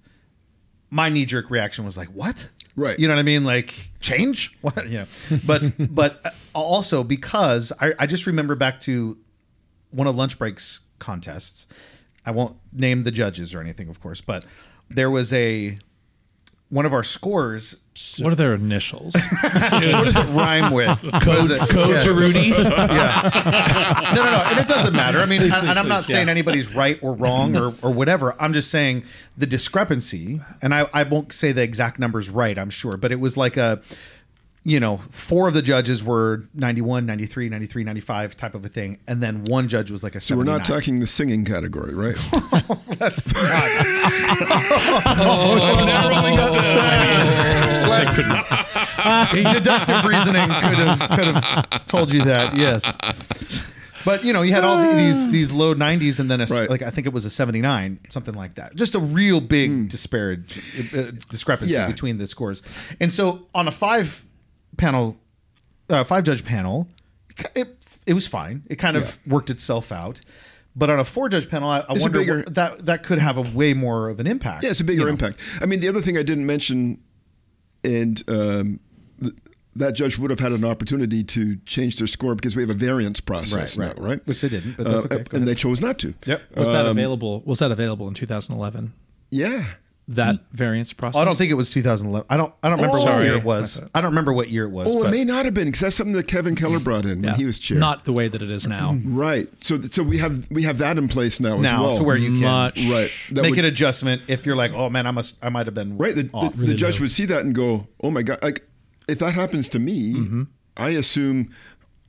my knee-jerk reaction was like, "What?" Right. You know what I mean? Like, change? What? Yeah. But also because I just remember back to one of Lunch Break's contests. I won't name the judges or anything, of course, but there was one of our scores. What are their initials? What does it rhyme with? Code to Rudy? Yeah. No. And it doesn't matter. I mean, and I'm not saying anybody's right or wrong or whatever. I'm just saying the discrepancy, and I won't say the exact numbers right, I'm sure, but it was like 4 of the judges were 91, 93, 93, 95 type of a thing. And then 1 judge was like a 79. So we're not talking the singing category, right? That's not. Deductive reasoning could have told you that, yes. But you had all these low 90s and then like I think it was a 79, something like that. Just a real big discrepancy between the scores. And so on a 5 judge panel, it was fine. It kind of worked itself out. But on a 4-judge panel, I wonder that could have a way more of an impact. Yeah, it's a bigger impact. I mean, the other thing I didn't mention, and that judge would have had an opportunity to change their score because we have a variance process now, right? Which they didn't, but that's okay. And they chose not to. Yep. Was that available? Was that available in 2011? Yeah. That variance process? I don't think it was 2011. I don't remember what year it was. I don't remember what year it was. Oh, it may not have been because that's something that Kevin Keller brought in when he was chair. Not the way that it is now. Right. So we have that in place now as well. To where you can make an adjustment if you're like, oh man, I might have been off. The judge would see that and go, oh my God, like if that happens to me, I assume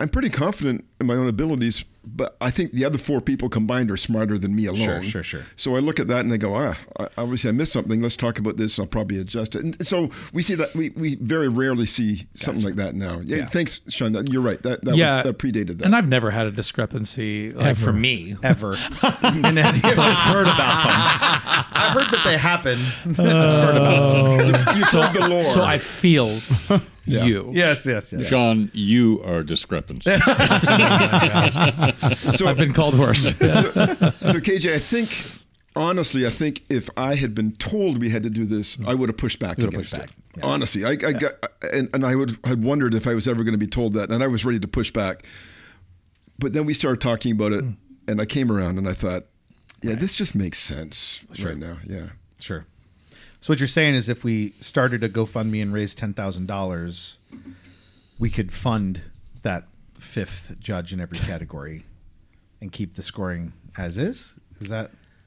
I'm pretty confident in my own abilities, but I think the other 4 people combined are smarter than me alone. Sure. So I look at that and I go, obviously I missed something. Let's talk about this. I'll probably adjust it. And so we see that we very rarely see something like that now. Yeah. Thanks, Sean. You're right. That predated that. And I've never had a discrepancy like for me ever. And I've heard about them. I've heard that they happen. I've heard about them. You've heard the lore. So I feel you. Yes. Sean, you are discrepancy. So I've been called worse. So KJ, honestly, I think if I had been told we had to do this, I would have pushed back against it. Yeah. Honestly, I got, and I had wondered if I was ever going to be told that, and I was ready to push back. But then we started talking about it, and I came around and I thought, this just makes sense right now. Yeah, sure. So what you're saying is if we started a GoFundMe and raised $10,000, we could fund that 5th judge in every category and keep the scoring as is? Is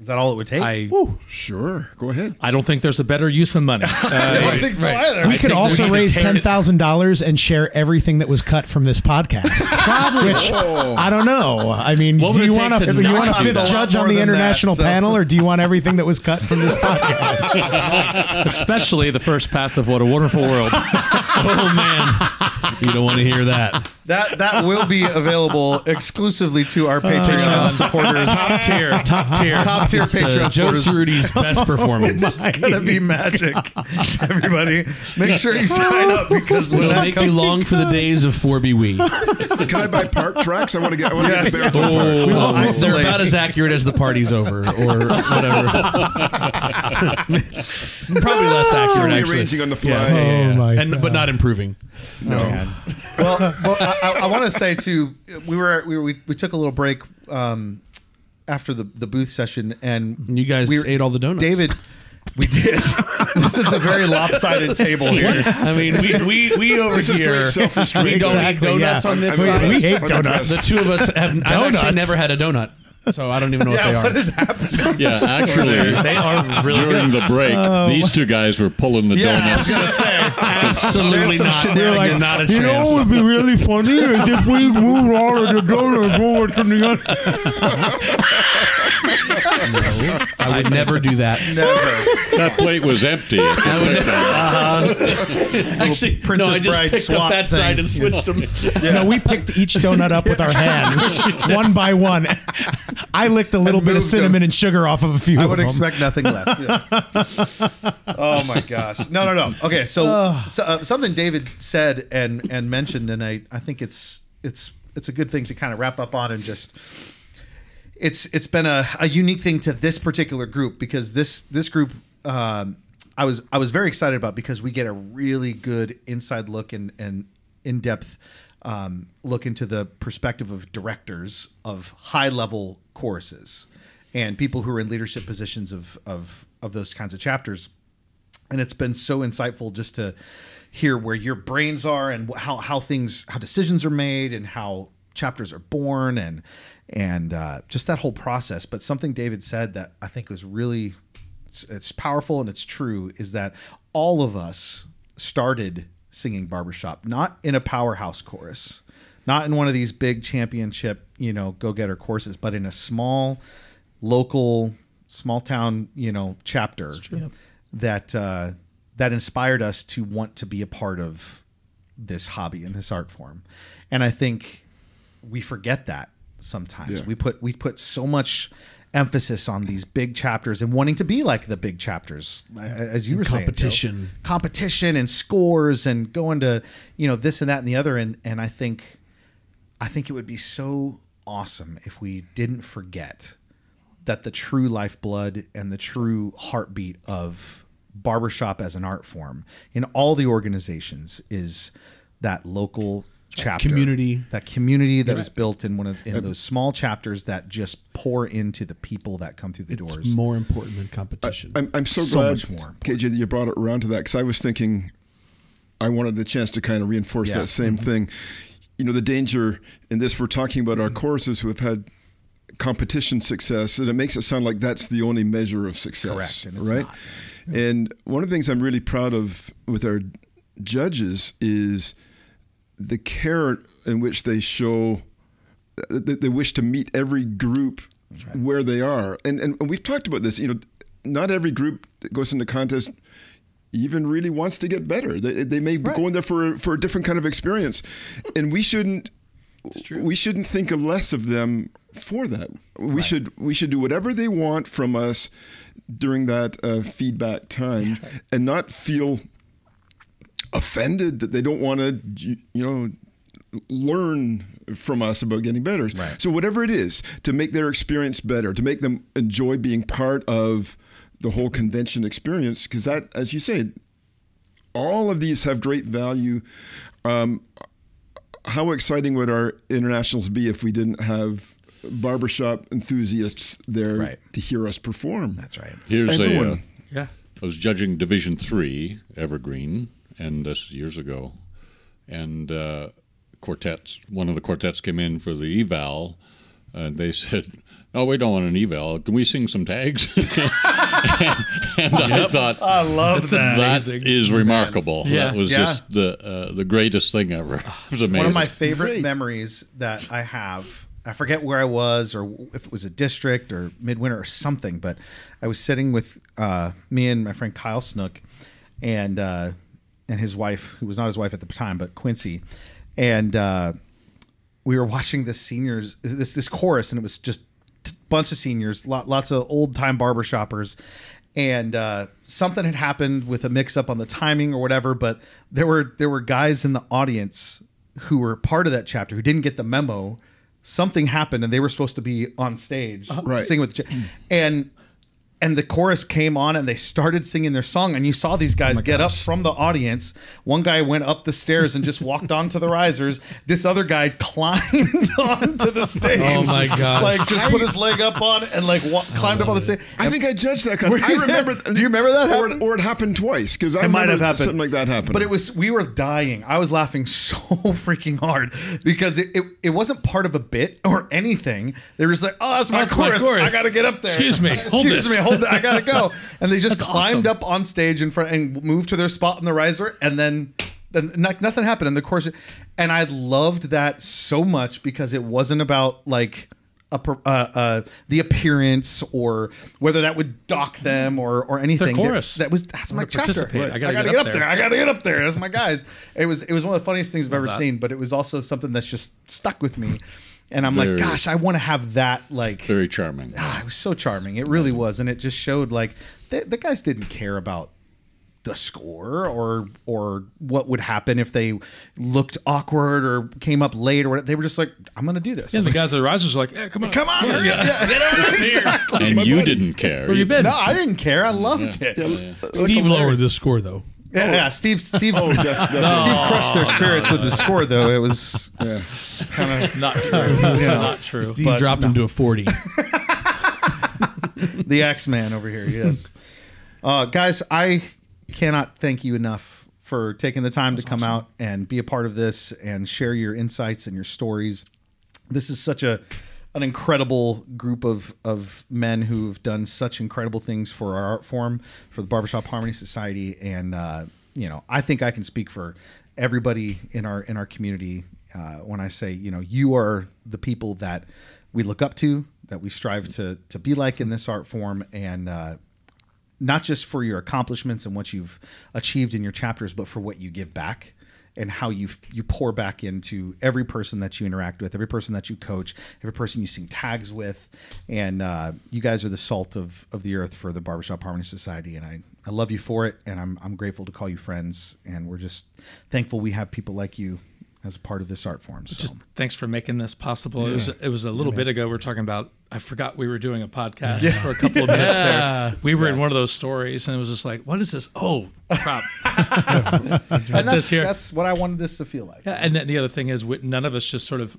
that all it would take? Sure. Go ahead. I don't think there's a better use of money. I don't think so either. We could also raise $10,000 and share everything that was cut from this podcast. Probably. Which, I don't know. I mean, do you want a 5th judge on the international panel, or do you want everything that was cut from this podcast? Especially the first pass of What a Wonderful World. Oh, man. You don't want to hear that. That will be available exclusively to our Patreon supporters. Top tier Patreon Joe supporters. Cerruti's best performance. It's going to be magic. Everybody, make sure you sign up because when it'll make you long for the days of 4B Wee. Can I buy park tracks? I want to get the Baritone Park. They're about as accurate as the party's over or whatever. Probably less accurate, actually. Rearranging on the fly. Oh my God. But not improving. No. Well, I want to say too. We took a little break after the booth session, and you guys ate all the donuts. David, we did. This is a very lopsided table here. I mean, we over here. We don't eat donuts on this side. We hate donuts. The two of us have actually never had a donut. So I don't even know what they are. What is happening? Yeah, actually, they are really during the break, these two guys were pulling the donuts. I was gonna say, absolutely not. We're like, not a chance. You know what would be really funny is if we move all of the donuts over to the other. No, I would never do that. Never. That plate was empty. Actually, no, I just picked up that side and switched them. No, we picked each donut up with our hands, one by one. I licked a little bit of cinnamon and sugar off of a few. I of would them. expect nothing less. Yes. Oh my gosh! No. Okay, so something David said and mentioned, and I think it's a good thing to kind of wrap up on, and just it's been a unique thing to this particular group, because this group I was very excited about, because we get a really good inside look and in-depth look into the perspective of directors of high-level choruses and people who are in leadership positions of those kinds of chapters. And it's been so insightful just to hear where your brains are and how decisions are made and how chapters are born and just that whole process. But something David said that I think was really, it's powerful and it's true, is that all of us started singing barbershop, not in a powerhouse chorus, not in one of these big championship, go-getter courses, but in a small, local, small town, chapter that inspired us to want to be a part of this hobby and this art form. And I think we forget that sometimes. Yeah. We put so much emphasis on these big chapters and wanting to be like the big chapters, as you were saying, Joe. Competition and scores and going to, this and that and the other. And I think it would be so awesome if we didn't forget that the true lifeblood and the true heartbeat of barbershop as an art form in all the organizations is that local chapter, that community that is built in those small chapters that just pour into the people that come through the doors. It's more important than competition. I'm so glad, KJ, that you brought it around to that, because I was thinking I wanted the chance to kind of reinforce that same thing. You know, the danger in this, we're talking about our choruses who have had competition success, and it makes it sound like that's the only measure of success. Correct, and it's right? not. And one of the things I'm really proud of with our judges is the care in which they show that they wish to meet every group where they are. And we've talked about this, you know, not every group that goes into contest even really wants to get better. They may go in there for a different kind of experience. And we shouldn't think less of them for that. We should do whatever they want from us during that feedback time and not feel offended that they don't want to, learn from us about getting better. Right. So whatever it is, to make their experience better, to make them enjoy being part of the whole convention experience, because that, as you say, all of these have great value. How exciting would our internationals be if we didn't have barbershop enthusiasts there to hear us perform? That's right. Here's I was judging Division 3 Evergreen, and this years ago, and quartets. One of the quartets came in for the eval, and they said, "Oh, we don't want an eval. Can we sing some tags?" and I thought, I love that. That is remarkable. Yeah. That was just the greatest thing ever. It was amazing. One of my favorite memories that I have. I forget where I was, or if it was a district or midwinter or something, but I was sitting with me and my friend Kyle Snook and his wife, who was not his wife at the time, but Quincy. And we were watching this chorus, and it was just a bunch of seniors, lots of old-time barbershoppers. And something had happened with a mix-up on the timing or whatever, but there were guys in the audience who were part of that chapter who didn't get the memo. Something happened, and they were supposed to be on stage singing with and the chorus came on, and they started singing their song, and you saw these guys get up from the audience. One guy went up the stairs and just walked onto the risers. This other guy climbed onto the stage. Oh my god! Like just put his leg up on it and like climbed up on the stage. I think I judged that. I remember. Do you remember that happen? Or it happened twice, because I might have happened. Something like that happened. But we were dying. I was laughing so freaking hard because it wasn't part of a bit or anything. They were just like, "Oh, that's my chorus. I got to get up there. Excuse me. Hold it. I gotta go." And they just climbed up on stage in front and moved to their spot in the riser, and then nothing happened in the course. And I loved that so much because it wasn't about like the appearance or whether that would dock them or anything. The chorus. That's my chapter. Right. I gotta get up there. I gotta get up there. That's my guys. It was one of the funniest things I've ever seen, but it was also something that's just stuck with me. And I'm like, gosh, I want to have that. Like, very charming. It was so charming. It really was, and it just showed like the guys didn't care about the score or what would happen if they looked awkward or came up late or whatever. They were just like, I'm going to do this. Yeah, the guys at the risers were like, "Yeah, come on, hurry up. Get over exactly. And you didn't care. Where you been? No, I didn't care. I loved it. Yeah. Steve lowered the score though. Yeah, Steve crushed their spirits with the score, though. It was kind of not true. Not true. Steve dropped him to a 40. The X-Man over here, yes. Guys, I cannot thank you enough for taking the time to come out and be a part of this and share your insights and your stories. This is such an incredible group of men who've done such incredible things for our art form, for the Barbershop Harmony Society, and I think I can speak for everybody in our community when I say, you are the people that we look up to, that we strive to be like in this art form, and not just for your accomplishments and what you've achieved in your chapters, but for what you give back. And how you pour back into every person that you interact with, every person that you coach, every person you sing tags with. And you guys are the salt of the earth for the Barbershop Harmony Society. And I love you for it. And I'm grateful to call you friends. And we're just thankful we have people like you as a part of this art form. So. Just thanks for making this possible. Yeah. It was a little bit ago we were talking about, I forgot we were doing a podcast for a couple of minutes there. We were in one of those stories, and it was just like, what is this? Oh, crap. And this here. that's what I wanted this to feel like. Yeah, and then the other thing is, none of us just sort of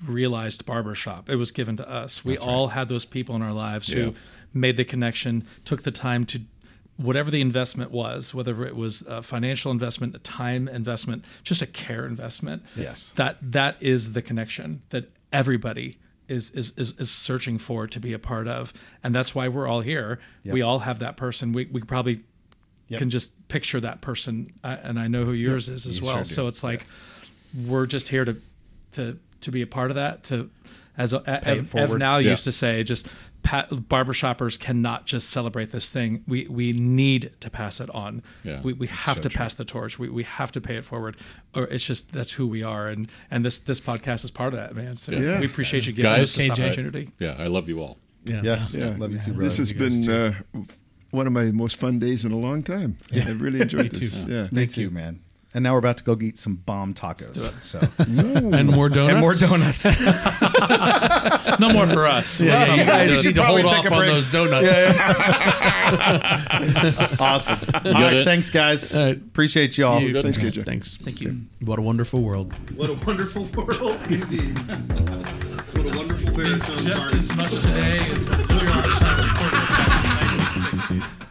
realized barbershop. It was given to us. We all had those people in our lives who made the connection, took the time to, whatever the investment was, whether it was a financial investment, a time investment, just a care investment. Yes. That is the connection that everybody is searching for to be a part of. And that's why we're all here. Yep. We all have that person. We probably can just picture that person. And I know who yours is as well. Sure so it's like, we're just here to be a part of that, as Ev now used to say, just barbershoppers cannot just celebrate this thing. We need to pass it on. Yeah. We have to pass the torch. We have to pay it forward, or it's just, that's who we are. And this podcast is part of that, man. So we appreciate you giving us this opportunity. Yeah, I love you all. Yeah. Yes. Yeah. Love you too, brother. This has been one of my most fun days in a long time. I really enjoyed this. Yeah. Thank you, man. And now we're about to go eat some bomb tacos. So And more donuts. and more donuts. No more for us. You guys should need to probably hold take off a on break. those donuts. Awesome. All right, thanks, guys. All right. Appreciate y'all. See you. Thanks, KJ. Thanks. Thank you. What a wonderful world. What a wonderful world, indeed. What a wonderful Just as much today as we were on the recording back in the 1960s.